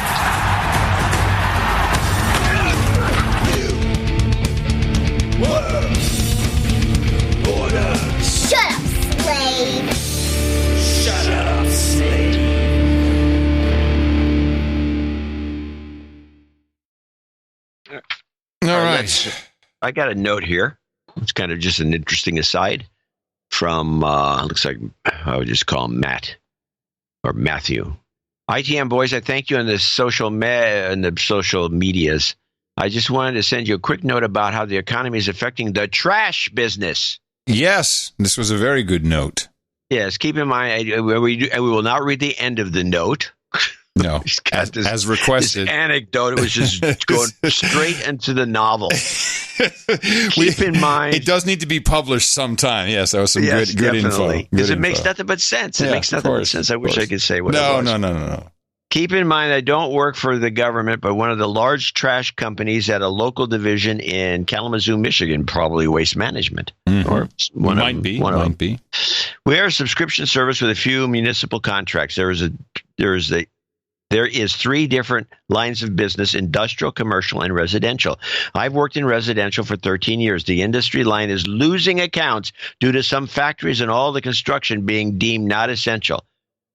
Order. Shut up, slave. Shut up, slave. All right. I got a note here. It's kind of just an interesting aside from, looks like I would just call him Matt or Matthew. ITM boys, I thank you on the social medias. I just wanted to send you a quick note about how the economy is affecting the trash business. Yes, this was a very good note. Yes, keep in mind, we will not read the end of the note. No, as requested. This anecdote, it was just going straight into the novel. Keep in mind, it does need to be published sometime. Yes, that was some good info. Because it makes nothing but sense. It makes nothing but sense. I wish I could say what it was. No. Keep in mind, I don't work for the government, but one of the large trash companies at a local division in Kalamazoo, Michigan, probably Waste Management, or might be. We are a subscription service with a few municipal contracts. There is 3 different lines of business: industrial, commercial, and residential. I've worked in residential for 13 years. The industry line is losing accounts due to some factories and all the construction being deemed not essential.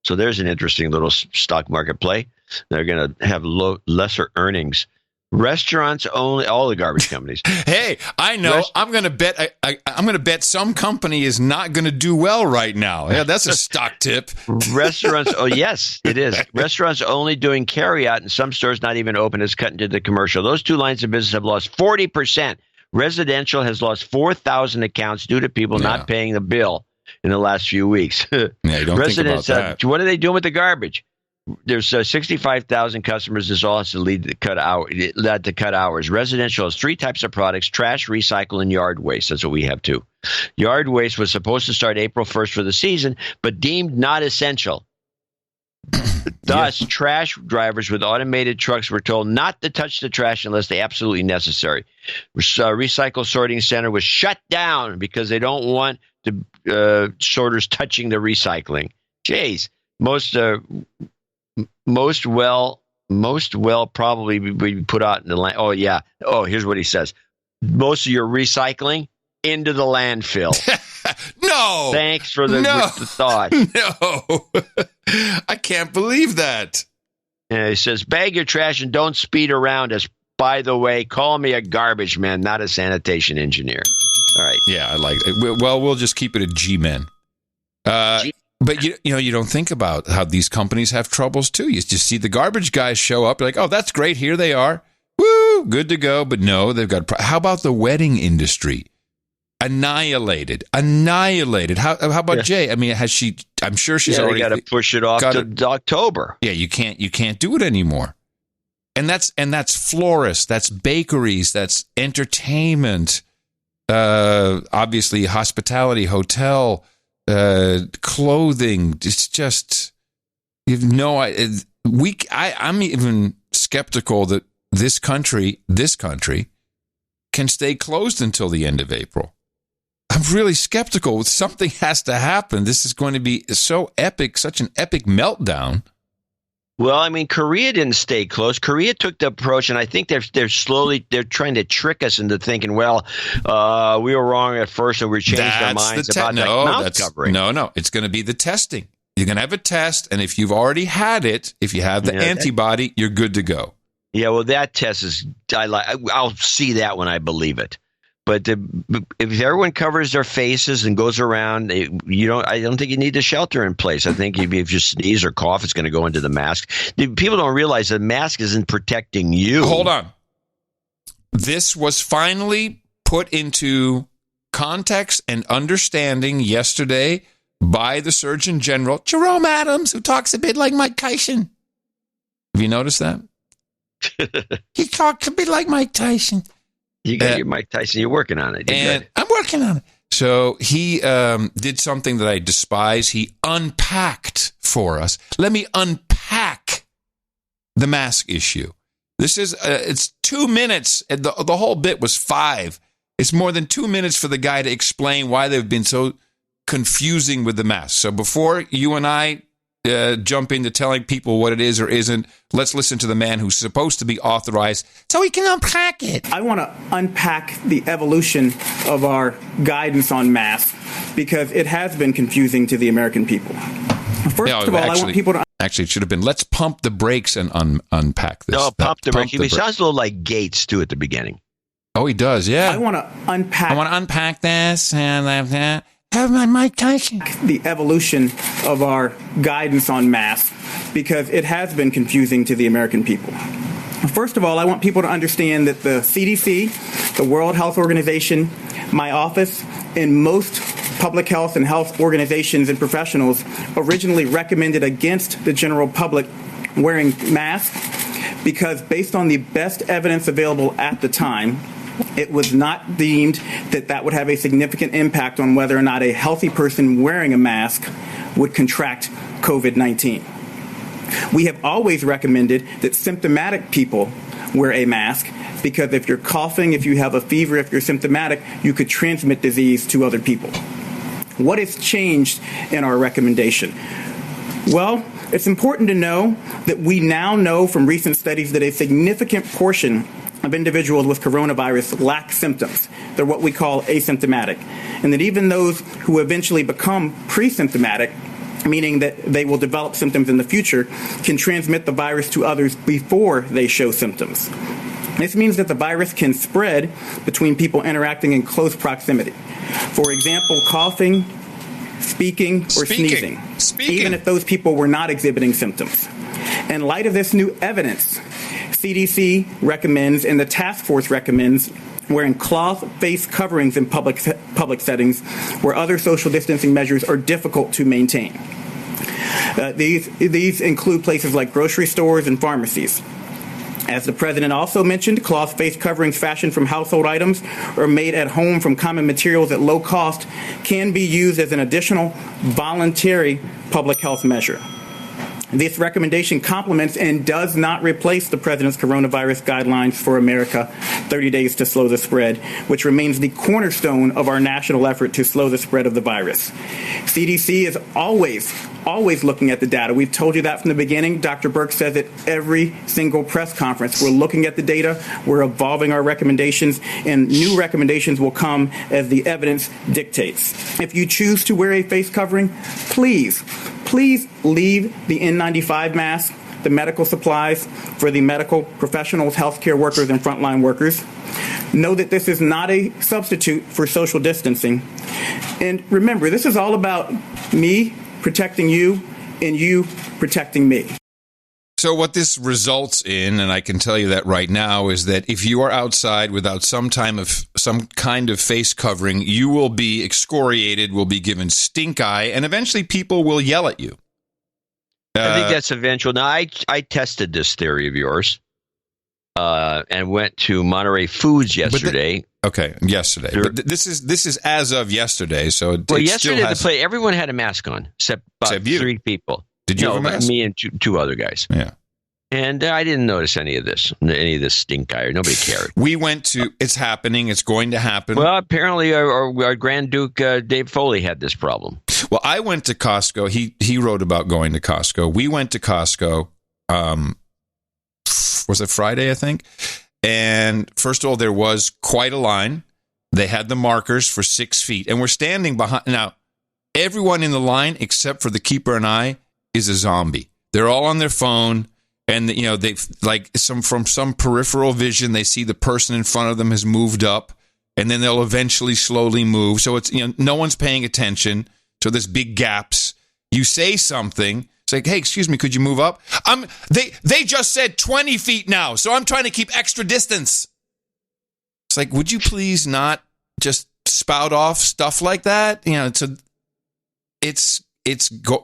So there's an interesting little stock market play. They're going to have lesser earnings. Restaurants only, all the garbage companies. Hey, I know. I'm going to bet. I'm going to bet some company is not going to do well right now. Yeah, that's a stock tip. Restaurants. Oh, yes, it is. Restaurants only doing carryout, and some stores not even open as cut into the commercial. Those 2 lines of business have lost 40%. Residential has lost 4,000 accounts due to people not paying the bill in the last few weeks. Yeah, you don't think about that. What are they doing with the garbage? There's 65,000 customers. This all has to lead to cut hours. Residential has 3 types of products: trash, recycle, and yard waste. That's what we have too. Yard waste was supposed to start April 1st for the season, but deemed not essential. Thus, trash drivers with automated trucks were told not to touch the trash unless they absolutely necessary. Recycle sorting center was shut down because they don't want the sorters touching the recycling. Jeez, most well probably be put out in the land. Oh yeah. Oh, here's what he says: most of your recycling into the landfill. No. Thanks for the thought. No. I can't believe that. Yeah, he says, bag your trash and don't speed around us. By the way, call me a garbage man, not a sanitation engineer. All right. Yeah, I like it. Well, we'll just keep it a G-men. But you don't think about how these companies have troubles too. You just see the garbage guys show up, you're like, oh, that's great. Here they are. Woo, good to go. But no, they've got. How about the wedding industry? Annihilated. How about Jay? I mean, has she? I'm sure she's already got to push it off to October. Yeah, you can't do it anymore. And that's florists, that's bakeries, that's entertainment, obviously hospitality, hotel, clothing. It's just, you have no idea. I'm even skeptical that this country can stay closed until the end of April. I'm really skeptical. Something has to happen. This is going to be so epic, such an epic meltdown. Well, I mean, Korea didn't stay close. Korea took the approach, and I think they're trying to trick us into thinking, well, we were wrong at first, and we changed our minds about mouth covering. No, it's going to be the testing. You're going to have a test, and if you've already had it, if you have the antibody, you're good to go. Yeah, well, that test is I'll see that when I believe it. But if everyone covers their faces and goes around, I don't think you need the shelter in place. I think if you sneeze or cough, it's going to go into the mask. People don't realize the mask isn't protecting you. Hold on. This was finally put into context and understanding yesterday by the Surgeon General, Jerome Adams, who talks a bit like Mike Tyson. Have you noticed that? He talks a bit like Mike Tyson. You got your Mike Tyson. You're working on it. I'm working on it. So he did something that I despise. He unpacked for us. Let me unpack the mask issue. This is it's 2 minutes. The whole bit was 5. It's more than 2 minutes for the guy to explain why they've been so confusing with the mask. So before you and I jump into telling people what it is or isn't, let's listen to the man who's supposed to be authorized so he can unpack it. I want to unpack the evolution of our guidance on masks because it has been confusing to the American people. First of all, I want people to... Actually, it should have been, let's pump the brakes and unpack this. No, pump the brakes. He sounds a little like Gates, too, at the beginning. Oh, he does, yeah. I want to unpack this and that. Have my Mike Tyson. The evolution of our guidance on masks because it has been confusing to the American people. First of all, I want people to understand that the CDC, the World Health Organization, my office, and most public health and health organizations and professionals originally recommended against the general public wearing masks because based on the best evidence available at the time, it was not deemed that would have a significant impact on whether or not a healthy person wearing a mask would contract COVID-19. We have always recommended that symptomatic people wear a mask because if you're coughing, if you have a fever, if you're symptomatic, you could transmit disease to other people. What has changed in our recommendation? Well, it's important to know that we now know from recent studies that a significant portion of individuals with coronavirus lack symptoms. They're what we call asymptomatic. And that even those who eventually become pre-symptomatic, meaning that they will develop symptoms in the future, can transmit the virus to others before they show symptoms. This means that the virus can spread between people interacting in close proximity. For example, coughing, speaking, or sneezing, even if those people were not exhibiting symptoms. In light of this new evidence, CDC recommends and the task force recommends wearing cloth face coverings in public settings where other social distancing measures are difficult to maintain. These include places like grocery stores and pharmacies. As the president also mentioned, cloth face coverings fashioned from household items or made at home from common materials at low cost can be used as an additional voluntary public health measure. This recommendation complements and does not replace the president's coronavirus guidelines for America, 30 days to slow the spread, which remains the cornerstone of our national effort to slow the spread of the virus. CDC is always looking at the data. We've told you that from the beginning. Dr. Birx says it every single press conference. We're looking at the data. We're evolving our recommendations, and new recommendations will come as the evidence dictates. If you choose to wear a face covering, please leave the N95 mask the medical supplies for the medical professionals, healthcare workers, and frontline workers. Know that this is not a substitute for social distancing. And remember, this is all about me protecting you and you protecting me. So what this results in, and I can tell you that right now, is that if you are outside without some kind of face covering, you will be excoriated, will be given stink eye, and eventually people will yell at you. I think that's eventual. Now, I tested this theory of yours and went to Monterey Foods yesterday. Yesterday. But this is as of yesterday. So yesterday everyone had a mask on except you. 3 people. Did you have a mask? Me and two other guys. Yeah. And I didn't notice any of this stink eye. Nobody cared. We went to, it's happening. It's going to happen. Well, apparently our Grand Duke, Dave Foley, had this problem. Well, I went to Costco. He wrote about going to Costco. We went to Costco, was it Friday, I think? And first of all, there was quite a line. They had the markers for 6 feet. And we're standing behind. Now, everyone in the line, except for the keeper and I, is a zombie. They're all on their phone. And, they like from some peripheral vision, they see the person in front of them has moved up, and then they'll eventually slowly move. So it's, no one's paying attention. So there's big gaps. You say something. It's like, hey, excuse me, could you move up? They just said 20 feet now, so I'm trying to keep extra distance. It's like, would you please not just spout off stuff like that?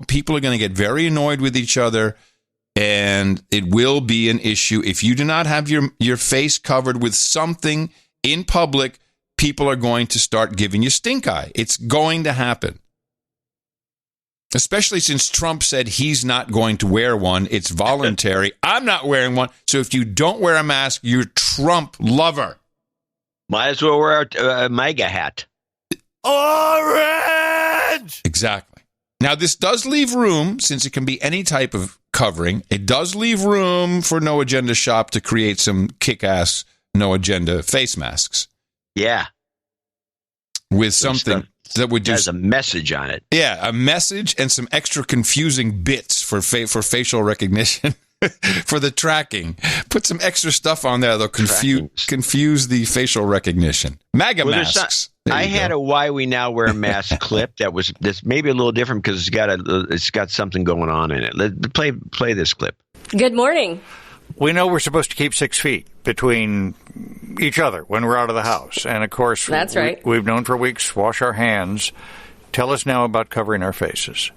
People are going to get very annoyed with each other. And it will be an issue. If you do not have your face covered with something in public, people are going to start giving you stink eye. It's going to happen. Especially since Trump said he's not going to wear one. It's voluntary. I'm not wearing one. So if you don't wear a mask, you're a Trump lover. Might as well wear a MAGA hat. Orange! Exactly. Now, this does leave room, since it can be any type of covering, it does leave room for No Agenda Shop to create some kick-ass No Agenda face masks. Yeah. With something that would do... has a message on it. Yeah, a message and some extra confusing bits for facial recognition. For the tracking. Put some extra stuff on there that'll confuse the facial recognition. MAGA masks. I had a Why We Now Wear Masks clip that's maybe a little different because it's got something going on in it. Let's play this clip. Good morning. We know we're supposed to keep 6 feet between each other when we're out of the house. And, of course, that's right. We've known for weeks, wash our hands. Tell us now about covering our faces.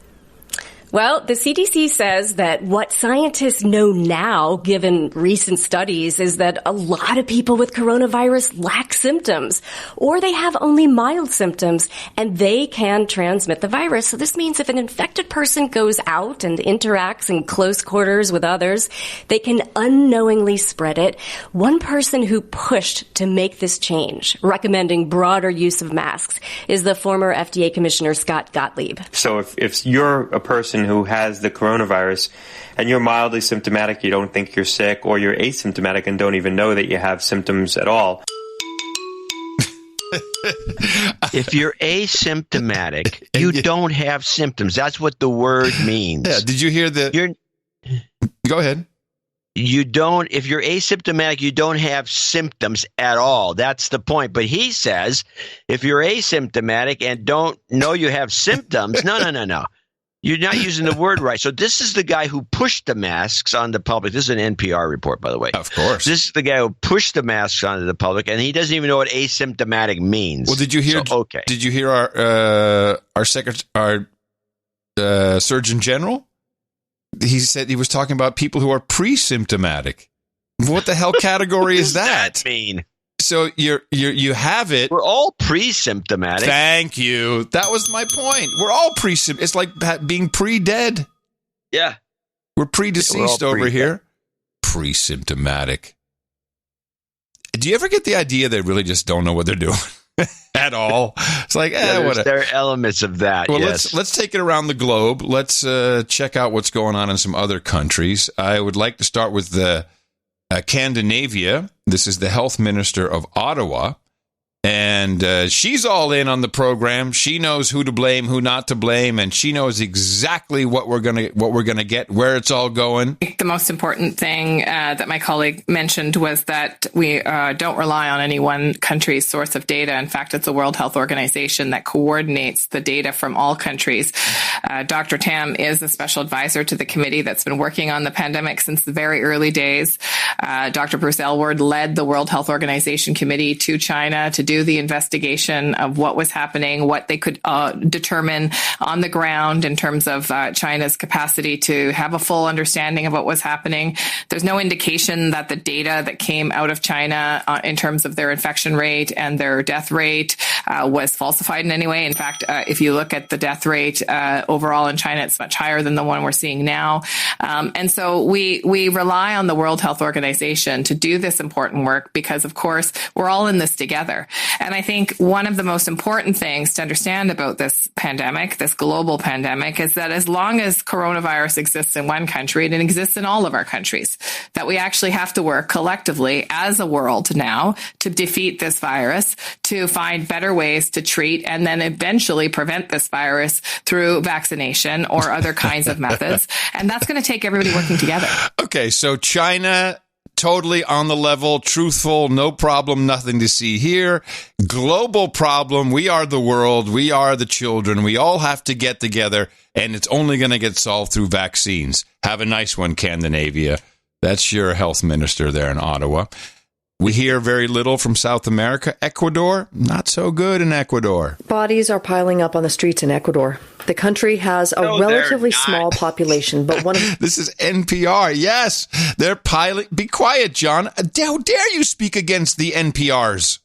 Well, the CDC says that what scientists know now, given recent studies, is that a lot of people with coronavirus lack symptoms, or they have only mild symptoms, and they can transmit the virus. So this means if an infected person goes out and interacts in close quarters with others, they can unknowingly spread it. One person who pushed to make this change, recommending broader use of masks, is the former FDA Commissioner Scott Gottlieb. So if you're a person who has the coronavirus and you're mildly symptomatic, you don't think you're sick, or you're asymptomatic and don't even know that you have symptoms at all. If you're asymptomatic, you don't have symptoms. That's what the word means. Yeah, did you hear Go ahead. If you're asymptomatic, you don't have symptoms at all. That's the point. But he says if you're asymptomatic and don't know you have symptoms, no. You're not using the word right. So this is the guy who pushed the masks on the public. This is an NPR report, by the way. Of course. This is the guy who pushed the masks onto the public, and he doesn't even know what asymptomatic means. Well, did you hear? Okay. Did you hear our Surgeon General? He said he was talking about people who are pre-symptomatic. What the hell category is that? What does that mean? So you have it. We're all pre-symptomatic. Thank you. That was my point. We're all pre-symptomatic. It's like being pre-dead. Yeah. We're pre-deceased over here. Pre-symptomatic. Do you ever get the idea they really just don't know what they're doing at all? It's like, whatever. There are elements of that, well, yes. Let's take it around the globe. Let's check out what's going on in some other countries. I would like to start with Scandinavia. This is the health minister of Ottawa. And she's all in on the program. She knows who to blame, who not to blame, and she knows exactly what we're gonna get, where it's all going. The most important thing that my colleague mentioned was that we don't rely on any one country's source of data. In fact, it's the World Health Organization that coordinates the data from all countries. Dr. Tam is the special advisor to the committee that's been working on the pandemic since the very early days. Dr. Bruce Elwood led the World Health Organization committee to China to do the investigation of what was happening, what they could determine on the ground in terms of China's capacity to have a full understanding of what was happening. There's no indication that the data that came out of China in terms of their infection rate and their death rate was falsified in any way. In fact, if you look at the death rate overall in China, it's much higher than the one we're seeing now. And so we rely on the World Health Organization to do this important work because, of course, we're all in this together. And I think one of the most important things to understand about this pandemic, this global pandemic, is that as long as coronavirus exists in one country, it exists in all of our countries, that we actually have to work collectively as a world now to defeat this virus, to find better ways to treat and then eventually prevent this virus through vaccination or other kinds of methods. And that's going to take everybody working together. Okay, so China, totally on the level, truthful, no problem, nothing to see here. Global problem, we are the world, we are the children, we all have to get together, and it's only going to get solved through vaccines. Have a nice one, Scandinavia. That's your health minister there in Ottawa. We hear very little from South America. Ecuador, not so good in Ecuador. Bodies are piling up on the streets in Ecuador. The country has a relatively small population, but one of... This is NPR. Yes, they're piling... Be quiet, John. How dare you speak against the NPRs?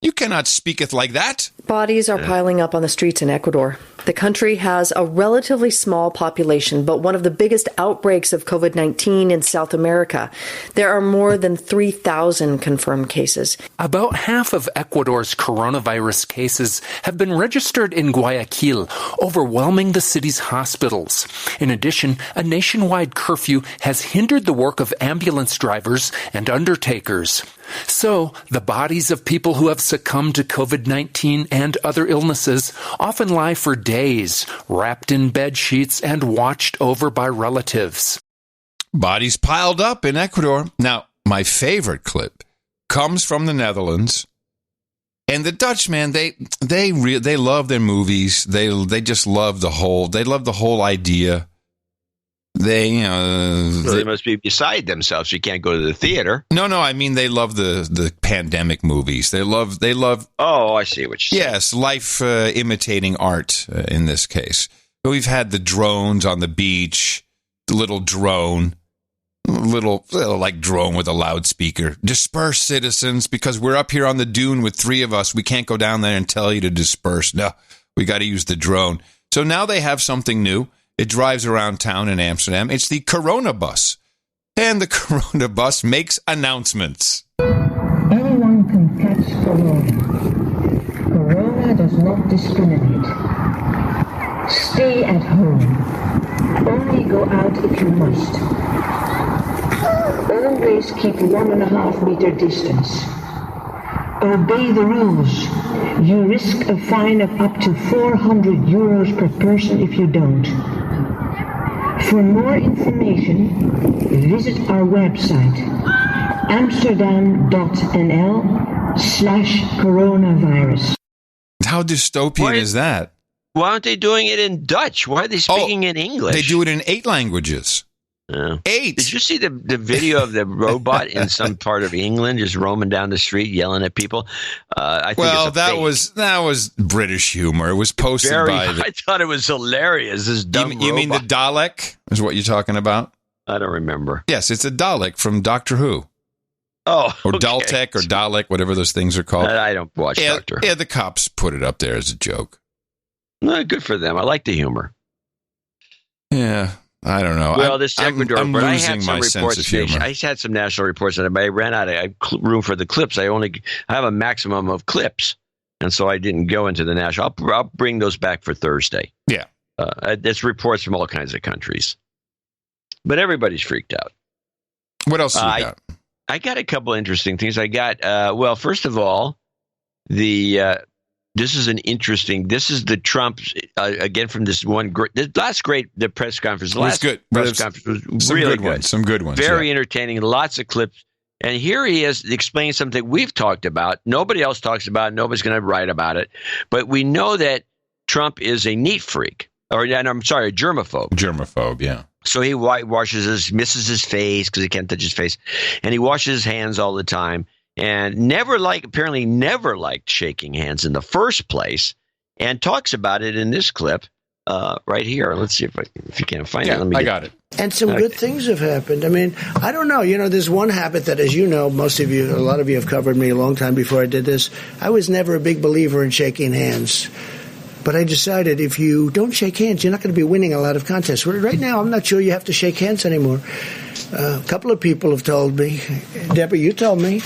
You cannot speaketh like that. Bodies are piling up on the streets in Ecuador. The country has a relatively small population, but one of the biggest outbreaks of COVID-19 in South America. There are more than 3,000 confirmed cases. About half of Ecuador's coronavirus cases have been registered in Guayaquil, overwhelming the city's hospitals. In addition, a nationwide curfew has hindered the work of ambulance drivers and undertakers. So, the bodies of people who have succumbed to COVID-19 and other illnesses often lie for days, wrapped in bed sheets and watched over by relatives. Bodies piled up in Ecuador. Now, my favorite clip comes from the Netherlands. And the Dutch, man, they love their movies. They just love the whole idea. They must be beside themselves. You can't go to the theater. No, I mean they love the pandemic movies. They love. Oh, I see what you're saying. Yes, life imitating art in this case. We've had the drones on the beach, the little drone like drone with a loudspeaker. Disperse, citizens, because we're up here on the dune with three of us. We can't go down there and tell you to disperse. No, we got to use the drone. So now they have something new. It drives around town in Amsterdam. It's the Corona Bus. And the Corona Bus makes announcements. Anyone can catch Corona. Corona does not discriminate. Stay at home. Only go out if you must. Always keep 1.5 meter distance. Obey the rules. You risk a fine of up to 400 euros per person if you don't. For more information, visit our website, amsterdam.nl/coronavirus. How dystopian is that? Why aren't they doing it in Dutch? Why are they speaking in English? They do it in 8 languages. 8. Did you see the video of the robot in some part of England just roaming down the street yelling at people? I think that was British humor. It was posted I thought it was hilarious. This dumb robot. You mean the Dalek is what you're talking about? I don't remember. Yes, it's a Dalek from Doctor Who. Oh, or Daltek or Dalek, whatever those things are called. I don't watch Doctor Who. Yeah, the cops put it up there as a joke. No, good for them. I like the humor. Yeah. I don't know. Well, this Ecuador, I'm but I losing had some my sense reports. of humor. I had some national reports, and I ran out of room for the clips. I have a maximum of clips, and so I didn't go into the national. I'll bring those back for Thursday. Yeah, it's reports from all kinds of countries, but everybody's freaked out. What else you got? I got a couple interesting things. I got first of all, this is an interesting. This is the Trump again from this one. The press conference. The last good. press conference was really good. Some good ones. Very entertaining. Lots of clips. And here he is explaining something we've talked about. Nobody else talks about it. Nobody's going to write about it. But we know that Trump is a neat freak. A germaphobe. Germaphobe, yeah. So he misses his face because he can't touch his face. And he washes his hands all the time. And apparently never liked shaking hands in the first place. And talks about it in this clip right here. Let's see if you can't find it. I got it. And some good things have happened. I mean, I don't know. There's one habit that, as you know, a lot of you have covered me a long time before I did this. I was never a big believer in shaking hands. But I decided if you don't shake hands, you're not going to be winning a lot of contests. Right now, I'm not sure you have to shake hands anymore. A couple of people have told me, Deborah, you told me,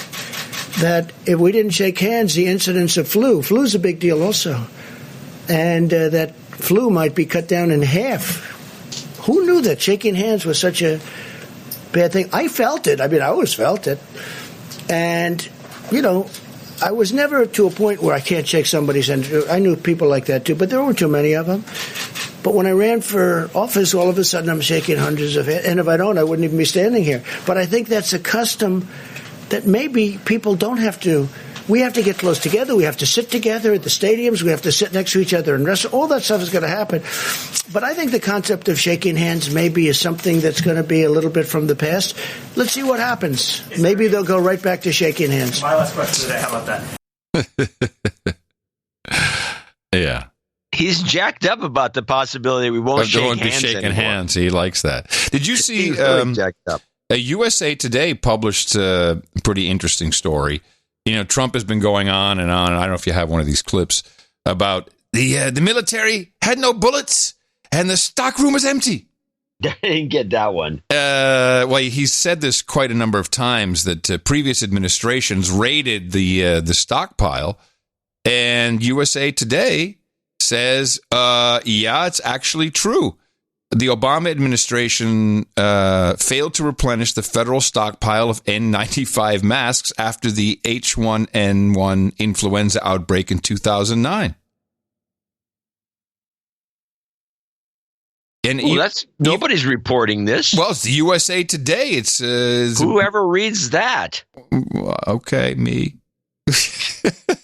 that if we didn't shake hands, the incidence of flu's a big deal also. And that flu might be cut down in half. Who knew that shaking hands was such a bad thing? I felt it. I always felt it. And, I was never to a point where I can't shake somebody's hand. I knew people like that too, but there weren't too many of them. But when I ran for office, all of a sudden I'm shaking hundreds of hands. And if I don't, I wouldn't even be standing here. But I think that's a custom that maybe people don't have to. We have to get close together. We have to sit together at the stadiums. We have to sit next to each other and wrestle. All that stuff is going to happen. But I think the concept of shaking hands maybe is something that's going to be a little bit from the past. Let's see what happens. Maybe they'll go right back to shaking hands. My last question today. How about that? Yeah. He's jacked up about the possibility we won't shake hands be shaking anymore. hands. He likes that. Did you see really jacked up. USA Today published a pretty interesting story. Trump has been going on and on. I don't know if you have one of these clips about the military had no bullets and the stockroom was empty. I didn't get that one. Well, he's said this quite a number of times that previous administrations raided the stockpile, and USA Today says, it's actually true. The Obama administration failed to replenish the federal stockpile of N95 masks after the H1N1 influenza outbreak in 2009. And nobody's reporting this. Well, it's the USA Today. It's whoever reads that. Okay, me.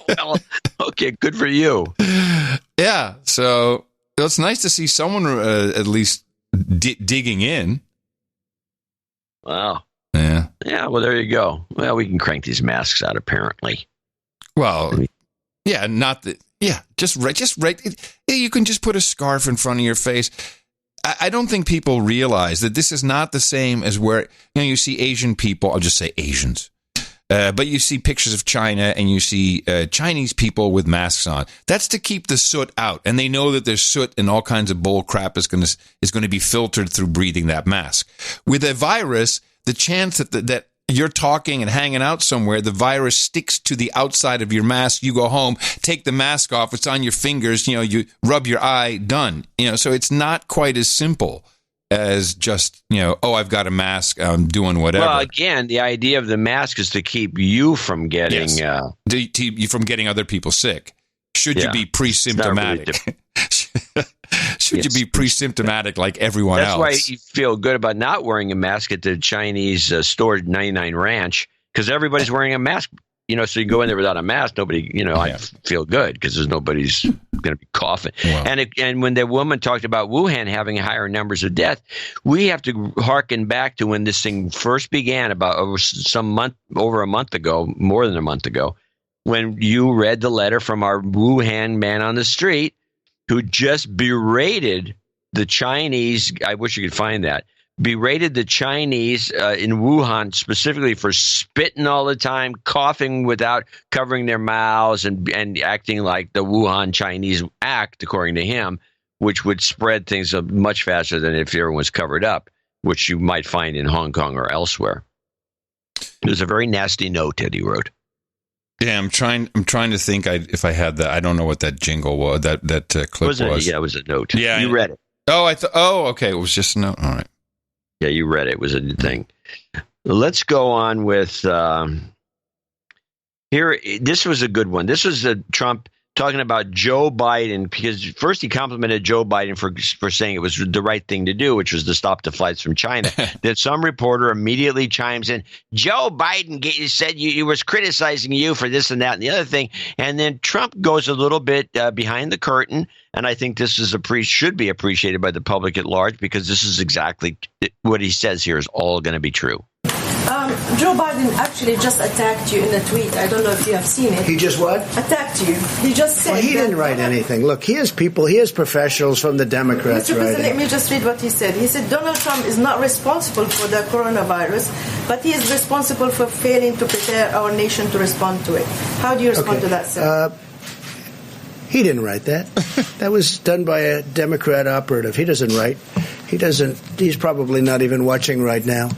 Well, okay, good for you. Yeah, so it's nice to see someone at least digging in. Wow. Yeah. Yeah, well, there you go. Well, we can crank these masks out, apparently. Well, yeah, not that. Yeah, just right. You can just put a scarf in front of your face. I don't think people realize that this is not the same as where you see Asian people. I'll just say Asians. But you see pictures of China and you see Chinese people with masks on. That's to keep the soot out. And they know that there's soot and all kinds of bull crap is going to be filtered through breathing that mask. With a virus, the chance that you're talking and hanging out somewhere, the virus sticks to the outside of your mask. You go home, take the mask off. It's on your fingers. You rub your eye, done. So it's not quite as simple as just, I've got a mask, I'm doing whatever. Well, again, the idea of the mask is to keep you from getting... from getting other people sick. Should you be pre-symptomatic? Should you be pre-symptomatic like everyone else? That's why you feel good about not wearing a mask at the Chinese store 99 Ranch, because everybody's wearing a mask. So you go in there without a mask, nobody, I feel good because there's nobody's going to be coughing. Wow. And when the woman talked about Wuhan having higher numbers of death, we have to hearken back to when this thing first began about over a month ago, more than a month ago, when you read the letter from our Wuhan man on the street who just berated the Chinese. I wish you could find that. Berated the Chinese in Wuhan specifically for spitting all the time, coughing without covering their mouths, and acting like the Wuhan Chinese act, according to him, which would spread things much faster than if everyone was covered up, which you might find in Hong Kong or elsewhere. It was a very nasty note that he wrote. Yeah, I'm trying to think if I had that. I don't know what that jingle was. That clip was. Yeah, it was a note. Yeah, you read it. Oh, okay. It was just a note. All right. Yeah, you read it. It was a thing. Let's go on with This was a good one. This was Trump talking about Joe Biden, because first he complimented Joe Biden for saying it was the right thing to do, which was to stop the flights from China. Then some reporter immediately chimes in, Joe Biden said he was criticizing you for this and that and the other thing. And then Trump goes a little bit behind the curtain. And I think this is should be appreciated by the public at large, because this is exactly what he says here is all going to be true. Joe Biden actually just attacked you in a tweet. I don't know if you have seen it. He just what? Attacked you. He just said. Well, he didn't write anything. Look, he has professionals from the Democrats Mr. President, writing. let me just read what he said. He said Donald Trump is not responsible for the coronavirus, but he is responsible for failing to prepare our nation to respond to it. How do you respond to that, sir? He didn't write that. That was done by a Democrat operative. He doesn't write. He's probably not even watching right now.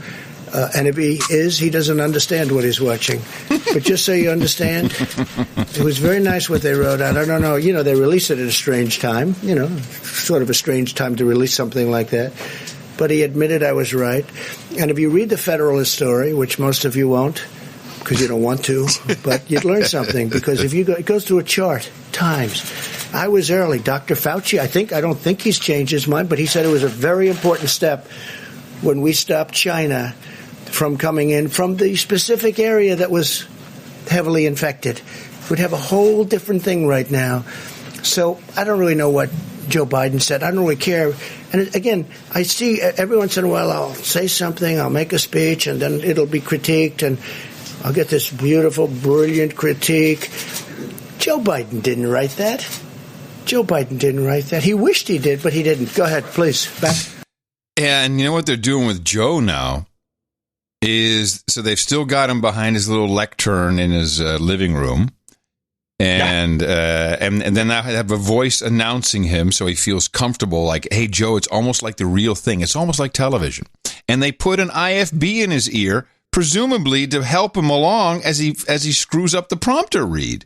And if he is, he doesn't understand what he's watching. But just so you understand, it was very nice what they wrote out. I don't know. They released it at a strange time. Sort of a strange time to release something like that. But he admitted I was right. And if you read the Federalist story, which most of you won't, because you don't want to, but you'd learn something. Because if you go, it goes through a chart, times. I was early. Dr. Fauci, I don't think he's changed his mind, but he said it was a very important step when we stopped China from coming in from the specific area that was heavily infected. We'd have a whole different thing right now. So I don't really know what Joe Biden said. I don't really care. And again, I see every once in a while I'll say something, I'll make a speech, and then it'll be critiqued, and I'll get this beautiful, brilliant critique. Joe Biden didn't write that. Joe Biden didn't write that. He wished he did, but he didn't. Go ahead, please. Back. And you know what they're doing with Joe now? So they've still got him behind his little lectern in his living room, and then I have a voice announcing him so he feels comfortable. Like, hey, Joe, it's almost like the real thing. It's almost like television. And they put an IFB in his ear, presumably to help him along as he screws up the prompter read.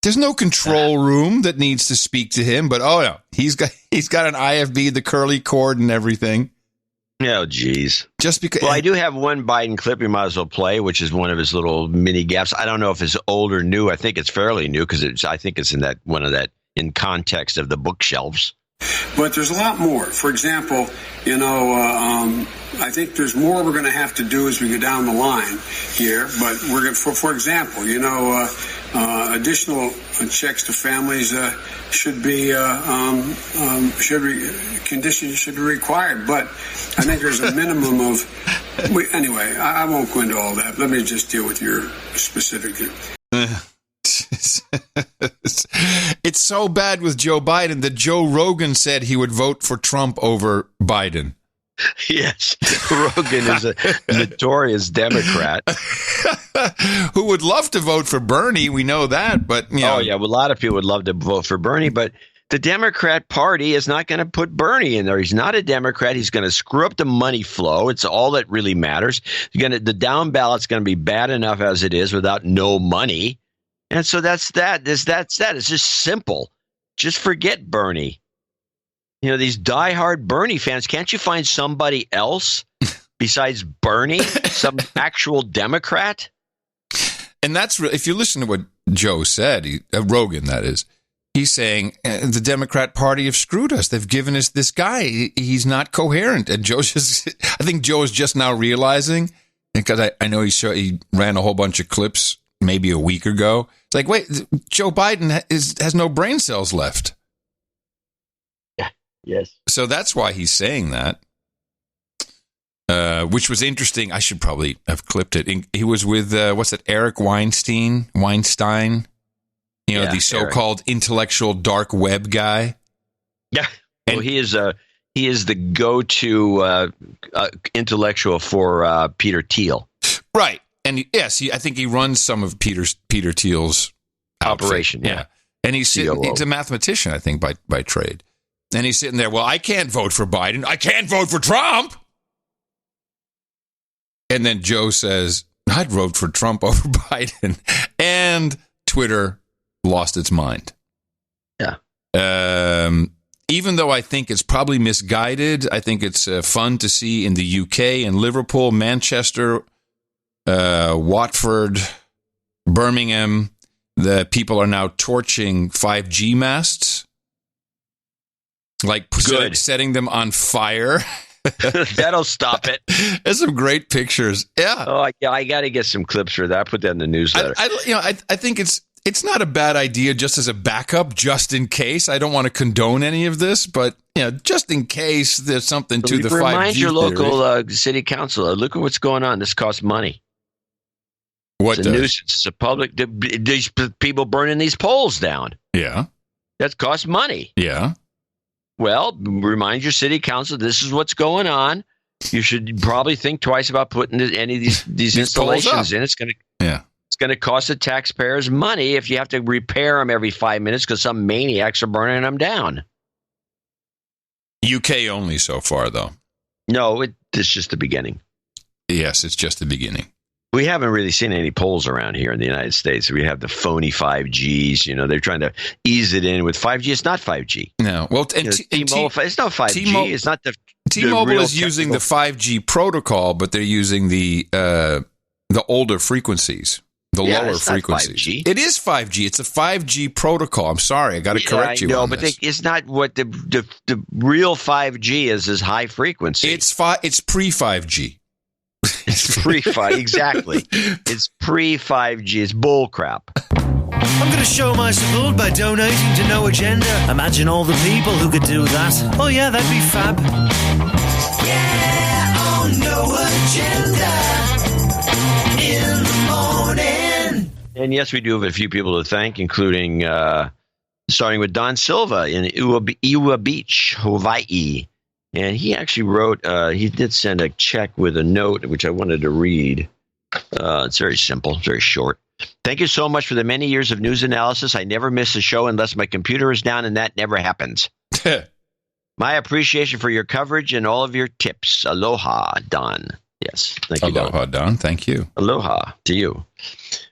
There's no control room that needs to speak to him, but oh no, he's got an IFB, the curly cord, and everything. Oh, geez. Just because. Well, I do have one Biden clip you might as well play, which is one of his little mini gaps. I don't know if it's old or new. I think it's fairly new because I think it's in that one of that in context of the bookshelves. But there's a lot more. For example, I think there's more we're going to have to do as we go down the line here. But we're going, for example, additional checks to families should be conditions should be required. But I think there's a minimum of. Anyway, I won't go into all that. Let me just deal with your specific. It's so bad with Joe Biden that Joe Rogan said he would vote for Trump over Biden. Yes, Rogan is a notorious Democrat who would love to vote for Bernie. We know that, but well, a lot of people would love to vote for Bernie, but the Democrat Party is not going to put Bernie in there. He's not a Democrat. He's going to screw up the money flow. It's all that really matters. The down ballot's going to be bad enough as it is without no money. And so that's that. It's just simple. Just forget Bernie. These diehard Bernie fans, can't you find somebody else besides Bernie, some actual Democrat? And that's if you listen to what Joe said, Rogan, that is, he's saying the Democrat Party have screwed us. They've given us this guy. He's not coherent. And I think Joe is just now realizing, because I know he ran a whole bunch of clips maybe a week ago. It's like, wait, Joe Biden has no brain cells left. Yeah. Yes. So that's why he's saying that, which was interesting. I should probably have clipped it. He was with, Eric Weinstein, the so-called Eric. Intellectual dark web guy. Yeah. Well, he is the go-to intellectual for Peter Thiel. Right. And yes, I think he runs some of Peter Thiel's operation. Yeah. And he's a mathematician, I think, by trade. And he's sitting there, well, I can't vote for Biden. I can't vote for Trump. And then Joe says, I'd vote for Trump over Biden. And Twitter lost its mind. Yeah. Even though I think it's probably misguided, I think it's fun to see in the UK and Liverpool, Manchester, Watford, Birmingham, the people are now torching 5G masts, like setting them on fire. That'll stop it. There's some great pictures. Yeah. Oh, I got to get some clips for that. I put that in the newsletter. I think it's not a bad idea just as a backup, just in case. I don't want to condone any of this, but just in case there's something to the 5G. Remind your local city council. Look at what's going on. This costs money. What it's a nuisance. It's a public. These people burning these poles down. Yeah. That costs money. Yeah. Well, remind your city council this is what's going on. You should probably think twice about putting any of these installations in. It's going to cost the taxpayers money if you have to repair them every 5 minutes because some maniacs are burning them down. UK only so far, though. No, it's just the beginning. Yes, it's just the beginning. We haven't really seen any polls around here in the United States. We have the phony 5Gs. They're trying to ease it in with 5G. It's not 5G. No. Well, T-Mobile, it's not 5G. It's not the T-Mobile is using the 5G protocol, but they're using the older frequencies, lower frequencies. It is 5G. It's a 5G protocol. I'm sorry, I got to correct you. No, but it's not what the real 5G is high frequency. It's pre-5G. It's pre-5G, exactly. It's pre-5G. It's bull crap. I'm going to show my support by donating to No Agenda. Imagine all the people who could do that. Oh yeah, that'd be fab. Yeah, on No Agenda in the morning. And yes, we do have a few people to thank, including starting with Don Silva in Iwa Beach, Hawaii. And he actually wrote, he did send a check with a note, which I wanted to read. It's very simple, very short. Thank you so much for the many years of news analysis. I never miss a show unless my computer is down, and that never happens. My appreciation for your coverage and all of your tips. Aloha, Don. Yes, thank you, Don. Aloha, Don. Thank you. Aloha to you.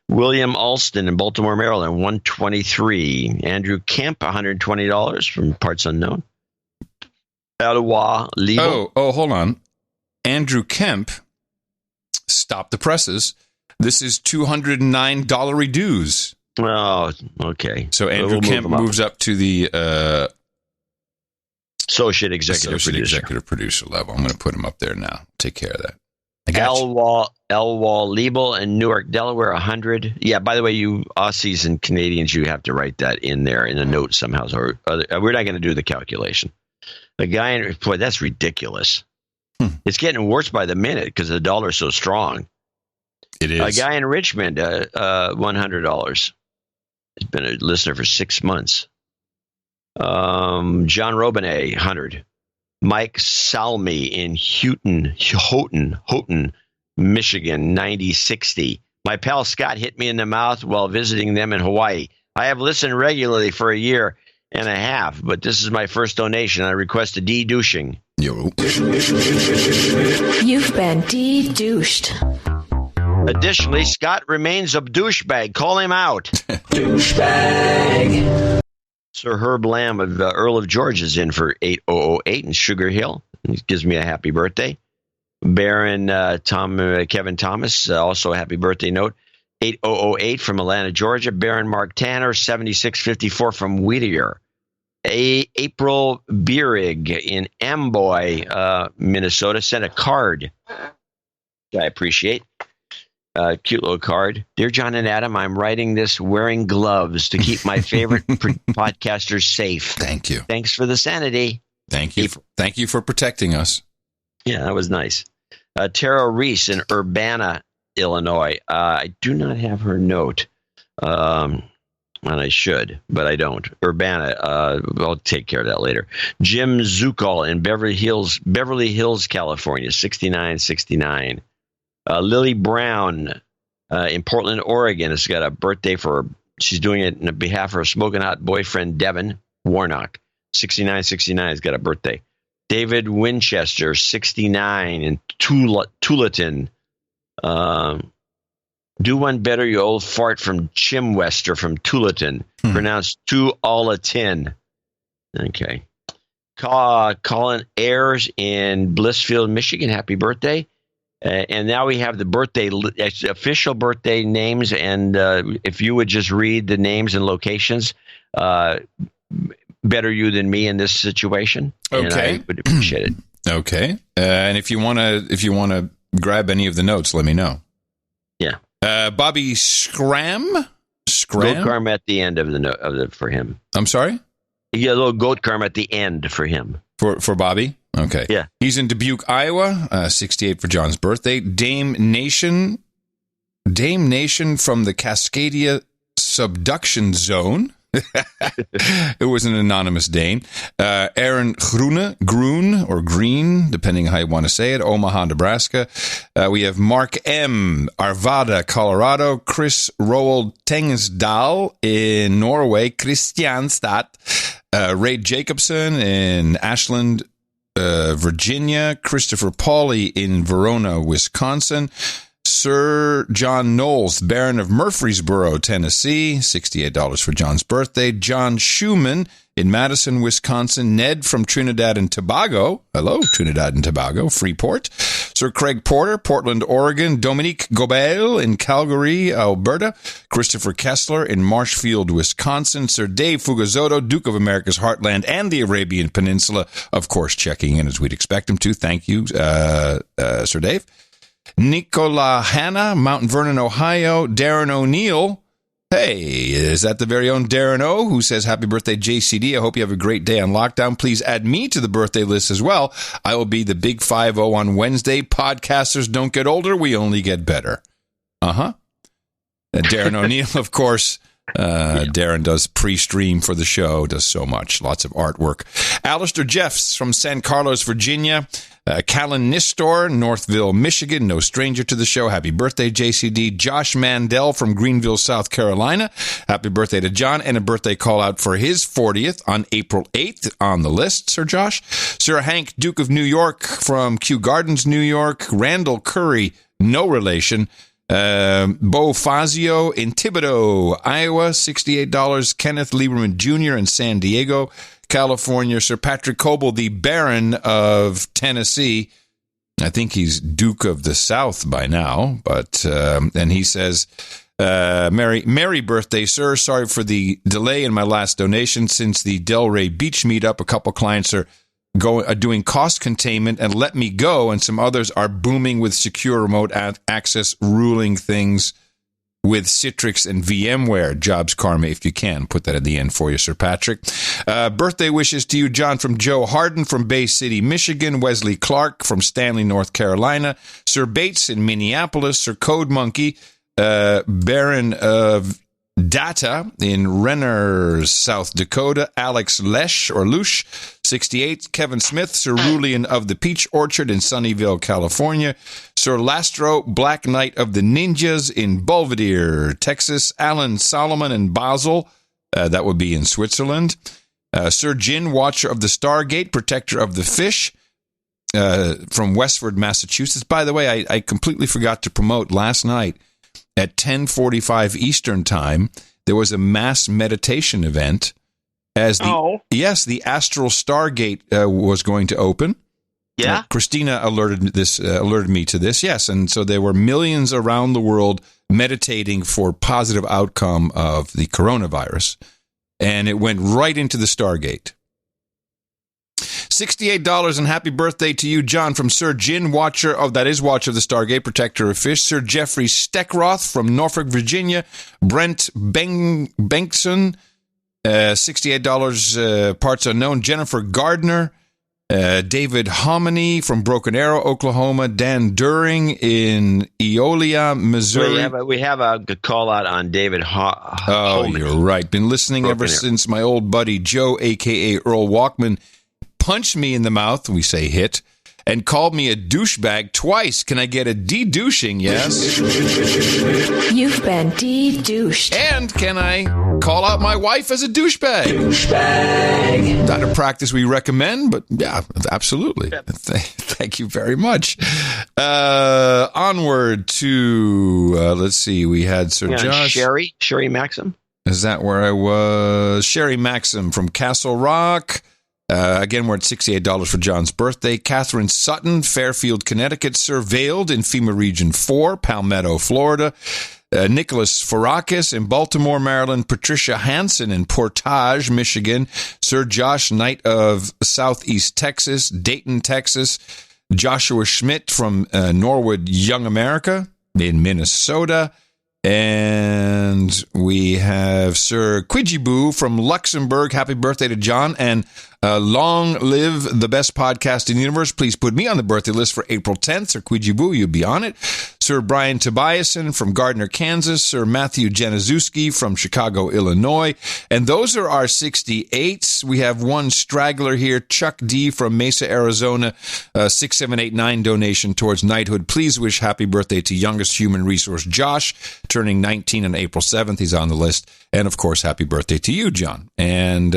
William Alston in Baltimore, Maryland, 123. Andrew Kemp, $120 from Parts Unknown. Oh, hold on. Andrew Kemp, stop the presses. This is $209 dues. Oh, okay. So Andrew Kemp moves up to the associate executive producer level. I'm going to put him up there now. Take care of that. Elwall Liebel in Newark, Delaware, 100. Yeah, by the way, you Aussies and Canadians, you have to write that in there in a note somehow. Or we're not going to do the calculation. The guy boy, that's ridiculous. It's getting worse by the minute because the dollar's so strong. It is. A guy in Richmond, $100. He's been a listener for 6 months. John Robinet, 100. Mike Salmi in Houghton, Michigan, 9060. My pal Scott hit me in the mouth while visiting them in Hawaii. I have listened regularly for a year and a half, but this is my first donation. I request a de-douching. You've been de-douched. Additionally, Scott remains a douchebag. Call him out. Douchebag. Sir Herb Lamb of Earl of George is in for 8008 in Sugar Hill. He gives me a happy birthday. Baron Kevin Thomas, also a happy birthday note. 8008 from Atlanta, Georgia. Baron Mark Tanner, 7654 from Whittier. April Bierig in Amboy, Minnesota, sent a card, which I appreciate. Cute little card. Dear John and Adam, I'm writing this wearing gloves to keep my favorite podcasters safe. Thank you. Thanks for the sanity. Thank you. Thank you for protecting us. Yeah, that was nice. Tara Reese in Urbana, Illinois. I do not have her note. And I should, but I don't. Urbana, I'll take care of that later. Jim Zukal in Beverly Hills, California, 6969. Lily Brown in Portland, Oregon, has got a birthday she's doing it on behalf of her smoking hot boyfriend, Devin Warnock, 6969, has got a birthday. David Winchester, 69 in Tualatin. Do one better, you old fart from Chimwester from Tualatin. Pronounced Tualatin. Okay. Colin Ayers in Blissfield, Michigan. Happy birthday. And now we have the official birthday names. And if you would just read the names and locations, better you than me in this situation. Okay. And I would appreciate it. Okay. And if you want to grab any of the notes, let me know. Yeah. Bobby Scram. Goat karma at the end of the for him. I'm sorry? You get a little goat karma at the end for him. For Bobby? Okay. Yeah. He's in Dubuque, Iowa. 68 for John's birthday. Dame Nation from the Cascadia Subduction Zone. It was an anonymous Dane. Aaron Groen, or Green, depending how you want to say it, Omaha, Nebraska. We have Mark M., Arvada, Colorado. Chris Roald Tengesdal in Norway. Kristianstad. Ray Jacobson in Ashland, Virginia. Christopher Pauley in Verona, Wisconsin. Sir John Knowles, Baron of Murfreesboro, Tennessee, $68 for John's birthday. John Schumann in Madison, Wisconsin. Ned from Trinidad and Tobago. Hello, Trinidad and Tobago, Freeport. Sir Craig Porter, Portland, Oregon. Dominique Gobel in Calgary, Alberta. Christopher Kessler in Marshfield, Wisconsin. Sir Dave Fugazzotto, Duke of America's Heartland and the Arabian Peninsula, of course, checking in as we'd expect him to. Thank you, Sir Dave. Nicola Hanna, Mount Vernon, Ohio. Darren O'Neill. Hey, is that the very own Darren O, who says, happy birthday, JCD. I hope you have a great day on lockdown. Please add me to the birthday list as well. I will be the big 5-0 on Wednesday. Podcasters don't get older. We only get better. Uh-huh. Darren O'Neill, of course. Darren does pre-stream for the show, does so much. Lots of artwork. Alistair Jeffs from San Carlos, Virginia. Callan Nistor, Northville, Michigan, no stranger to the show. Happy birthday, JCD. Josh Mandel from Greenville, South Carolina. Happy birthday to John, and a birthday call out for his 40th on April 8th on the list, Sir Josh. Sir Hank, Duke of New York from Kew Gardens, New York. Randall Curry, no relation. Bo Fazio in Thibodaux, Iowa, $68. Kenneth Lieberman Jr. in San Diego, California. Sir Patrick Coble, the Baron of Tennessee. I think he's Duke of the South by now, but and he says, Merry birthday, sir. Sorry for the delay in my last donation. Since the Delray Beach meetup, a couple clients are doing cost containment and let me go, and some others are booming with secure remote access, ruling things with Citrix and VMware. Jobs karma if you can. Put that at the end for you, Sir Patrick. Birthday wishes to you, John, from Joe Harden from Bay City, Michigan. Wesley Clark from Stanley, North Carolina. Sir Bates in Minneapolis. Sir Code Monkey, Baron of Data in Renner, South Dakota. Alex Lesh, 68. Kevin Smith, Cerulean of the Peach Orchard in Sunnyvale, California. Sir Lastro, Black Knight of the Ninjas in Belvedere, Texas. Alan Solomon in Basel, that would be in Switzerland. Sir Jin, Watcher of the Stargate, Protector of the Fish, from Westford, Massachusetts. By the way, I completely forgot to promote last night. At 10:45 Eastern Time, there was a mass meditation event as the Astral Stargate was going to open. Yeah, Christina alerted me to this. Yes, and so there were millions around the world meditating for positive outcome of the coronavirus, and it went right into the Stargate. $68 and happy birthday to you, John, from Sir Jin, Watcher of the Stargate, Protector of Fish. Sir Jeffrey Steckroth from Norfolk, Virginia. Brent Bengtson, $68, parts unknown. Jennifer Gardner. David Hominy from Broken Arrow, Oklahoma. Dan During in Eolia, Missouri. We have a good call out on David Hominy. Oh, you're right. Been listening ever since my old buddy Joe, a.k.a. Earl Walkman, punched me in the mouth, we say hit, and called me a douchebag twice. Can I get a de-douching, yes? You've been de-douched. And can I call out my wife as a douchebag? Douchebag. Not a practice we recommend, but yeah, absolutely. Thank you very much. Onward to, let's see, we had Sir Josh. Sherry Maxim. Is that where I was? Sherry Maxim from Castle Rock. Again, we're at $68 for John's birthday. Catherine Sutton, Fairfield, Connecticut, surveilled in FEMA Region 4, Palmetto, Florida. Nicholas Farakis in Baltimore, Maryland. Patricia Hansen in Portage, Michigan. Sir Josh Knight of Southeast Texas, Dayton, Texas. Joshua Schmidt from Norwood, Young America in Minnesota. And we have Sir Quidjiboo from Luxembourg. Happy birthday to John. And long live the best podcast in the universe. Please put me on the birthday list for April 10th. Sir Quidjiboo, you'll be on it. Sir Brian Tobiasen from Gardner, Kansas. Sir Matthew Januszewski from Chicago, Illinois. And those are our 68s. We have one straggler here, Chuck D. from Mesa, Arizona. 6789 donation towards knighthood. Please wish happy birthday to youngest human resource Josh, turning 19 on April 7th. He's on the list. And, of course, happy birthday to you, John. And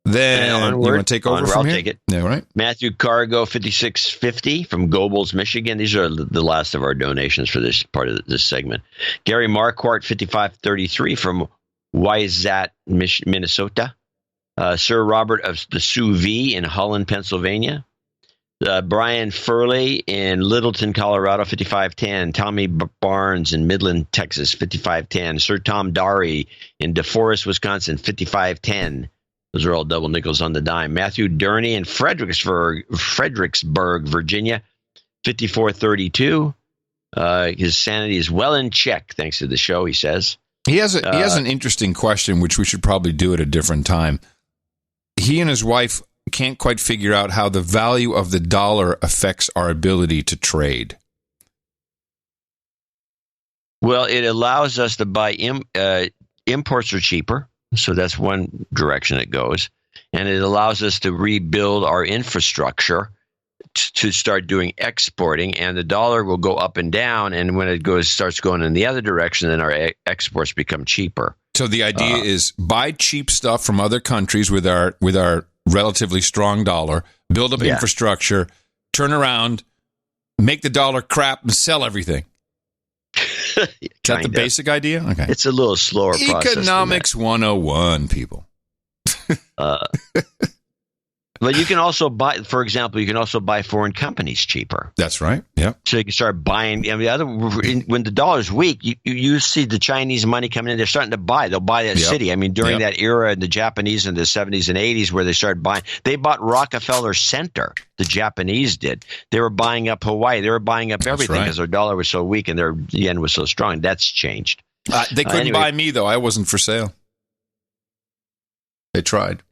then onward, you want to take over from I'll here? take it. Yeah, right. Matthew Cargo, 5650 from Gobles, Michigan. These are the last of our donations for this part of this segment. Gary Marquardt, 5533 from Wayzat, Minnesota. Sir Robert of the Sioux V in Holland, Pennsylvania. Brian Furley in Littleton, Colorado, 5510. Tommy Barnes in Midland, Texas, 5510. Sir Tom Dari in DeForest, Wisconsin, 5510. Those are all double nickels on the dime. Matthew Durney in Fredericksburg, Virginia, 5432. His sanity is well in check, thanks to the show, he says. He has an interesting question, which we should probably do at a different time. He and his wife can't quite figure out how the value of the dollar affects our ability to trade. Well, it allows us to buy imports are cheaper. So that's one direction it goes. And it allows us to rebuild our infrastructure to start doing exporting. And the dollar will go up and down. And when it starts going in the other direction, then our exports become cheaper. So the idea is buy cheap stuff from other countries with our relatively strong dollar, build up infrastructure, turn around, make the dollar crap, and sell everything. Is that the basic idea? Okay. It's a little slower process. Economics 101, people. But you can also buy, for example, foreign companies cheaper. That's right. Yeah. So you can start buying. When the dollar's weak, you see the Chinese money coming in. They're starting to buy. They'll buy that city. I mean, during that era, the Japanese in the 70s and 80s, where they started buying, they bought Rockefeller Center. The Japanese did. They were buying up Hawaii. They were buying up everything because their dollar was so weak and their yen was so strong. That's changed. They couldn't buy me, though. I wasn't for sale. They tried.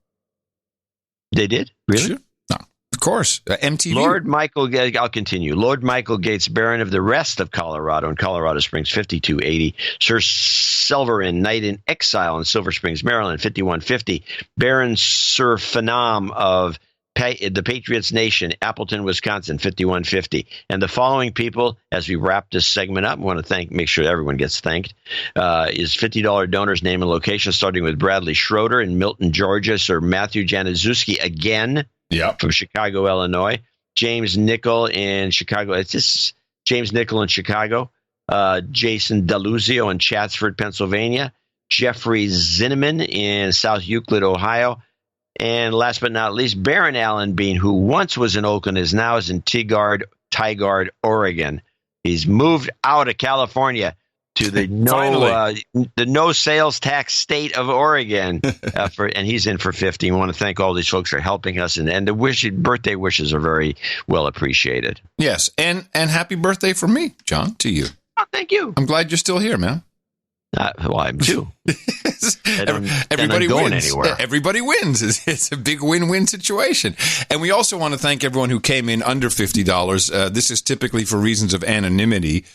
They did? Really? Sure. No. Of course. MTV. Lord Michael, I'll continue. Lord Michael Gates, Baron of the rest of Colorado in Colorado Springs, 5280. Sir Selverin, Knight in Exile in Silver Springs, Maryland, 5150. Baron Sir Phenom of the Patriots Nation, Appleton, Wisconsin, 5150. And the following people, as we wrap this segment up, I want to make sure everyone gets thanked, is $50 donors, name and location, starting with Bradley Schroeder in Milton, Georgia, Sir Matthew Januszewski again from Chicago, Illinois, James Nickel in Chicago. It's just James Nickel in Chicago, Jason Daluzio in Chatsford, Pennsylvania, Jeffrey Zinneman in South Euclid, Ohio, and last but not least, Baron Allen Bean, who once was in Oakland, is now in Tigard, Oregon. He's moved out of California to the no sales tax state of Oregon, and he's in for 50. We want to thank all these folks for helping us, and the birthday wishes are very well appreciated. Yes, and happy birthday from me, John, to you. Oh, thank you. I'm glad you're still here, man. Well, I'm too. Everybody wins. Anywhere. Everybody wins. It's a big win-win situation. And we also want to thank everyone who came in under $50. This is typically for reasons of anonymity.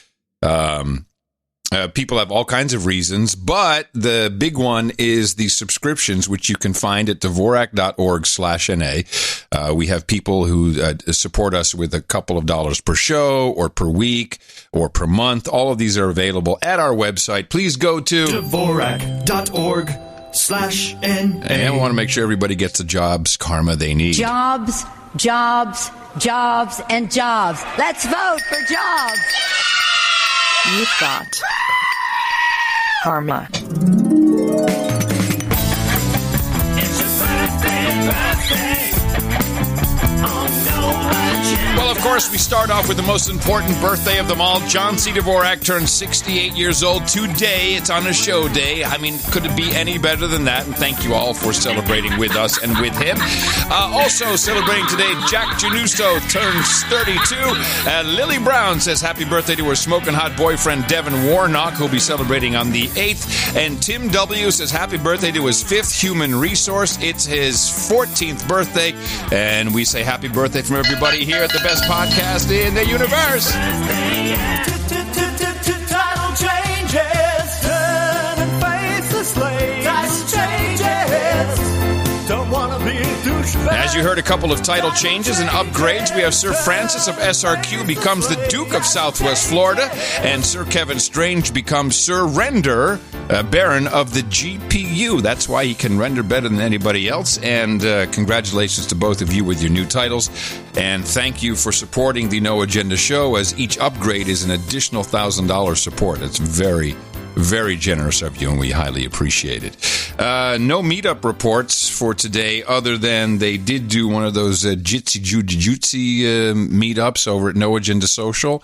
People have all kinds of reasons, but the big one is the subscriptions, which you can find at Dvorak.org/NA. We have people who support us with a couple of dollars per show or per week or per month. All of these are available at our website. Please go to Dvorak.org/NA. And we want to make sure everybody gets the jobs karma they need. Jobs, jobs, jobs, and jobs. Let's vote for jobs. You've got karma. It's your birthday. Well, of course, we start off with the most important birthday of them all. John C. Dvorak turned 68 years old today. It's on a show day. I mean, could it be any better than that? And thank you all for celebrating with us and with him. Also celebrating today, Jack Janusto turns 32. Lily Brown says happy birthday to her smoking hot boyfriend, Devin Warnock, who'll be celebrating on the 8th. And Tim W. says happy birthday to his 5th human resource. It's his 14th birthday. And we say happy birthday from everybody here at the best podcast in the universe. Title changes, turn and face the slaves. Title changes, don't want to be a douchebag. As you heard, a couple of title changes and upgrades. We have Sir Francis of SRQ becomes the Duke of Southwest Florida, and Sir Kevin Strange becomes Sir Render, Baron of the GPU. That's why he can render better than anybody else. And congratulations to both of you with your new titles. And thank you for supporting the No Agenda show, as each upgrade is an additional $1,000 support. It's very, very generous of you, and we highly appreciate it. No meetup reports for today, other than they did do one of those jitsi meetups over at No Agenda Social.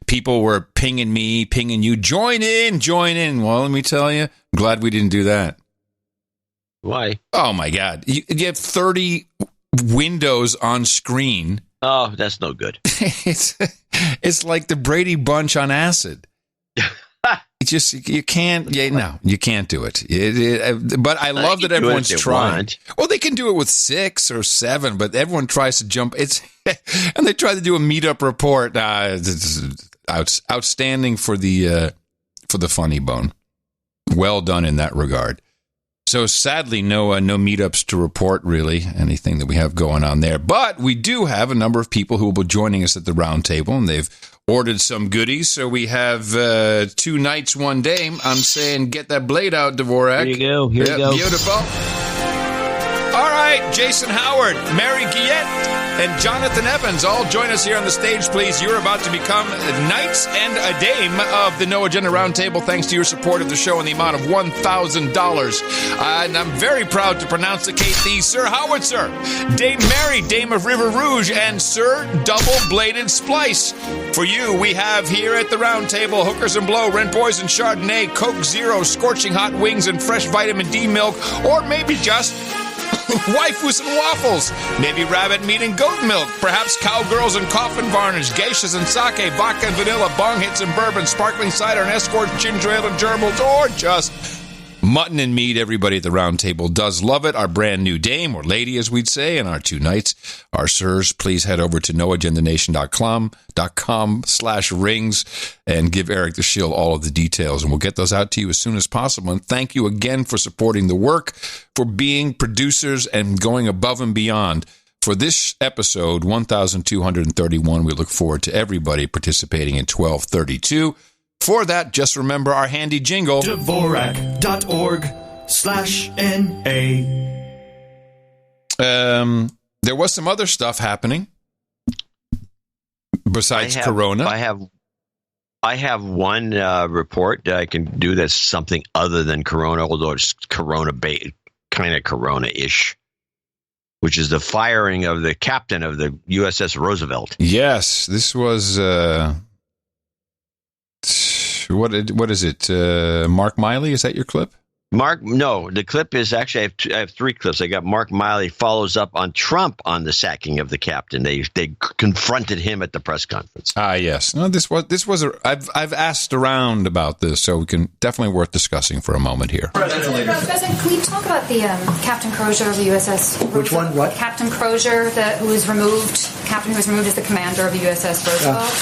People were pinging me, pinging you, join in. Well, let me tell you, I'm glad we didn't do that. Why? Oh, my God. You have 30 windows on screen. Oh, that's no good. It's like the Brady Bunch on acid. You can't. You can't do it. But I love that everyone's trying. Well, they can do it with 6 or 7, but everyone tries to jump. And they try to do a meetup report. It's outstanding for the funny bone. Well done in that regard. So sadly, no meetups to report, really, anything that we have going on there. But we do have a number of people who will be joining us at the round table, and they've ordered some goodies. So we have 2 nights, 1 day. I'm saying get that blade out, Dvorak. Here you go. Beautiful. All right, Jason Howard, Mary Guillette, and Jonathan Evans, all join us here on the stage, please. You're about to become knights and a dame of the No Agenda Roundtable, thanks to your support of the show in the amount of $1,000. And I'm very proud to pronounce the case, Sir Howard, sir, Dame Mary, Dame of River Rouge, and Sir Double-Bladed Splice. For you, we have here at the Roundtable Hookers and Blow, Rent Boys and Chardonnay, Coke Zero, Scorching Hot Wings, and fresh vitamin D milk, or maybe just waifus and waffles, maybe rabbit meat and goat milk, perhaps cowgirls and coffin varnish, geishas and sake, vodka and vanilla, bong hits and bourbon, sparkling cider and escort, ginger ale and gerbils, or just mutton and meat. Everybody at the round table does love it. Our brand new dame, or lady as we'd say, and our 2 knights, our sirs. Please head over to noagendanation.com/rings and give Eric the Shill all of the details, and we'll get those out to you as soon as possible. And thank you again for supporting the work, for being producers and going above and beyond. For this episode, 1231, we look forward to everybody participating in 1232. For that, just remember our handy jingle. Dvorak.org/NA. There was some other stuff happening besides Corona. I have one report that I can do that's something other than Corona, although it's kind of Corona-ish, which is the firing of the captain of the USS Roosevelt. Yes, this was... What is it? Mark Miley? Is that your clip? No, the clip is actually I have 3 clips. I got Mark Miley follows up on Trump on the sacking of the captain. They confronted him at the press conference. Yes. No, this was I've asked around about this, so we can definitely worth discussing for a moment here. President, can we talk about the Captain Crozier of the USS? Which one? What? Captain Crozier, captain who was removed as the commander of the USS Roosevelt.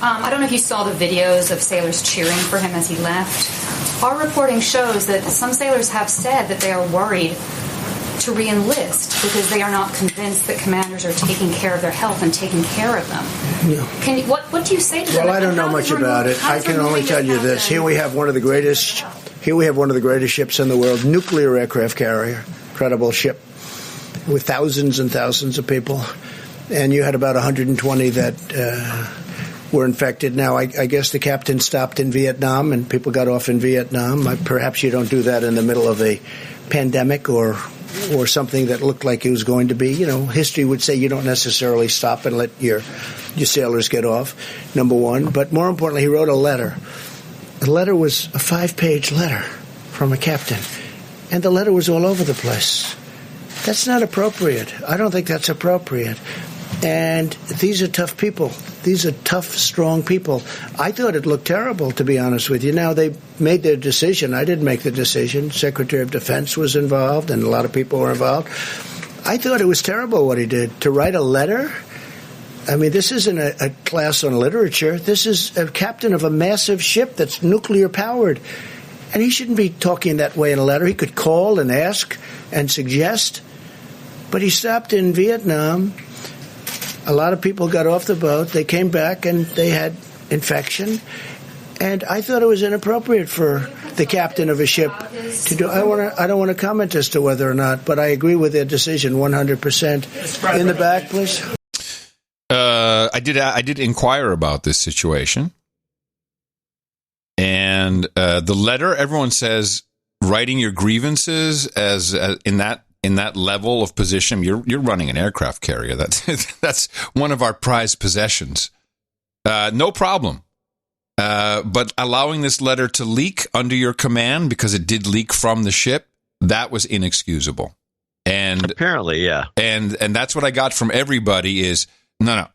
I don't know if you saw the videos of sailors cheering for him as he left. Our reporting shows that some sailors have said that they are worried to re-enlist because they are not convinced that commanders are taking care of their health and taking care of them. Yeah. What do you say to them? Well, I don't know much about it. I can only tell you this. Here we have one of the greatest ships in the world, nuclear aircraft carrier, incredible ship with thousands and thousands of people. And you had about 120 that were infected. Now, I guess the captain stopped in Vietnam and people got off in Vietnam. Perhaps you don't do that in the middle of a pandemic or or something that looked like it was going to be. History would say you don't necessarily stop and let your sailors get off, number one. But more importantly, he wrote a letter. The letter was a 5-page letter from a captain, and the letter was all over the place. That's not appropriate. I don't think that's appropriate. And these are tough people. These are tough, strong people. I thought it looked terrible, to be honest with you. Now, they made their decision. I didn't make the decision. Secretary of Defense was involved, and a lot of people were involved. I thought it was terrible what he did. To write a letter? I mean, this isn't a class on literature. This is a captain of a massive ship that's nuclear-powered. And he shouldn't be talking that way in a letter. He could call and ask and suggest. But he stopped in Vietnam. A lot of people got off the boat. They came back and they had infection. And I thought it was inappropriate for the captain of a ship to do. I don't want to comment as to whether or not, but I agree with their decision 100%. In the back, please. I did inquire about this situation. And the letter, everyone says, writing your grievances as in that level of position, you're running an aircraft carrier. That's one of our prized possessions. No problem. But allowing this letter to leak under your command, because it did leak from the ship, that was inexcusable. And apparently, yeah. And that's what I got from everybody is, no.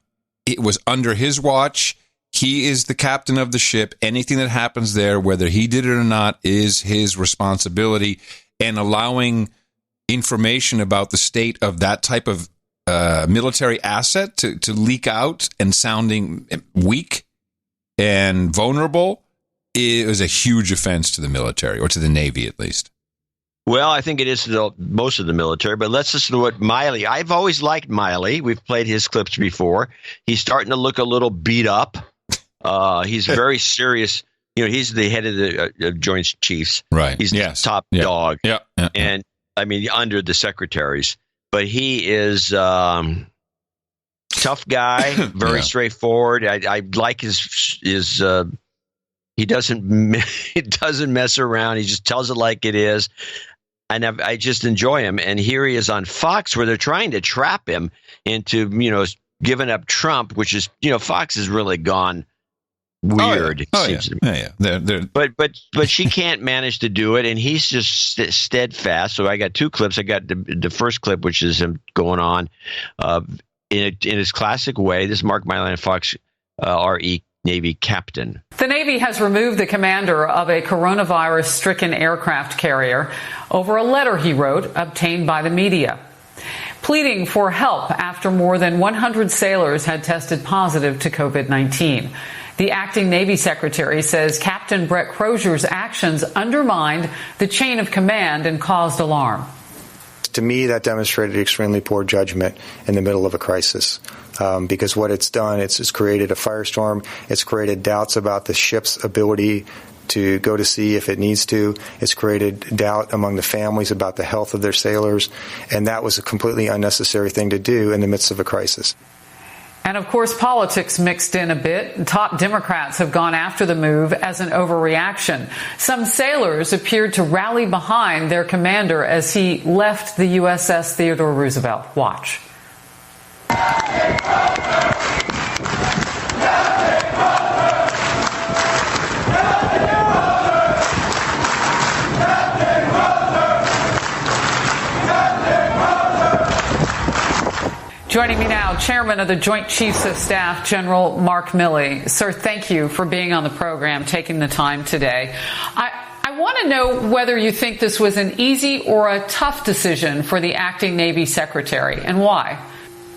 It was under his watch. He is the captain of the ship. Anything that happens there, whether he did it or not, is his responsibility. And allowing information about the state of that type of military asset to leak out and sounding weak and vulnerable is a huge offense to the military, or to the Navy at least. Well, I think it is to most of the military, but let's listen to what Miley. I've always liked Miley. We've played his clips before. He's starting to look a little beat up. He's very serious. He's the head of the Joint Chiefs. Right. He's the top dog. Yeah. And I mean, under the secretaries. But he is tough guy, very straightforward. I like his he doesn't mess around. He just tells it like it is. And I just enjoy him. And here he is on Fox, where they're trying to trap him into, giving up Trump, which is, Fox has really gone weird. But she can't manage to do it, and he's just steadfast. So I got two clips. I got the first clip, which is him going on in his classic way. This is Mark Miley on Fox, RE Navy captain. The Navy has removed the commander of a coronavirus-stricken aircraft carrier over a letter he wrote obtained by the media, pleading for help after more than 100 sailors had tested positive to COVID-19. The acting Navy secretary says Captain Brett Crozier's actions undermined the chain of command and caused alarm. To me, that demonstrated extremely poor judgment in the middle of a crisis. Because what it's done, it's created a firestorm. It's created doubts about the ship's ability to go to sea if it needs to. It's created doubt among the families about the health of their sailors. And that was a completely unnecessary thing to do in the midst of a crisis. And, of course, politics mixed in a bit. Top Democrats have gone after the move as an overreaction. Some sailors appeared to rally behind their commander as he left the USS Theodore Roosevelt. Watch. Joining me now, Chairman of the Joint Chiefs of Staff, General Mark Milley. Sir, thank you for being on the program, taking the time today. I want to know whether you think this was an easy or a tough decision for the acting Navy Secretary, and why.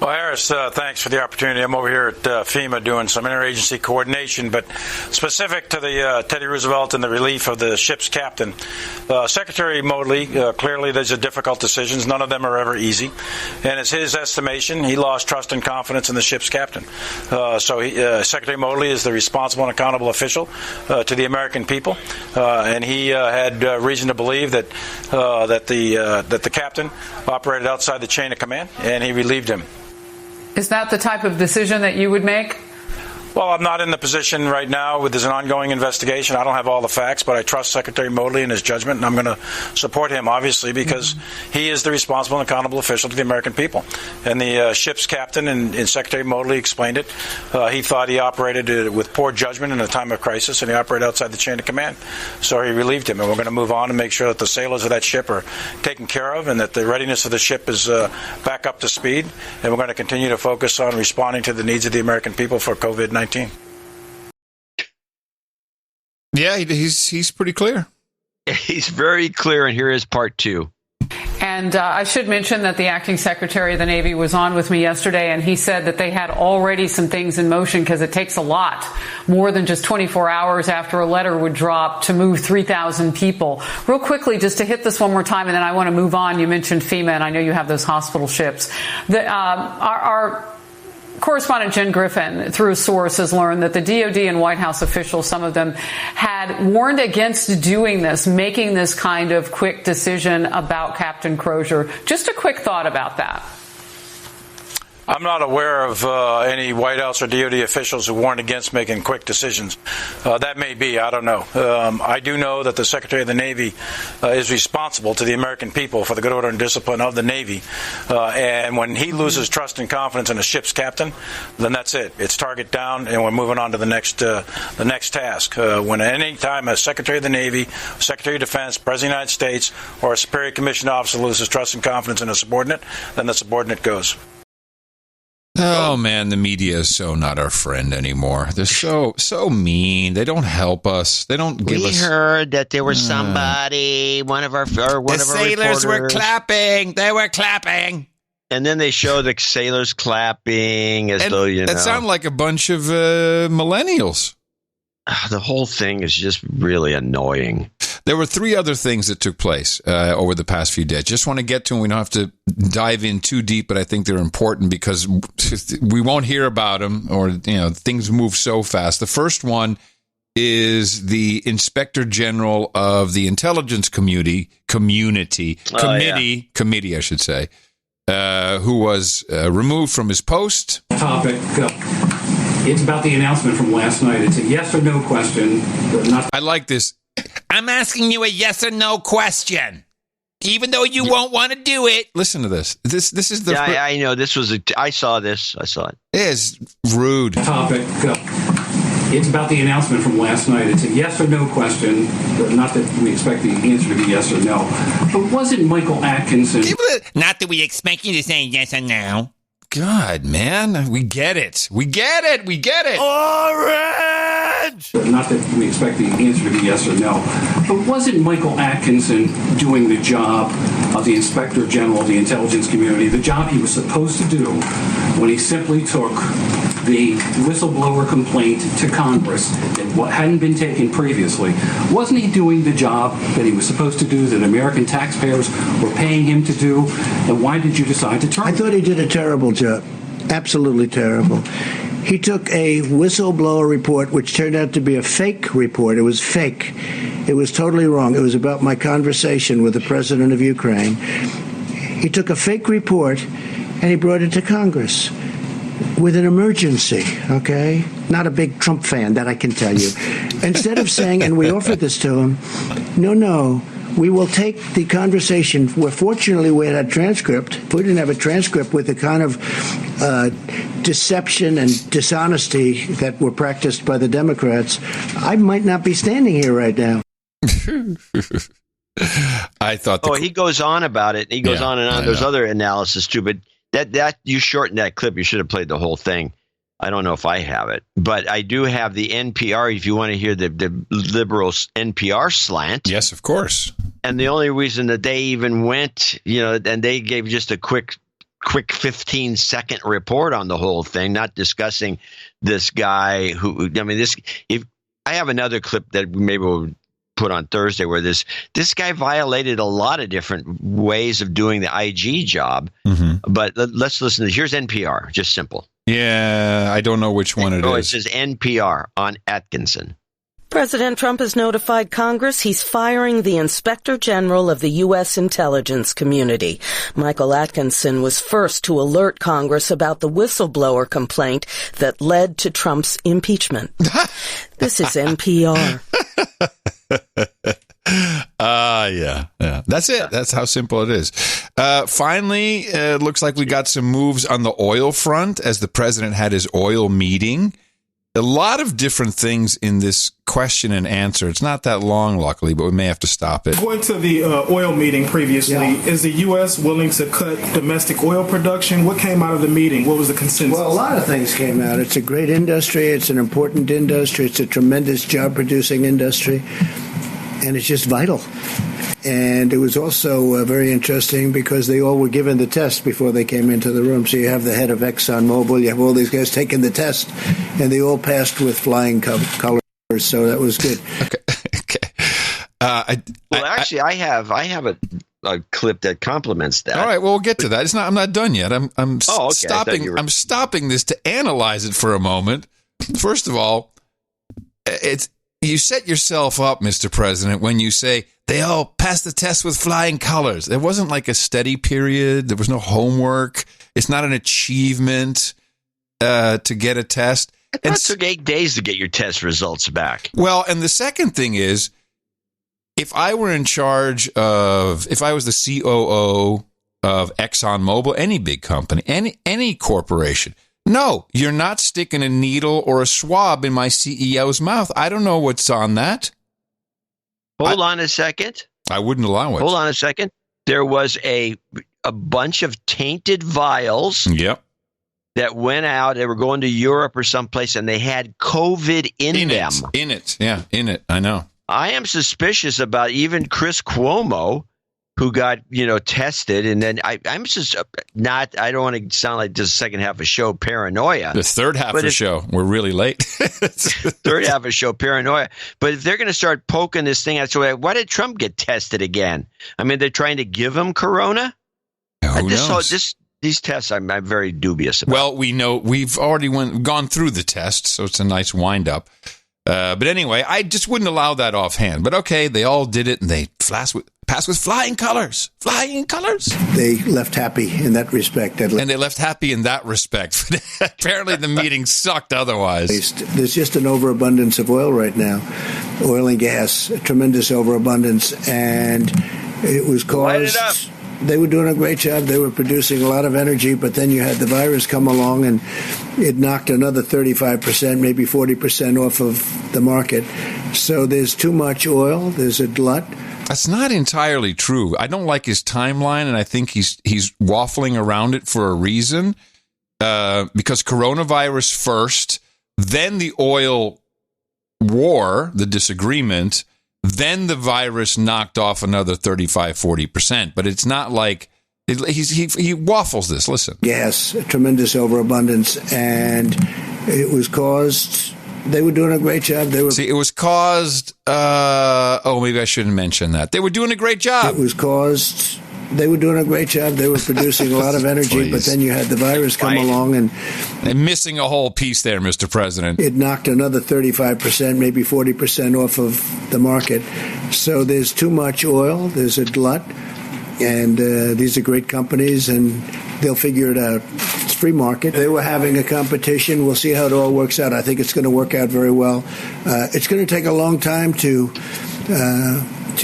Well, Harris, thanks for the opportunity. I'm over here at FEMA doing some interagency coordination, but specific to the Teddy Roosevelt and the relief of the ship's captain, Secretary Modly, clearly these are difficult decisions. None of them are ever easy. And it's his estimation, he lost trust and confidence in the ship's captain. Secretary Modly is the responsible and accountable official to the American people, and he had reason to believe that the captain operated outside the chain of command, and he relieved him. Is that the type of decision that you would make? Well, I'm not in the position right now. There's an ongoing investigation. I don't have all the facts, but I trust Secretary Modly in his judgment, and I'm going to support him, obviously, because he is the responsible and accountable official to the American people. And the ship's captain and Secretary Modly explained it. He thought he operated with poor judgment in a time of crisis, and he operated outside the chain of command. So he relieved him, and we're going to move on and make sure that the sailors of that ship are taken care of and that the readiness of the ship is back up to speed. And we're going to continue to focus on responding to the needs of the American people for COVID-19. Yeah, he's pretty clear. He's very clear, and here is part two. And I should mention that the acting secretary of the Navy was on with me yesterday, and he said that they had already some things in motion because it takes a lot, more than just 24 hours after a letter would drop to move 3,000 people. Real quickly, just to hit this one more time, and then I want to move on. You mentioned FEMA, and I know you have those hospital ships. Our correspondent Jen Griffin, through a source, has learned that the DOD and White House officials, some of them, had warned against doing this, making this kind of quick decision about Captain Crozier. Just a quick thought about that. I'm not aware of any White House or DOD officials who warned against making quick decisions. That may be. I don't know. I do know that the Secretary of the Navy is responsible to the American people for the good order and discipline of the Navy. And when he loses trust and confidence in a ship's captain, then that's it. It's target down, and we're moving on to the next task. When any time a Secretary of the Navy, Secretary of Defense, President of the United States, or a Superior Commissioned Officer loses trust and confidence in a subordinate, then the subordinate goes. Oh man, the media is so not our friend anymore. They're so mean. They don't help us. They don't give us. We heard that there was somebody, one of our sailors were clapping. They were clapping. And then they show the sailors clapping as though, you know. That sound like a bunch of millennials. The whole thing is just really annoying. There were three other things that took place over the past few days. Just want to get to them. We don't have to dive in too deep, but I think they're important because we won't hear about them, or things move so fast. The first one is the Inspector General of the Intelligence Committee, I should say, who was removed from his post. Topic. It's about the announcement from last night. It's a yes or no question. I like this. I'm asking you a yes or no question, even though you won't want to do it. Listen to this. This is the. Yeah, I know. This was. I saw this. I saw it. It is rude. Topic. It's about the announcement from last night. It's a yes or no question. Not that we expect the answer to be yes or no. But wasn't Michael Atkinson? Not that we expect you to say yes or no. God, man, we get it. We get it. Orange! Not that we expect the answer to be yes or no. But wasn't Michael Atkinson doing the job of the Inspector General of the Intelligence Community, the job he was supposed to do when he simply took the whistleblower complaint to Congress and what hadn't been taken previously? Wasn't he doing the job that he was supposed to do, that American taxpayers were paying him to do? And why did you decide to turn? I thought he did a terrible job. Absolutely terrible. He took a whistleblower report, which turned out to be a fake report. It was fake. It was totally wrong. It was about my conversation with the president of Ukraine. He took a fake report and he brought it to Congress with an emergency, okay? Not a big Trump fan, that I can tell you. Instead of saying, and we offered this to him, no, we will take the conversation where fortunately we had a transcript. If we didn't have a transcript with the kind of deception and dishonesty that were practiced by the Democrats, I might not be standing here right now. I thought. He goes on about it. He goes on and on. There's other analysis too, but that you shortened that clip. You should have played the whole thing. I don't know if I have it, but I do have the NPR. If you want to hear the liberals NPR slant, yes, of course. And the only reason that they even went, and they gave just a quick 15-second report on the whole thing, not discussing this guy who. I mean, if I have another clip that maybe we'll put on Thursday where this guy violated a lot of different ways of doing the IG job. Mm-hmm. But let's listen to. Here's NPR, just simple. Yeah, I don't know which one it is. It says NPR on Atkinson. President Trump has notified Congress he's firing the Inspector General of the U.S. intelligence community. Michael Atkinson was first to alert Congress about the whistleblower complaint that led to Trump's impeachment. This is NPR. Yeah. That's it. That's how simple it is. Finally, it looks like we got some moves on the oil front as the president had his oil meeting. A lot of different things in this question and answer. It's not that long, luckily, but we may have to stop it. Going to the oil meeting previously, is the U.S. willing to cut domestic oil production? What came out of the meeting? What was the consensus? Well, a lot of things came out. It's a great industry. It's an important industry. It's a tremendous job-producing industry. And it's just vital. And it was also very interesting because they all were given the test before they came into the room. So you have the head of ExxonMobil, you have all these guys taking the test, and they all passed with flying colors. So that was good. Okay. I have a clip that complements that. All right, well, we'll get to that. I'm not done yet. I'm stopping. I'm stopping this to analyze it for a moment. First of all, you set yourself up, Mr. President, when you say they all passed the test with flying colors. There wasn't like a study period. There was no homework. It's not an achievement to get a test. It took 8 days to get your test results back. Well, and the second thing is, if I were in charge if I was the COO of ExxonMobil, any big company, any corporation, no, you're not sticking a needle or a swab in my CEO's mouth. I don't know what's on that. Hold on a second. I wouldn't allow it. Hold on a second. There was a bunch of tainted vials. Yep. That went out. They were going to Europe or someplace, and they had COVID in them. In it. I know. I am suspicious about even Chris Cuomo, who got, tested. And then I'm just not, I don't want to sound like just the second half of show paranoia. The third half of the show, we're really late. Third half of show paranoia. But if they're going to start poking this thing out, so why did Trump get tested again? I mean, they're trying to give him corona? Who knows? These tests, I'm very dubious about. Well, we know we've already gone through the test, so it's a nice wind up. But anyway, I just wouldn't allow that offhand. But okay, they all did it, and they passed with flying colors. Flying colors. They left happy in that respect. And they left happy in that respect. Apparently the meeting sucked otherwise. There's just an overabundance of oil right now. Oil and gas, a tremendous overabundance. And it was caused... Light it up. They were doing a great job. They were producing a lot of energy, but then you had the virus come along and it knocked another 35%, maybe 40% off of the market. So there's too much oil. There's a glut. That's not entirely true. I don't like his timeline, and I think he's waffling around it for a reason. Because coronavirus first, then the oil war, the disagreement, then the virus knocked off another 35-40%. But it's not like he waffles this. Listen. Gas, a tremendous overabundance, and it was caused... They were doing a great job. It was caused... maybe I shouldn't mention that. They were doing a great job. It was caused... They were doing a great job. They were producing a lot of energy, but then you had the virus come along and missing a whole piece there, Mr. President. It knocked another 35%, maybe 40% off of the market. So there's too much oil. There's a glut. And these are great companies, and they'll figure it out. It's free market. They were having a competition. We'll see how it all works out. I think it's going to work out very well. It's going to take a long time to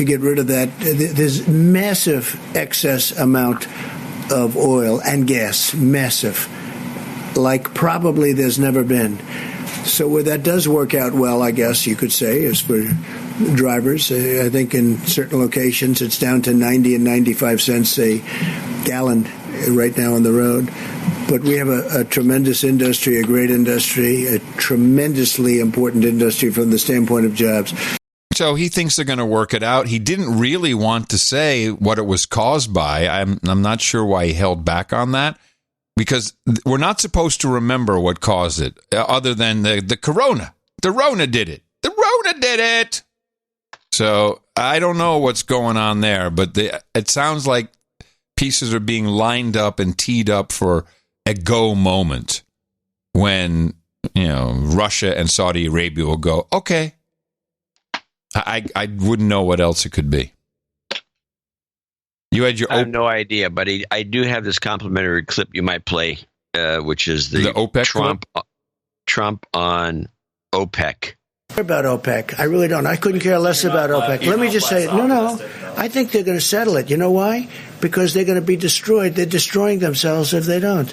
get rid of that. There's massive excess amount of oil and gas, massive, like probably there's never been. So where that does work out well, I guess you could say, is for drivers. I think in certain locations it's down to 90 and 95 cents a gallon right now on the road. But we have a tremendous industry, a great industry, a tremendously important industry from the standpoint of jobs. So he thinks they're going to work it out. He didn't really want to say what it was caused by. I'm not sure why he held back on that, because we're not supposed to remember what caused it, other than the corona. The Rona did it. The Rona did it. So I don't know what's going on there, but it sounds like pieces are being lined up and teed up for a go moment when Russia and Saudi Arabia will go, okay, I wouldn't know what else it could be. You had your. I have no idea, but I do have this complimentary clip you might play, which is the OPEC Trump on OPEC. About OPEC, I really don't. I couldn't care less about OPEC. Let me just say, no. I think they're going to settle it. You know why? Because they're going to be destroyed. They're destroying themselves if they don't.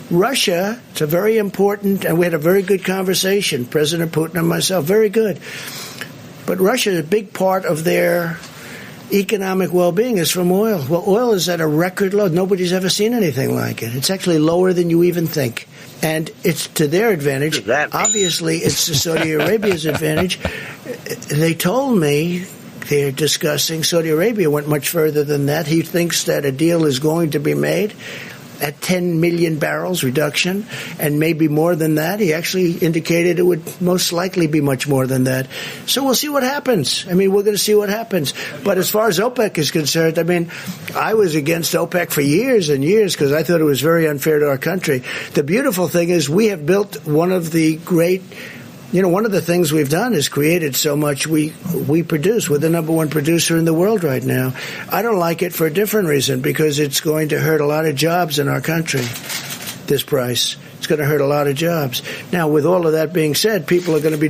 Russia, it's a very important, and we had a very good conversation, President Putin and myself, very good. But Russia, a big part of their economic well-being is from oil. Well, oil is at a record low. Nobody's ever seen anything like it. It's actually lower than you even think. And it's to their advantage. Obviously, it's to Saudi Arabia's advantage. They told me they're discussing, Saudi Arabia went much further than that. He thinks that a deal is going to be made at 10 million barrels reduction, and maybe more than that. He actually indicated it would most likely be much more than that. So we'll see what happens. I mean, we're going to see what happens. But as far as OPEC is concerned, I mean, I was against OPEC for years and years because I thought it was very unfair to our country. The beautiful thing is we have built one of the great, one of the things we've done is created so much we produce. We're the number one producer in the world right now. I don't like it for a different reason, because it's going to hurt a lot of jobs in our country, this price. It's going to hurt a lot of jobs. Now, with all of that being said, people are going to be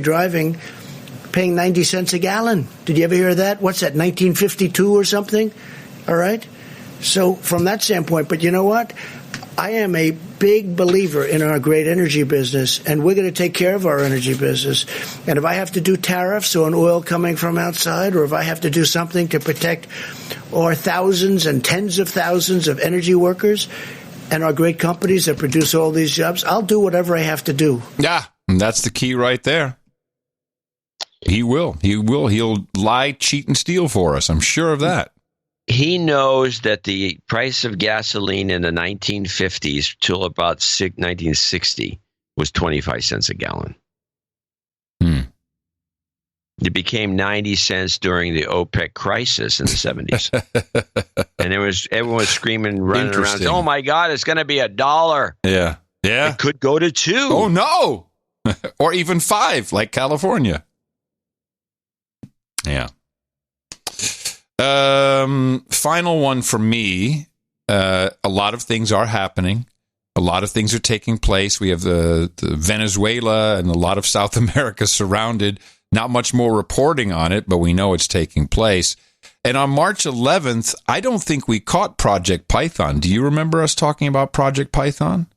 paying 90 cents a gallon. Did you ever hear that? What's that, 1952 or something? All right? So from that standpoint, but you know what? I am a big believer in our great energy business, and we're going to take care of our energy business. And if I have to do tariffs on oil coming from outside, or if I have to do something to protect our thousands and tens of thousands of energy workers and our great companies that produce all these jobs, I'll do whatever I have to do. Yeah, and that's the key right there. He will. He'll lie, cheat, and steal for us. I'm sure of that. He knows that the price of gasoline in the 1950s till about 1960 was 25 cents a gallon. It became 90 cents during the OPEC crisis in the 70s. And everyone was screaming, running around, oh my God, it's going to be $1. Yeah. It could go to $2. Oh no. Or even $5, like California. Yeah. Final one for me. A lot of things are happening. A lot of things are taking place. We have the Venezuela and a lot of South America surrounded. Not much more reporting on it, but we know it's taking place. And on March 11th, I don't think we caught Project Python. Do you remember us talking about Project Python?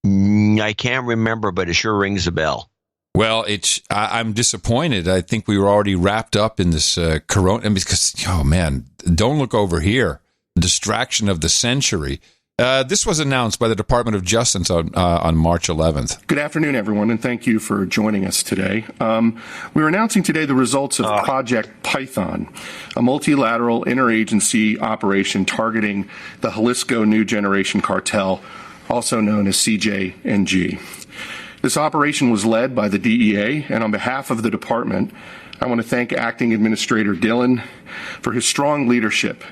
I can't remember, but it sure rings a bell. Well, I'm disappointed. I think we were already wrapped up in this corona, because, oh man, don't look over here. Distraction of the century. This was announced by the Department of Justice on March 11th. Good afternoon, everyone, and thank you for joining us today. We're announcing today the results of Project Python, a multilateral interagency operation targeting the Jalisco New Generation Cartel, also known as CJNG. This operation was led by the DEA, and on behalf of the department, I want to thank Acting Administrator Dillon for his strong leadership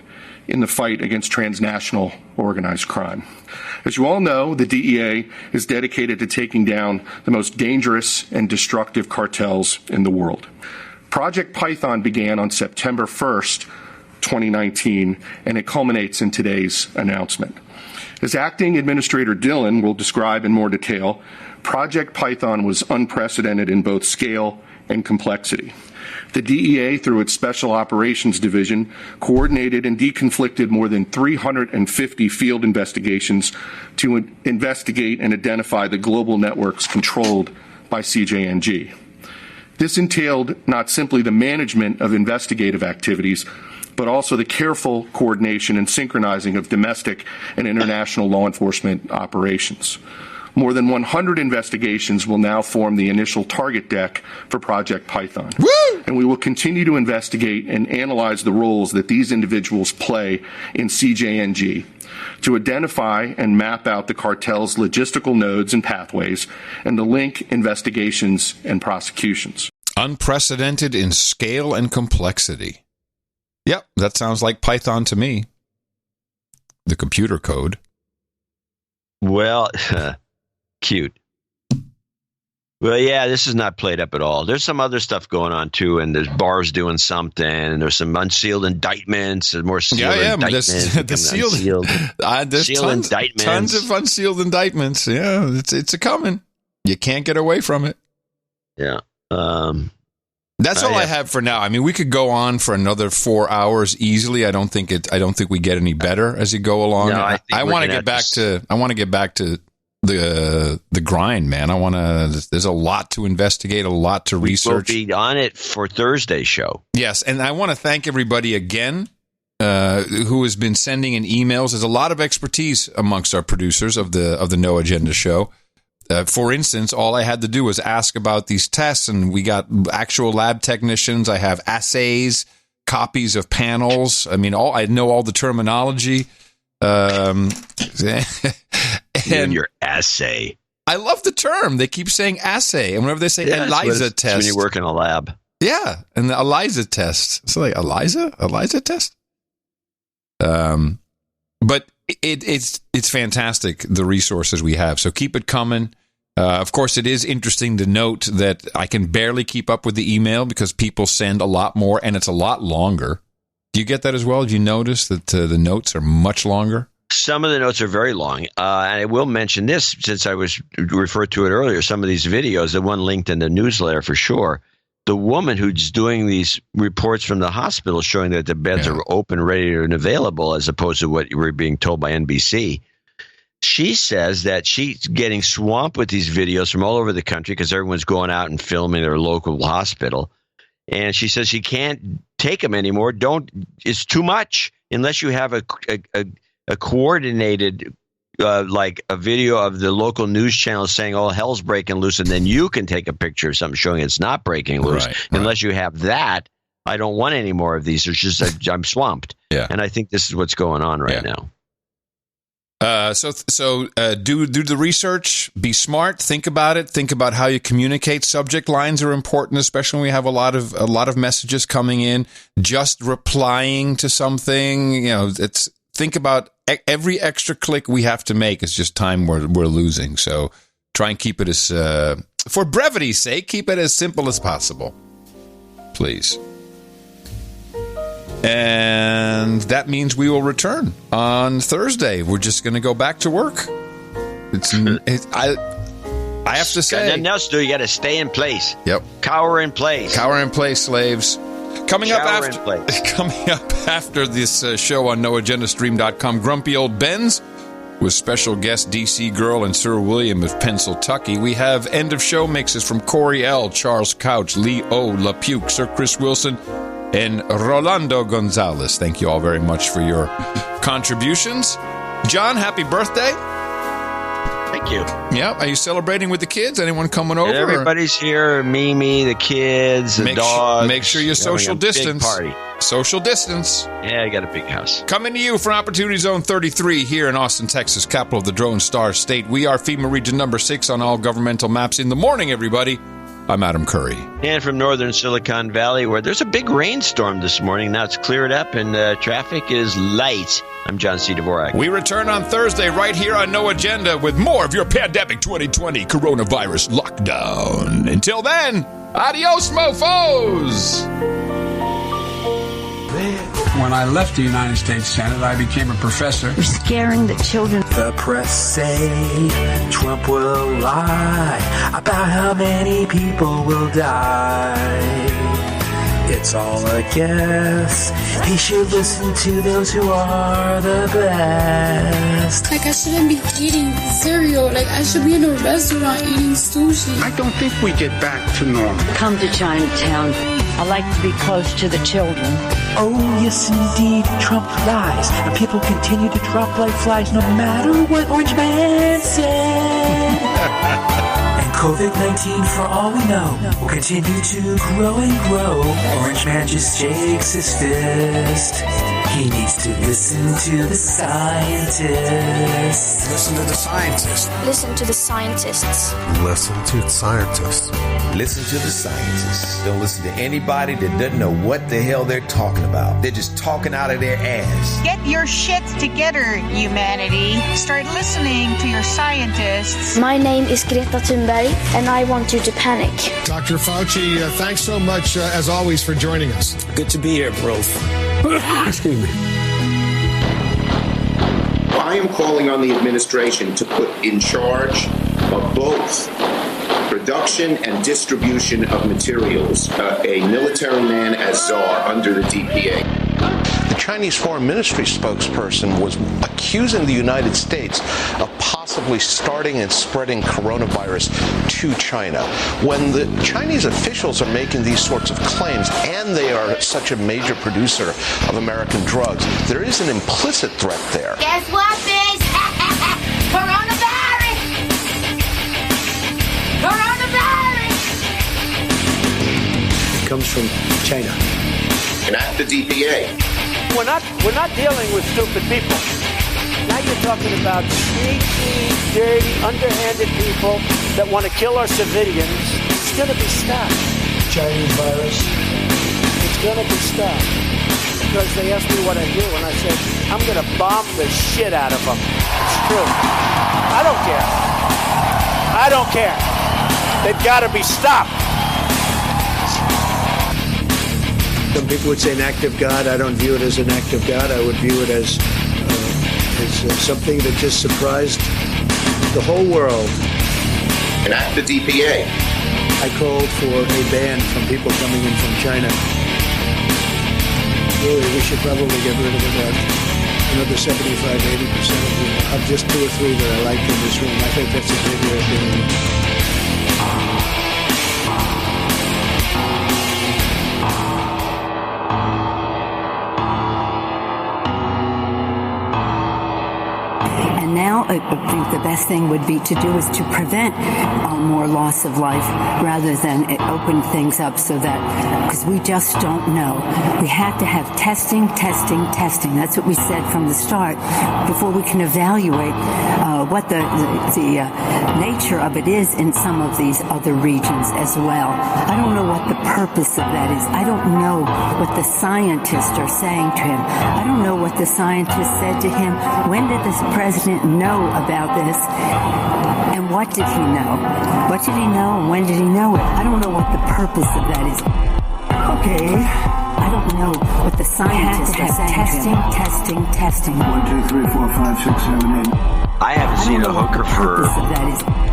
in the fight against transnational organized crime. As you all know, the DEA is dedicated to taking down the most dangerous and destructive cartels in the world. Project Python began on September 1st, 2019, and it culminates in today's announcement. As Acting Administrator Dillon will describe in more detail, Project Python was unprecedented in both scale and complexity. The DEA, through its Special Operations Division, coordinated and deconflicted more than 350 field investigations to investigate and identify the global networks controlled by CJNG. This entailed not simply the management of investigative activities, but also the careful coordination and synchronizing of domestic and international law enforcement operations. More than 100 investigations will now form the initial target deck for Project Python. Woo! And we will continue to investigate and analyze the roles that these individuals play in CJNG to identify and map out the cartel's logistical nodes and pathways, and to link investigations and prosecutions. Unprecedented in scale and complexity. Yep, that sounds like Python to me. The computer code. Well, cute. Well, yeah, this is not played up at all. There's some other stuff going on, too, and there's bars doing something, and there's some unsealed indictments, and more sealed indictments. The sealed there's sealed indictments. Tons of unsealed indictments. Yeah, it's a coming. You can't get away from it. Yeah. That's all I have for now. I mean, we could go on for another 4 hours easily. I don't think we get any better as you go along. No, I want to get back to the grind, man. There's a lot to investigate, a lot to research. We'll be on it for Thursday's show. Yes, and I want to thank everybody again who has been sending in emails. There's a lot of expertise amongst our producers of the No Agenda show. For instance, all I had to do was ask about these tests, and we got actual lab technicians. I have assays, copies of panels. I mean, I know all the terminology. And your assay. I love the term. They keep saying assay, and whenever they say ELISA test, when you work in a lab. Yeah, and the ELISA test. So like ELISA test. But it's fantastic, the resources we have. So keep it coming. Of course, it is interesting to note that I can barely keep up with the email because people send a lot more, and it's a lot longer. Do you get that as well? Did you notice that the notes are much longer? Some of the notes are very long. And I will mention this, since I was referred to it earlier, some of these videos, the one linked in the newsletter for sure, the woman who's doing these reports from the hospital showing that the beds are open, ready, and available, as opposed to what you were being told by NBC. She says that she's getting swamped with these videos from all over the country because everyone's going out and filming their local hospital. And she says she can't take them anymore. It's too much unless you have a coordinated, like a video of the local news channel saying, "Oh, hell's breaking loose," and then you can take a picture of something showing it's not breaking loose. Right. Unless you have that, I don't want any more of these. It's just I'm swamped. Yeah. And I think this is what's going on right now. So do the research. Be smart. Think about it. Think about how you communicate. Subject lines are important, especially when we have a lot of messages coming in. Just replying to something, think about every extra click we have to make is just time we're losing. So try and keep it as, for brevity's sake, keep it as simple as possible, please. And that means we will return on Thursday. We're just going to go back to work. I have to say, nothing else to do. You got to stay in place. Yep. Cower in place. Cower in place, slaves. Coming up after this show on NoAgendaStream.com, Grumpy Old Ben's with special guest DC Girl and Sir William of Pennsylvania. We have end of show mixes from Corey L., Charles Couch, Lee O., LaPuke, Sir Chris Wilson, and Rolando Gonzalez. Thank you all very much for your contributions. John, happy birthday. Thank you. Yeah, are you celebrating with the kids? Anyone coming over? Everybody's here. Mimi, the kids, the dogs. Make sure you social distance. Big party. Social distance. Yeah, I got a big house. Coming to you from Opportunity Zone 33 here in Austin, Texas, capital of the Drone Star State. We are FEMA Region number 6 on all governmental maps. In the morning, everybody. I'm Adam Curry. And from northern Silicon Valley, where there's a big rainstorm this morning. Now it's cleared up and traffic is light. I'm John C. Dvorak. We return on Thursday right here on No Agenda with more of your Pandemic 2020 coronavirus lockdown. Until then, adios, mofos! When I left the United States Senate, I became a professor. You're scaring the children. The press say Trump will lie about how many people will die. It's all a guess. He should listen to those who are the best. Like, I shouldn't be eating cereal. Like, I should be in a restaurant eating sushi. I don't think we get back to normal. Come to Chinatown. I like to be close to the children. Oh, yes, indeed, Trump lies. And people continue to drop like flies no matter what Orange Man said. And COVID-19, for all we know, will continue to grow and grow. Orange Man just shakes his fist. He needs to listen to the scientists. Listen to the scientists. Listen to the scientists. Listen to the scientists. Listen to the scientists. Don't listen to anybody that doesn't know what the hell they're talking about. They're just talking out of their ass. Get your shit together, humanity. Start listening to your scientists. My name is Greta Thunberg, and I want you to panic. Dr. Fauci, thanks so much, as always, for joining us. Good to be here, bro. Excuse me. I am calling on the administration to put in charge of both production and distribution of materials a military man as czar under the DPA. The Chinese Foreign Ministry spokesperson was accusing the United States of possibly starting and spreading coronavirus to China. When the Chinese officials are making these sorts of claims, and they are such a major producer of American drugs, there is an implicit threat there. Guess what, bitch? Coronavirus! Coronavirus! It comes from China. Enact the DPA. We're not dealing with stupid people. Now you're talking about sneaky, dirty, underhanded people that want to kill our civilians. It's going to be stopped. Chinese virus. It's going to be stopped. Because they asked me what I do, and I said, I'm going to bomb the shit out of them. It's true. I don't care. I don't care. They've got to be stopped. Some people would say an act of God. I don't view it as an act of God. I would view it as something that just surprised the whole world. Enact the DPA. I called for a ban from people coming in from China. Really, we should probably get rid of about another 75-80% of just 2 or 3 that I like in this room. I think that's a good way of doing it. And now I think the best thing would be to do is to prevent more loss of life rather than open things up so that, because we just don't know. We have to have testing. That's what we said from the start before we can evaluate what the nature of it is in some of these other regions as well. I don't know what the purpose of that is. I don't know what the scientists are saying to him. I don't know what the scientists said to him. When did this president know about this? And what did he know? What did he know and when did he know it? I don't know what the purpose of that is. Okay. I don't know what the scientists are saying. Testing. 1, 2, 3, 4, 5, 6, 7, 8. I haven't seen a hooker for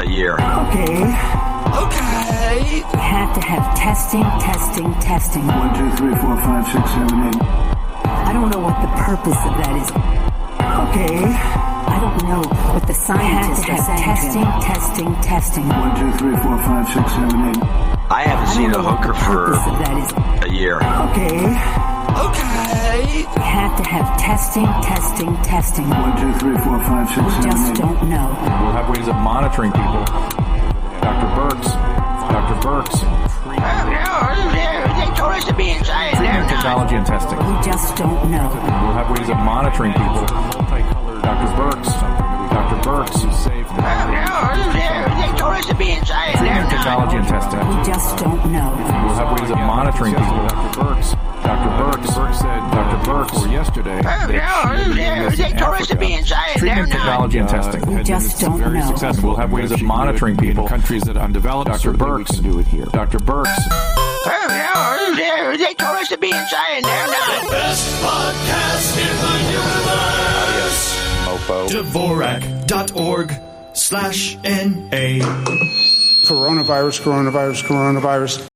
a year. Okay. We have to have testing. 1, 2, 3, 4, 5, 6, 7, 8. I don't know what the purpose of that is. Okay. I don't know what the scientists are saying. Testing. 1, 2, 3, 4, 5, 6, 7, 8. I haven't seen a hooker for a year. Okay. We have to have testing. 1, 2, 3, 4, 5, 6, 7, 8. We just don't know. We'll have ways of monitoring people. Dr. Burks. They told us to be inside. Treatment technology and testing. We just don't know. We'll have ways of monitoring people. Dr. Burks. They told us to be inside. Treatment technology and testing. We just don't know. We'll have ways of monitoring people. Dr. Burks or yesterday. They told us to be inside. Treatment technology and testing. We just don't very know. Successful. We'll have ways of monitoring people in countries that are undeveloped. Dr. Burks can do it here. Dr. Burks. They told us to be inside. They're not. The best podcast in the universe. Mofo. Dvorak.org/NA. Coronavirus.